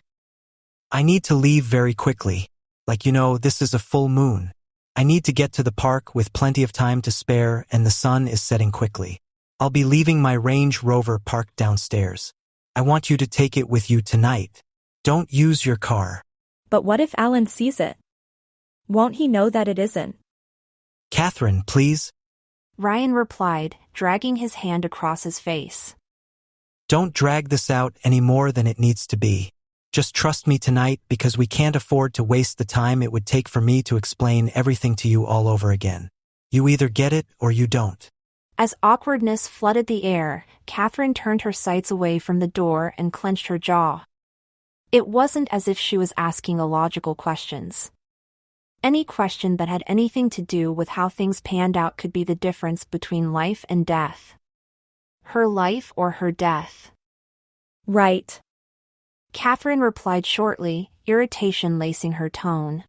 I need to leave very quickly. This is a full moon. I need to get to the park with plenty of time to spare, and the sun is setting quickly. I'll be leaving my Range Rover parked downstairs. I want you to take it with you tonight. Don't use your car. But what if Alan sees it? Won't he know that it isn't? Catherine, please. Ryan replied, dragging his hand across his face. Don't drag this out any more than it needs to be. Just trust me tonight, because we can't afford to waste the time it would take for me to explain everything to you all over again. You either get it or you don't. As awkwardness flooded the air, Catherine turned her sights away from the door and clenched her jaw. It wasn't as if she was asking illogical questions. Any question that had anything to do with how things panned out could be the difference between life and death. Her life or her death. Right. Catherine replied shortly, irritation lacing her tone.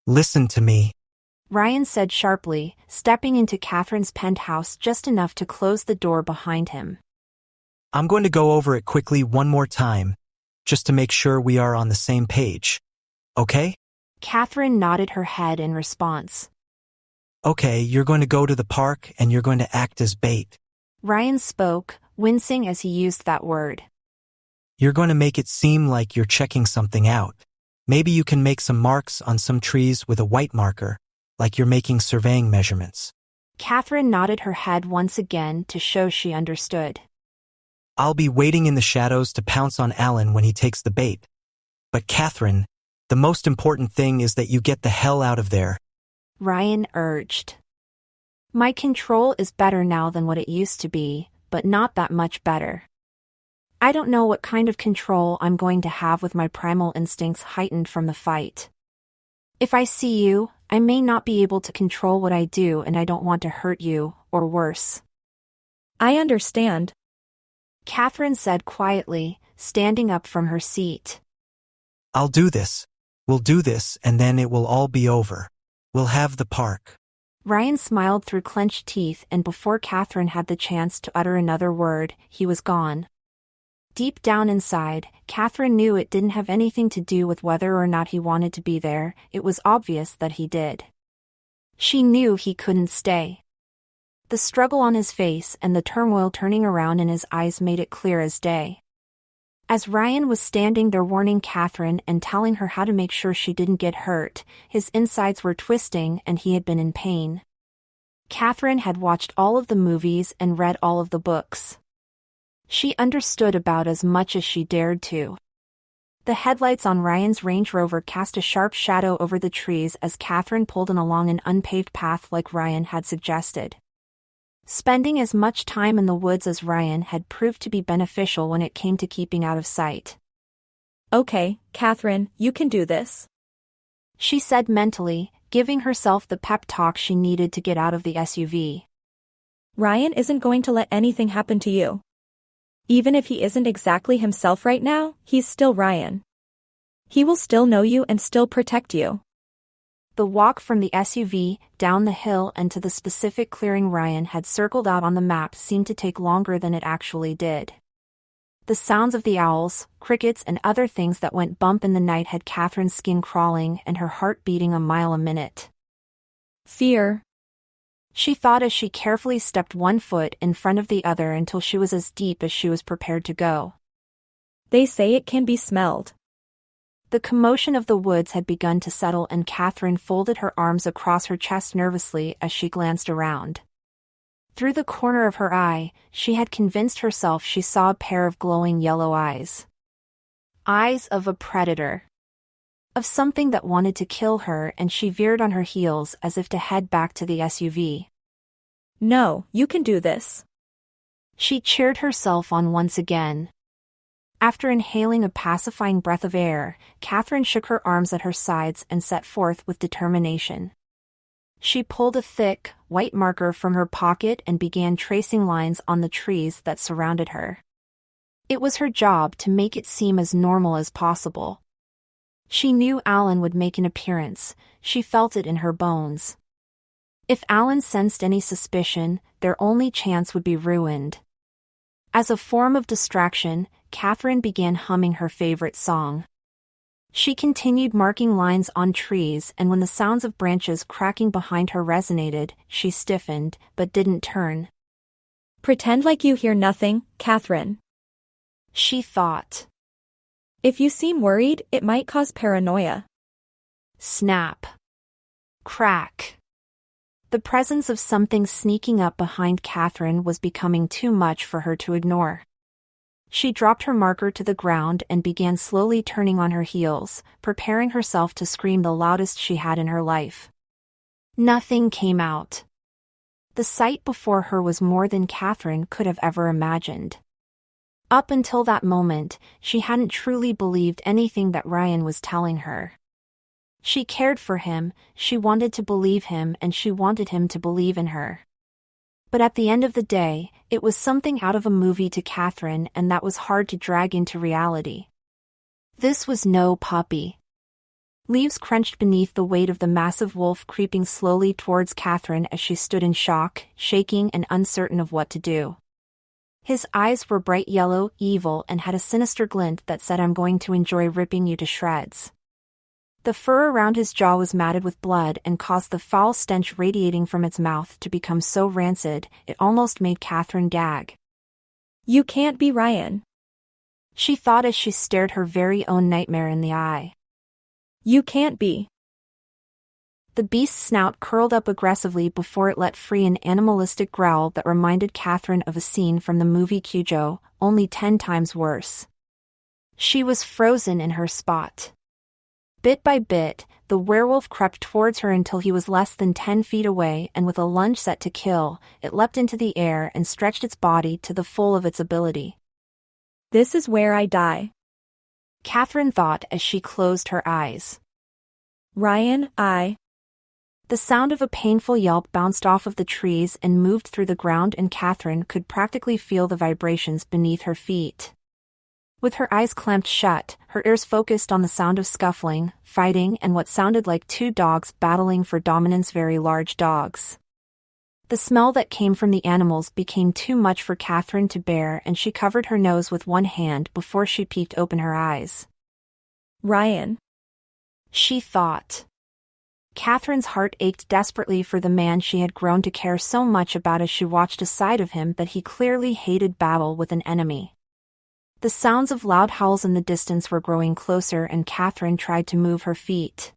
Listen to me. Ryan said sharply, stepping into Catherine's penthouse just enough to close the door behind him. I'm going to go over it quickly one more time, just to make sure we are on the same page. Okay? Catherine nodded her head in response. Okay, you're going to go to the park and you're going to act as bait. Ryan spoke, wincing as he used that word. You're going to make it seem like you're checking something out. Maybe you can make some marks on some trees with a white marker, like you're making surveying measurements. Catherine nodded her head once again to show she understood. I'll be waiting in the shadows to pounce on Alan when he takes the bait. But Catherine, the most important thing is that you get the hell out of there. Ryan urged. My control is better now than what it used to be, but not that much better. I don't know what kind of control I'm going to have with my primal instincts heightened from the fight. If I see you, I may not be able to control what I do, and I don't want to hurt you, or worse. I understand, Catherine said quietly, standing up from her seat. I'll do this. We'll do this, and then it will all be over. We'll have the park. Ryan smiled through clenched teeth, and before Catherine had the chance to utter another word, he was gone. Deep down inside, Catherine knew it didn't have anything to do with whether or not he wanted to be there. It was obvious that he did. She knew he couldn't stay. The struggle on his face and the turmoil turning around in his eyes made it clear as day. As Ryan was standing there warning Catherine and telling her how to make sure she didn't get hurt, his insides were twisting and he had been in pain. Catherine had watched all of the movies and read all of the books. She understood about as much as she dared to. The headlights on Ryan's Range Rover cast a sharp shadow over the trees as Catherine pulled in along an unpaved path like Ryan had suggested. Spending as much time in the woods as Ryan had proved to be beneficial when it came to keeping out of sight. Okay, Catherine, you can do this, she said mentally, giving herself the pep talk she needed to get out of the SUV. Ryan isn't going to let anything happen to you. Even if he isn't exactly himself right now, he's still Ryan. He will still know you and still protect you. The walk from the SUV, down the hill and to the specific clearing Ryan had circled out on the map seemed to take longer than it actually did. The sounds of the owls, crickets and other things that went bump in the night had Catherine's skin crawling and her heart beating a mile a minute. Fear, she thought as she carefully stepped one foot in front of the other until she was as deep as she was prepared to go. They say it can be smelled. The commotion of the woods had begun to settle and Catherine folded her arms across her chest nervously as she glanced around. Through the corner of her eye, she had convinced herself she saw a pair of glowing yellow eyes. Eyes of a predator. Of something that wanted to kill her, and she veered on her heels as if to head back to the SUV. No, you can do this, she cheered herself on once again. After inhaling a pacifying breath of air, Catherine shook her arms at her sides and set forth with determination. She pulled a thick, white marker from her pocket and began tracing lines on the trees that surrounded her. It was her job to make it seem as normal as possible. She knew Alan would make an appearance, she felt it in her bones. If Alan sensed any suspicion, their only chance would be ruined. As a form of distraction, Catherine began humming her favorite song. She continued marking lines on trees, and when the sounds of branches cracking behind her resonated, she stiffened, but didn't turn. Pretend like you hear nothing, Catherine. She thought. If you seem worried, it might cause paranoia. Snap. Crack. The presence of something sneaking up behind Catherine was becoming too much for her to ignore. She dropped her marker to the ground and began slowly turning on her heels, preparing herself to scream the loudest she had in her life. Nothing came out. The sight before her was more than Catherine could have ever imagined. Up until that moment, she hadn't truly believed anything that Ryan was telling her. She cared for him, she wanted to believe him, and she wanted him to believe in her. But at the end of the day, it was something out of a movie to Catherine, and that was hard to drag into reality. This was no puppy. Leaves crunched beneath the weight of the massive wolf creeping slowly towards Catherine as she stood in shock, shaking and uncertain of what to do. His eyes were bright yellow, evil, and had a sinister glint that said, "I'm going to enjoy ripping you to shreds." The fur around his jaw was matted with blood and caused the foul stench radiating from its mouth to become so rancid, it almost made Catherine gag. You can't be Ryan, she thought as she stared her very own nightmare in the eye. You can't be. The beast's snout curled up aggressively before it let free an animalistic growl that reminded Catherine of a scene from the movie Cujo, only 10 times worse. She was frozen in her spot. Bit by bit, the werewolf crept towards her until he was less than 10 feet away, and with a lunge set to kill, it leapt into the air and stretched its body to the full of its ability. This is where I die, Catherine thought as she closed her eyes. Ryan, The sound of a painful yelp bounced off of the trees and moved through the ground, and Catherine could practically feel the vibrations beneath her feet. With her eyes clamped shut, her ears focused on the sound of scuffling, fighting, and what sounded like 2 dogs battling for dominance, very large dogs. The smell that came from the animals became too much for Catherine to bear, and she covered her nose with one hand before she peeked open her eyes. Ryan, she thought. Catherine's heart ached desperately for the man she had grown to care so much about as she watched a side of him that he clearly hated battle with an enemy. The sounds of loud howls in the distance were growing closer, and Catherine tried to move her feet.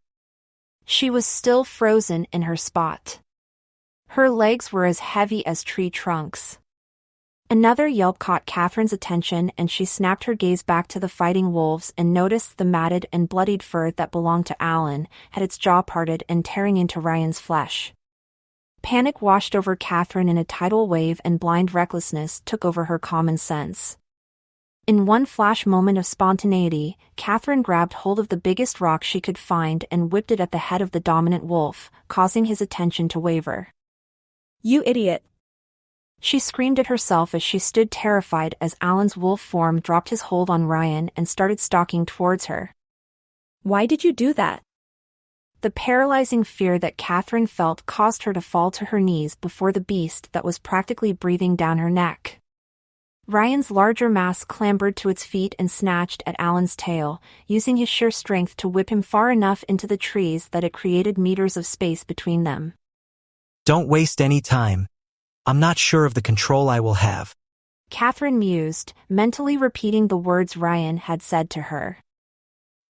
She was still frozen in her spot. Her legs were as heavy as tree trunks. Another yelp caught Catherine's attention, and she snapped her gaze back to the fighting wolves and noticed the matted and bloodied fur that belonged to Alan had its jaw parted and tearing into Ryan's flesh. Panic washed over Catherine in a tidal wave, and blind recklessness took over her common sense. In one flash moment of spontaneity, Catherine grabbed hold of the biggest rock she could find and whipped it at the head of the dominant wolf, causing his attention to waver. You idiot! She screamed at herself as she stood terrified as Alan's wolf form dropped his hold on Ryan and started stalking towards her. Why did you do that? The paralyzing fear that Catherine felt caused her to fall to her knees before the beast that was practically breathing down her neck. Ryan's larger mass clambered to its feet and snatched at Alan's tail, using his sheer strength to whip him far enough into the trees that it created meters of space between them. Don't waste any time. I'm not sure of the control I will have, Catherine mused, mentally repeating the words Ryan had said to her.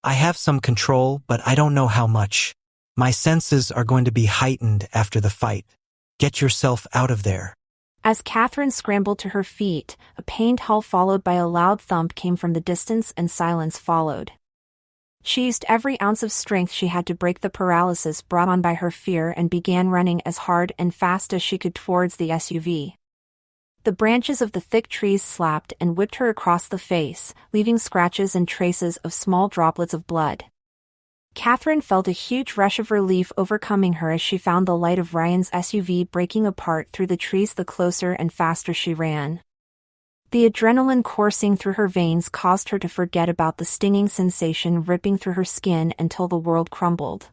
I have some control, but I don't know how much. My senses are going to be heightened after the fight. Get yourself out of there. As Catherine scrambled to her feet, a pained howl followed by a loud thump came from the distance, and silence followed. She used every ounce of strength she had to break the paralysis brought on by her fear and began running as hard and fast as she could towards the SUV. The branches of the thick trees slapped and whipped her across the face, leaving scratches and traces of small droplets of blood. Catherine felt a huge rush of relief overcoming her as she found the light of Ryan's SUV breaking apart through the trees the closer and faster she ran. The adrenaline coursing through her veins caused her to forget about the stinging sensation ripping through her skin until the world crumbled.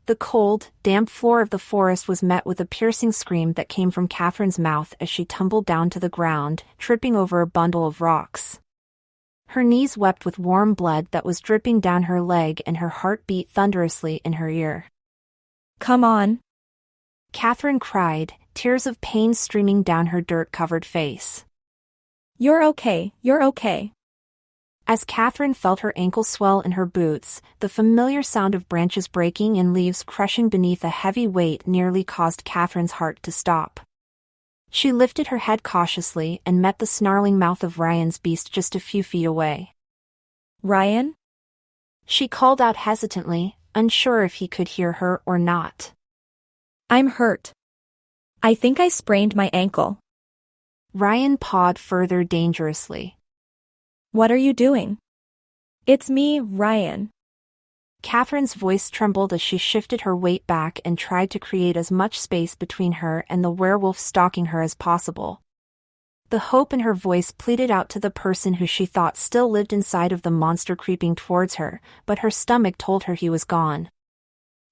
The cold, damp floor of the forest was met with a piercing scream that came from Catherine's mouth as she tumbled down to the ground, tripping over a bundle of rocks. Her knees wept with warm blood that was dripping down her leg and her heart beat thunderously in her ear. Come on. Catherine cried, tears of pain streaming down her dirt-covered face. You're okay, you're okay. As Catherine felt her ankles swell in her boots, the familiar sound of branches breaking and leaves crushing beneath a heavy weight nearly caused Catherine's heart to stop. She lifted her head cautiously and met the snarling mouth of Ryan's beast just a few feet away. Ryan? She called out hesitantly, unsure if he could hear her or not. I'm hurt. I think I sprained my ankle. Ryan pawed further dangerously. What are you doing? It's me, Ryan. Catherine's voice trembled as she shifted her weight back and tried to create as much space between her and the werewolf stalking her as possible. The hope in her voice pleaded out to the person who she thought still lived inside of the monster creeping towards her, but her stomach told her he was gone.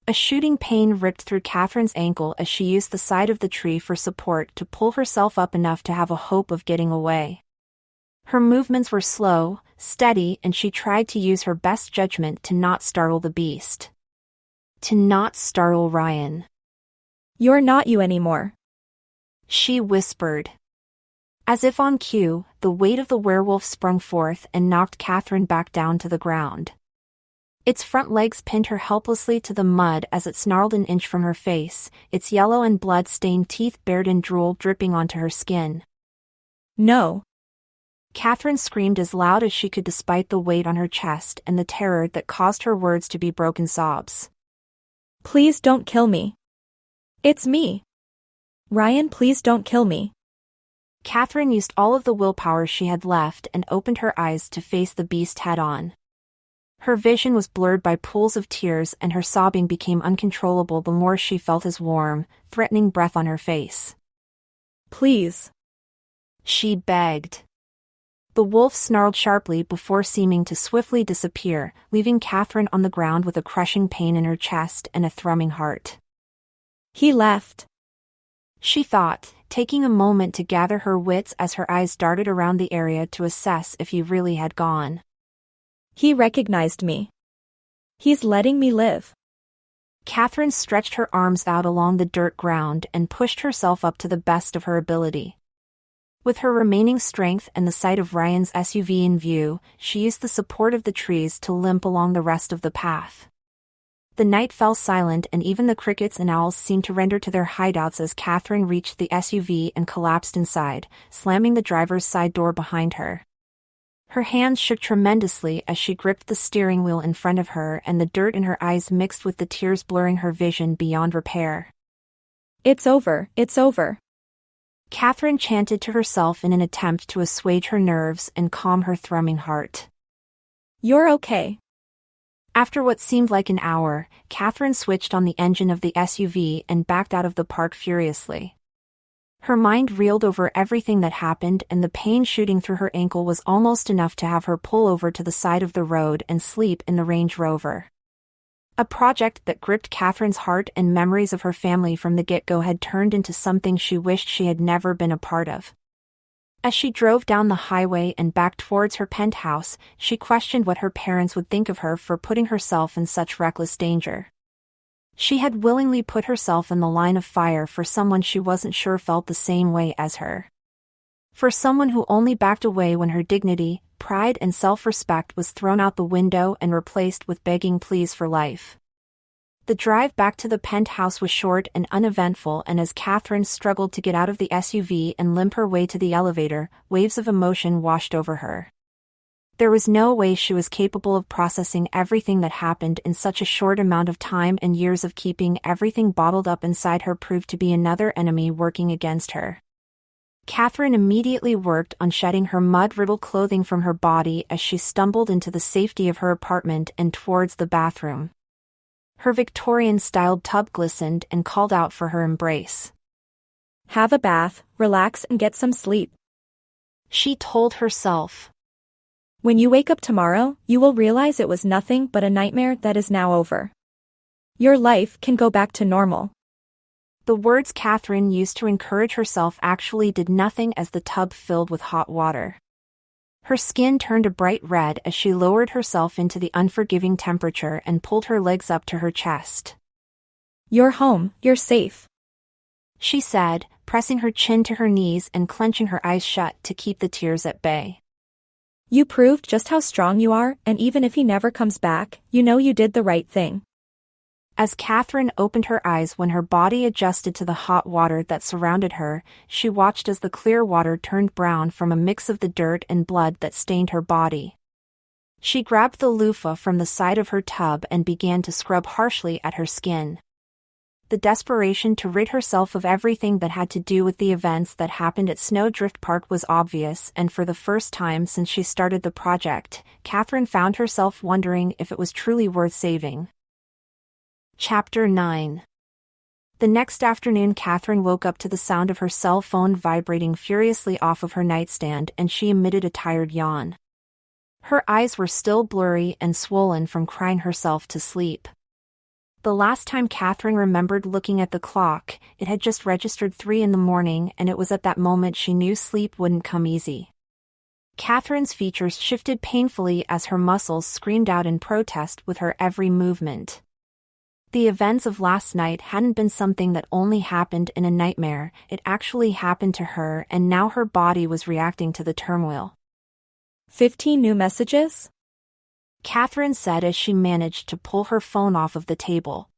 A shooting pain ripped through Catherine's ankle as she used the side of the tree for support to pull herself up enough to have a hope of getting away. Her movements were slow, steady, and she tried to use her best judgment to not startle the beast. To not startle Ryan. You're not you anymore. She whispered. As if on cue, the weight of the werewolf sprung forth and knocked Catherine back down to the ground. Its front legs pinned her helplessly to the mud as it snarled an inch from her face, its yellow and blood-stained teeth bared and drool dripping onto her skin. No. Catherine screamed as loud as she could despite the weight on her chest and the terror that caused her words to be broken sobs. Please don't kill me. It's me. Ryan, please don't kill me. Catherine used all of the willpower she had left and opened her eyes to face the beast head-on. Her vision was blurred by pools of tears and her sobbing became uncontrollable the more she felt his warm, threatening breath on her face. Please. She begged. The wolf snarled sharply before seeming to swiftly disappear, leaving Catherine on the ground with a crushing pain in her chest and a thrumming heart. He left. She thought, taking a moment to gather her wits as her eyes darted around the area to assess if he really had gone. He recognized me. He's letting me live. Catherine stretched her arms out along the dirt ground and pushed herself up to the best of her ability. With her remaining strength and the sight of Ryan's SUV in view, she used the support of the trees to limp along the rest of the path. The night fell silent and even the crickets and owls seemed to render to their hideouts as Catherine reached the SUV and collapsed inside, slamming the driver's side door behind her. Her hands shook tremendously as she gripped the steering wheel in front of her and the dirt in her eyes mixed with the tears blurring her vision beyond repair. It's over, it's over. Catherine chanted to herself in an attempt to assuage her nerves and calm her thrumming heart. You're okay. After what seemed like an hour, Catherine switched on the engine of the SUV and backed out of the park furiously. Her mind reeled over everything that happened and the pain shooting through her ankle was almost enough to have her pull over to the side of the road and sleep in the Range Rover. A project that gripped Catherine's heart and memories of her family from the get-go had turned into something she wished she had never been a part of. As she drove down the highway and back towards her penthouse, she questioned what her parents would think of her for putting herself in such reckless danger. She had willingly put herself in the line of fire for someone she wasn't sure felt the same way as her. For someone who only backed away when her dignity, pride and self-respect was thrown out the window and replaced with begging pleas for life. The drive back to the penthouse was short and uneventful, and as Catherine struggled to get out of the SUV and limp her way to the elevator, waves of emotion washed over her. There was no way she was capable of processing everything that happened in such a short amount of time, and years of keeping everything bottled up inside her proved to be another enemy working against her. Catherine immediately worked on shedding her mud-riddled clothing from her body as she stumbled into the safety of her apartment and towards the bathroom. Her Victorian-styled tub glistened and called out for her embrace. Have a bath, relax and get some sleep, she told herself. When you wake up tomorrow, you will realize it was nothing but a nightmare that is now over. Your life can go back to normal. The words Catherine used to encourage herself actually did nothing as the tub filled with hot water. Her skin turned a bright red as she lowered herself into the unforgiving temperature and pulled her legs up to her chest. You're home, you're safe, she said, pressing her chin to her knees and clenching her eyes shut to keep the tears at bay. You proved just how strong you are, and even if he never comes back, you know you did the right thing. As Catherine opened her eyes when her body adjusted to the hot water that surrounded her, she watched as the clear water turned brown from a mix of the dirt and blood that stained her body. She grabbed the loofah from the side of her tub and began to scrub harshly at her skin. The desperation to rid herself of everything that had to do with the events that happened at Snowdrift Park was obvious, and for the first time since she started the project, Catherine found herself wondering if it was truly worth saving. Chapter 9. The next afternoon, Catherine woke up to the sound of her cell phone vibrating furiously off of her nightstand, and she emitted a tired yawn. Her eyes were still blurry and swollen from crying herself to sleep. The last time Catherine remembered looking at the clock, it had just registered 3 a.m, and it was at that moment she knew sleep wouldn't come easy. Catherine's features shifted painfully as her muscles screamed out in protest with her every movement. The events of last night hadn't been something that only happened in a nightmare, it actually happened to her, and now her body was reacting to the turmoil. 15 new messages? Catherine said as she managed to pull her phone off of the table.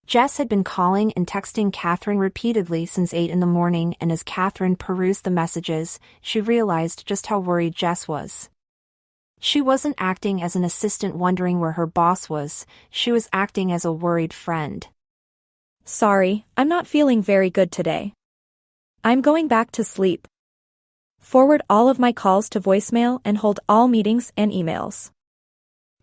Jess had been calling and texting Catherine repeatedly since 8 a.m, and as Catherine perused the messages, she realized just how worried Jess was. She wasn't acting as an assistant wondering where her boss was, she was acting as a worried friend. Sorry, I'm not feeling very good today. I'm going back to sleep. Forward all of my calls to voicemail and hold all meetings and emails.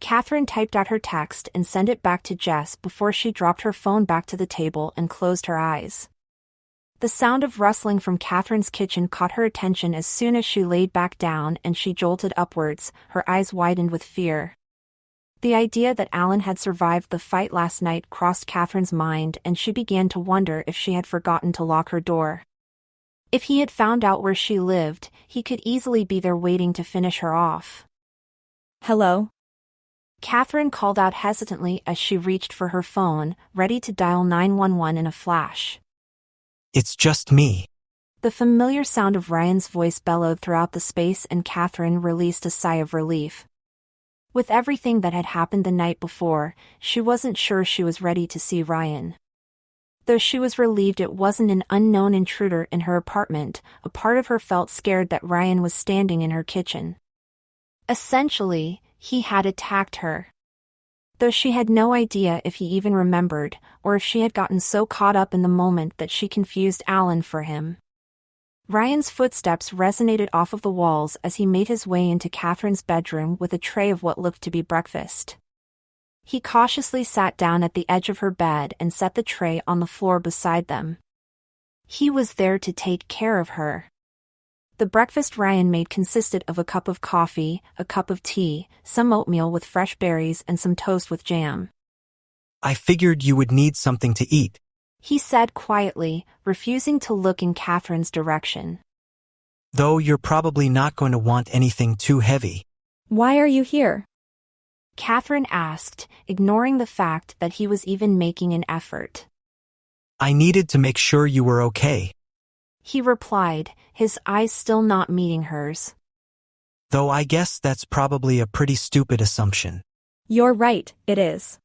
Catherine typed out her text and sent it back to Jess before she dropped her phone back to the table and closed her eyes. The sound of rustling from Catherine's kitchen caught her attention as soon as she laid back down, and she jolted upwards, her eyes widened with fear. The idea that Alan had survived the fight last night crossed Catherine's mind, and she began to wonder if she had forgotten to lock her door. If he had found out where she lived, he could easily be there waiting to finish her off. Hello? Catherine called out hesitantly as she reached for her phone, ready to dial 911 in a flash. It's just me. The familiar sound of Ryan's voice bellowed throughout the space, and Catherine released a sigh of relief. With everything that had happened the night before, she wasn't sure she was ready to see Ryan. Though she was relieved it wasn't an unknown intruder in her apartment, a part of her felt scared that Ryan was standing in her kitchen. Essentially, he had attacked her. Though she had no idea if he even remembered, or if she had gotten so caught up in the moment that she confused Alan for him. Ryan's footsteps resonated off of the walls as he made his way into Catherine's bedroom with a tray of what looked to be breakfast. He cautiously sat down at the edge of her bed and set the tray on the floor beside them. He was there to take care of her. The breakfast Ryan made consisted of a cup of coffee, a cup of tea, some oatmeal with fresh berries, and some toast with jam. I figured you would need something to eat, he said quietly, refusing to look in Catherine's direction. Though you're probably not going to want anything too heavy. Why are you here? Catherine asked, ignoring the fact that he was even making an effort. I needed to make sure you were okay. He replied, his eyes still not meeting hers. Though I guess that's probably a pretty stupid assumption. You're right, it is.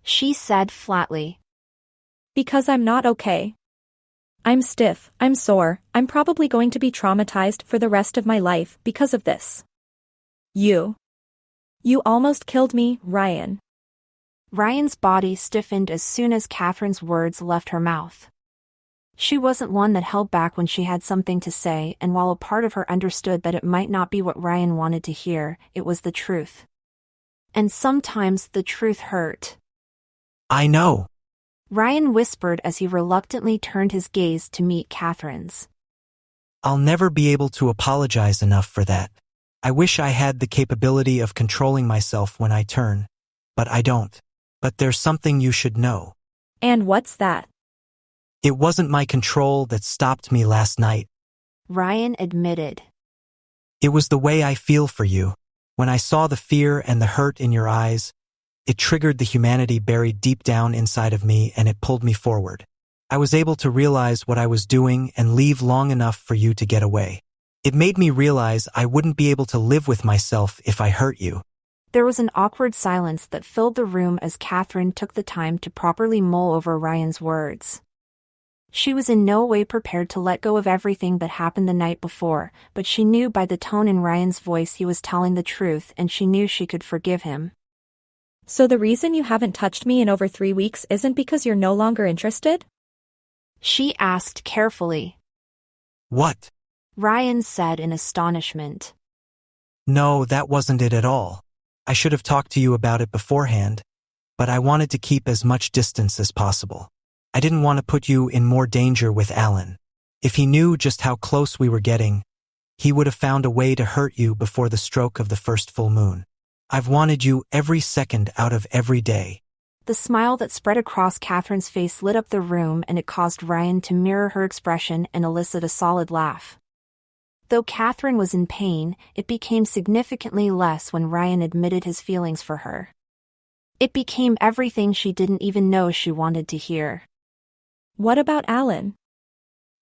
She said flatly. Because I'm not okay. I'm stiff, I'm sore, I'm probably going to be traumatized for the rest of my life because of this. You almost killed me, Ryan. Ryan's body stiffened as soon as Catherine's words left her mouth. She wasn't one that held back when she had something to say, and while a part of her understood that it might not be what Ryan wanted to hear, it was the truth. And sometimes the truth hurt. I know. Ryan whispered as he reluctantly turned his gaze to meet Catherine's. I'll never be able to apologize enough for that. I wish I had the capability of controlling myself when I turn, but I don't. But there's something you should know. And what's that? It wasn't my control that stopped me last night. Ryan admitted. It was the way I feel for you. When I saw the fear and the hurt in your eyes, it triggered the humanity buried deep down inside of me, and it pulled me forward. I was able to realize what I was doing and leave long enough for you to get away. It made me realize I wouldn't be able to live with myself if I hurt you. There was an awkward silence that filled the room as Catherine took the time to properly mull over Ryan's words. She was in no way prepared to let go of everything that happened the night before, but she knew by the tone in Ryan's voice he was telling the truth, and she knew she could forgive him. So the reason you haven't touched me in over 3 weeks isn't because you're no longer interested? She asked carefully. What? Ryan said in astonishment. No, that wasn't it at all. I should have talked to you about it beforehand, but I wanted to keep as much distance as possible. I didn't want to put you in more danger with Alan. If he knew just how close we were getting, he would have found a way to hurt you before the stroke of the first full moon. I've wanted you every second out of every day. The smile that spread across Catherine's face lit up the room, and it caused Ryan to mirror her expression and elicit a solid laugh. Though Catherine was in pain, it became significantly less when Ryan admitted his feelings for her. It became everything she didn't even know she wanted to hear. What about Alan?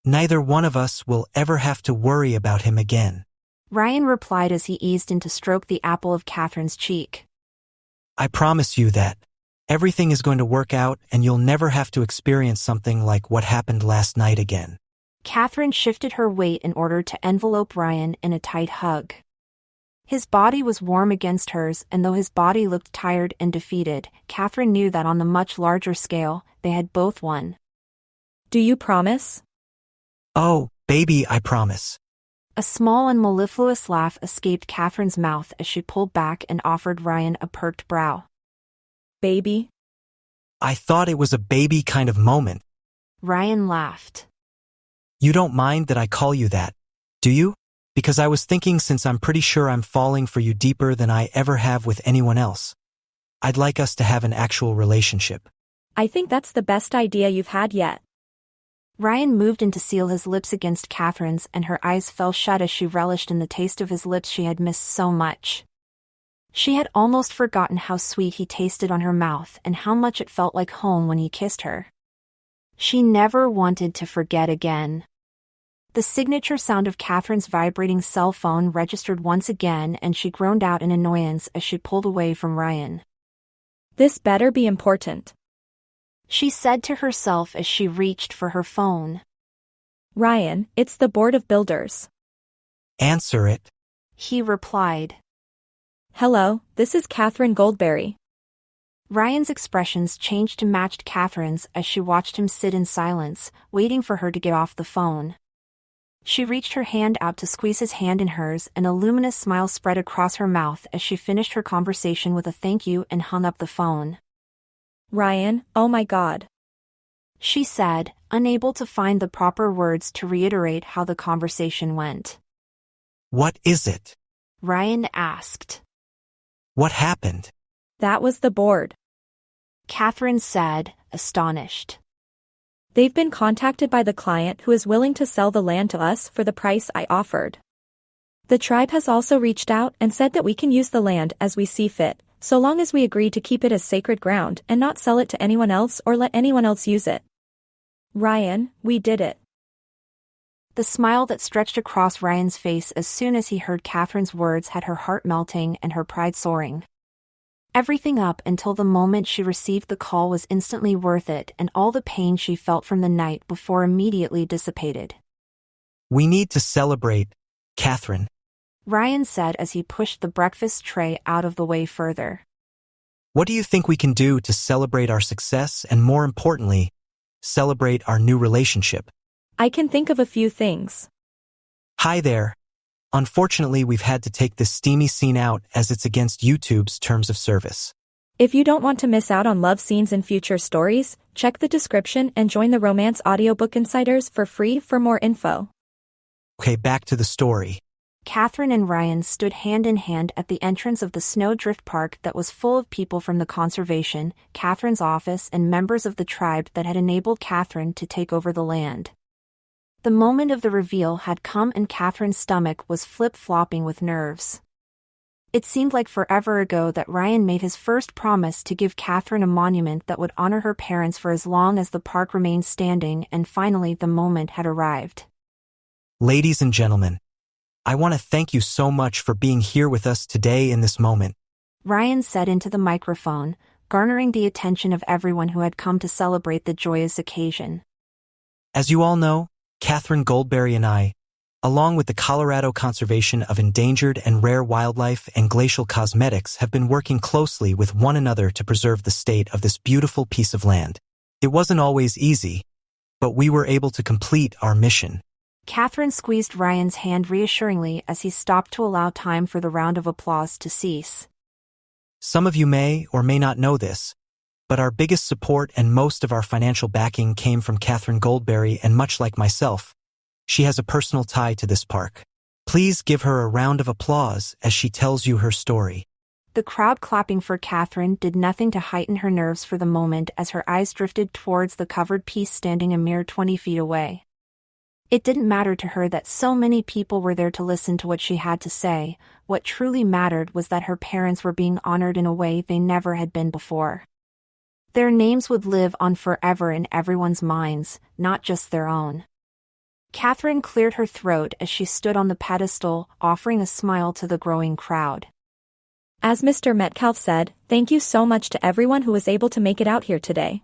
Neither one of us will ever have to worry about him again. Ryan replied as he eased in to stroke the apple of Catherine's cheek. I promise you that. Everything is going to work out, and you'll never have to experience something like what happened last night again. Catherine shifted her weight in order to envelope Ryan in a tight hug. His body was warm against hers, and though his body looked tired and defeated, Catherine knew that on the much larger scale, they had both won. Do you promise? Oh, baby, I promise. A small and mellifluous laugh escaped Catherine's mouth as she pulled back and offered Ryan a perked brow. Baby? I thought it was a baby kind of moment. Ryan laughed. You don't mind that I call you that, do you? Because I was thinking, since I'm pretty sure I'm falling for you deeper than I ever have with anyone else, I'd like us to have an actual relationship. I think that's the best idea you've had yet. Ryan moved in to seal his lips against Catherine's, and her eyes fell shut as she relished in the taste of his lips she had missed so much. She had almost forgotten how sweet he tasted on her mouth and how much it felt like home when he kissed her. She never wanted to forget again. The signature sound of Catherine's vibrating cell phone registered once again, and she groaned out in annoyance as she pulled away from Ryan. This better be important, she said to herself as she reached for her phone. Ryan, it's the Board of Builders. Answer it, he replied. Hello, this is Catherine Goldberry. Ryan's expressions changed to match Catherine's as she watched him sit in silence, waiting for her to get off the phone. She reached her hand out to squeeze his hand in hers, and a luminous smile spread across her mouth as she finished her conversation with a thank you and hung up the phone. Ryan, oh my God, she said, unable to find the proper words to reiterate how the conversation went. What is it? Ryan asked. What happened? That was the board, Catherine said, astonished. They've been contacted by the client who is willing to sell the land to us for the price I offered. The tribe has also reached out and said that we can use the land as we see fit, so long as we agree to keep it as sacred ground and not sell it to anyone else or let anyone else use it. Ryan, we did it. The smile that stretched across Ryan's face as soon as he heard Catherine's words had her heart melting and her pride soaring. Everything up until the moment she received the call was instantly worth it, and all the pain she felt from the night before immediately dissipated. We need to celebrate, Catherine, Ryan said as he pushed the breakfast tray out of the way further. What do you think we can do to celebrate our success and, more importantly, celebrate our new relationship? I can think of a few things. Hi there. Unfortunately, we've had to take this steamy scene out as it's against YouTube's terms of service. If you don't want to miss out on love scenes in future stories, check the description and join the Romance Audiobook Insiders for free for more info. Okay, back to the story. Catherine and Ryan stood hand in hand at the entrance of the Snowdrift Park that was full of people from the conservation, Catherine's office, and members of the tribe that had enabled Catherine to take over the land. The moment of the reveal had come and Catherine's stomach was flip-flopping with nerves. It seemed like forever ago that Ryan made his first promise to give Catherine a monument that would honor her parents for as long as the park remained standing, and finally the moment had arrived. Ladies and gentlemen, I want to thank you so much for being here with us today in this moment. Ryan said into the microphone, garnering the attention of everyone who had come to celebrate the joyous occasion. As you all know, Catherine Goldberry and I, along with the Colorado Conservation of Endangered and Rare Wildlife and Glacial Cosmetics, have been working closely with one another to preserve the state of this beautiful piece of land. It wasn't always easy, but we were able to complete our mission. Catherine squeezed Ryan's hand reassuringly as he stopped to allow time for the round of applause to cease. Some of you may or may not know this, but our biggest support and most of our financial backing came from Catherine Goldberry, and much like myself, she has a personal tie to this park. Please give her a round of applause as she tells you her story. The crowd clapping for Catherine did nothing to heighten her nerves for the moment as her eyes drifted towards the covered piece standing a mere 20 feet away. It didn't matter to her that so many people were there to listen to what she had to say. What truly mattered was that her parents were being honored in a way they never had been before. Their names would live on forever in everyone's minds, not just their own. Catherine cleared her throat as she stood on the pedestal, offering a smile to the growing crowd. As Mr. Metcalf said, thank you so much to everyone who was able to make it out here today.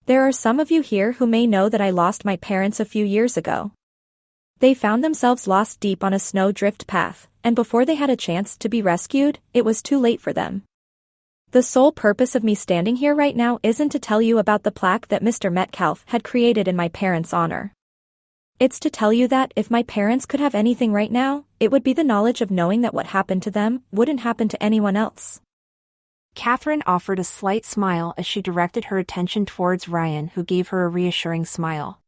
There are some of you here who may know that I lost my parents a few years ago. They found themselves lost deep on a snowdrift path, and before they had a chance to be rescued, it was too late for them. The sole purpose of me standing here right now isn't to tell you about the plaque that Mr. Metcalf had created in my parents' honor. It's to tell you that if my parents could have anything right now, it would be the knowledge of knowing that what happened to them wouldn't happen to anyone else. Catherine offered a slight smile as she directed her attention towards Ryan, who gave her a reassuring smile.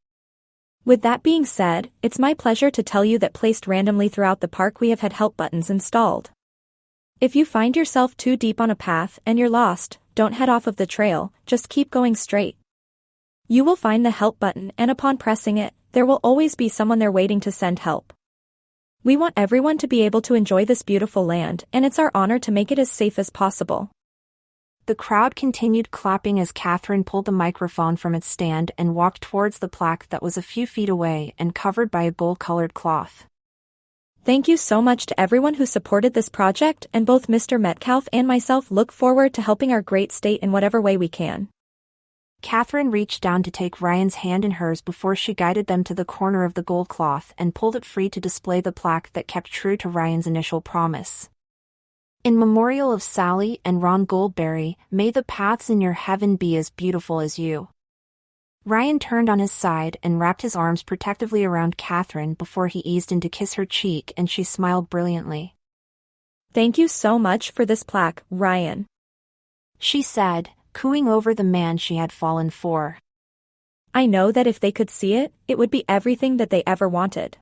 With that being said, it's my pleasure to tell you that placed randomly throughout the park we have had help buttons installed. If you find yourself too deep on a path and you're lost, don't head off of the trail, just keep going straight. You will find the help button, and upon pressing it, there will always be someone there waiting to send help. We want everyone to be able to enjoy this beautiful land, and it's our honor to make it as safe as possible. The crowd continued clapping as Catherine pulled the microphone from its stand and walked towards the plaque that was a few feet away and covered by a gold-colored cloth. Thank you so much to everyone who supported this project, and both Mr. Metcalf and myself look forward to helping our great state in whatever way we can. Catherine reached down to take Ryan's hand in hers before she guided them to the corner of the gold cloth and pulled it free to display the plaque that kept true to Ryan's initial promise. In memorial of Sally and Ron Goldberry, may the paths in your heaven be as beautiful as you. Ryan turned on his side and wrapped his arms protectively around Catherine before he eased in to kiss her cheek, and she smiled brilliantly. Thank you so much for this plaque, Ryan, she said, cooing over the man she had fallen for. I know that if they could see it, it would be everything that they ever wanted.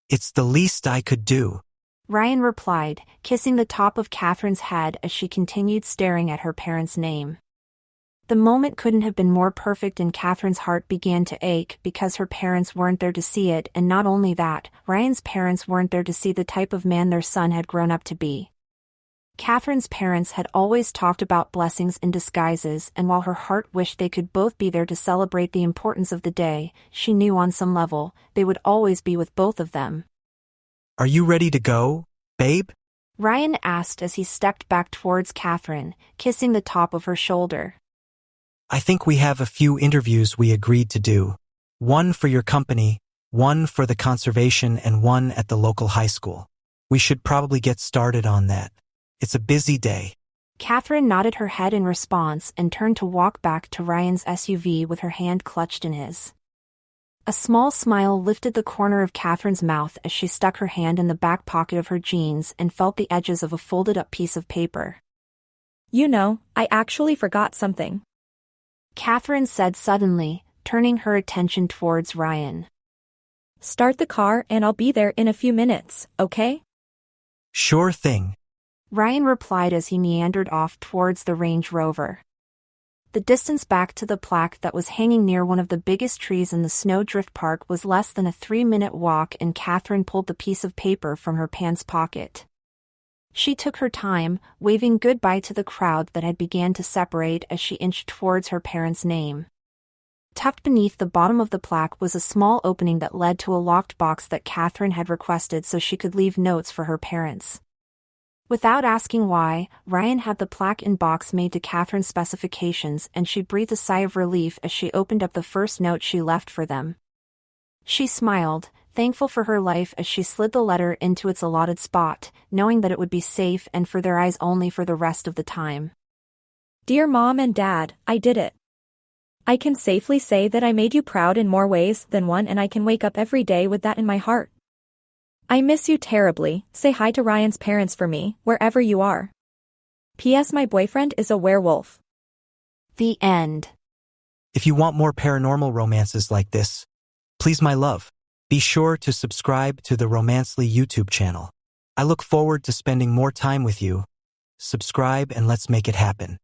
It's the least I could do, Ryan replied, kissing the top of Catherine's head as she continued staring at her parents' name. The moment couldn't have been more perfect, and Catherine's heart began to ache because her parents weren't there to see it, and not only that, Ryan's parents weren't there to see the type of man their son had grown up to be. Catherine's parents had always talked about blessings in disguises, and while her heart wished they could both be there to celebrate the importance of the day, she knew on some level, they would always be with both of them. Are you ready to go, babe? Ryan asked as he stepped back towards Catherine, kissing the top of her shoulder. I think we have a few interviews we agreed to do. One for your company, one for the conservation, and one at the local high school. We should probably get started on that. It's a busy day. Catherine nodded her head in response and turned to walk back to Ryan's SUV with her hand clutched in his. A small smile lifted the corner of Catherine's mouth as she stuck her hand in the back pocket of her jeans and felt the edges of a folded-up piece of paper. You know, I actually forgot something. Catherine said suddenly, turning her attention towards Ryan. Start the car and I'll be there in a few minutes, okay? Sure thing. Ryan replied as he meandered off towards the Range Rover. The distance back to the plaque that was hanging near one of the biggest trees in the Snowdrift Park was less than a 3-minute walk, and Catherine pulled the piece of paper from her pants pocket. She took her time, waving goodbye to the crowd that had begun to separate as she inched towards her parents' name. Tucked beneath the bottom of the plaque was a small opening that led to a locked box that Catherine had requested so she could leave notes for her parents. Without asking why, Ryan had the plaque and box made to Catherine's specifications, and she breathed a sigh of relief as she opened up the first note she left for them. She smiled, thankful for her life as she slid the letter into its allotted spot, knowing that it would be safe and for their eyes only for the rest of the time. Dear Mom and Dad, I did it. I can safely say that I made you proud in more ways than one, and I can wake up every day with that in my heart. I miss you terribly. Say hi to Ryan's parents for me, wherever you are. P.S. My boyfriend is a werewolf. The end. If you want more paranormal romances like this, please, my love, be sure to subscribe to the Romancely YouTube channel. I look forward to spending more time with you. Subscribe and let's make it happen.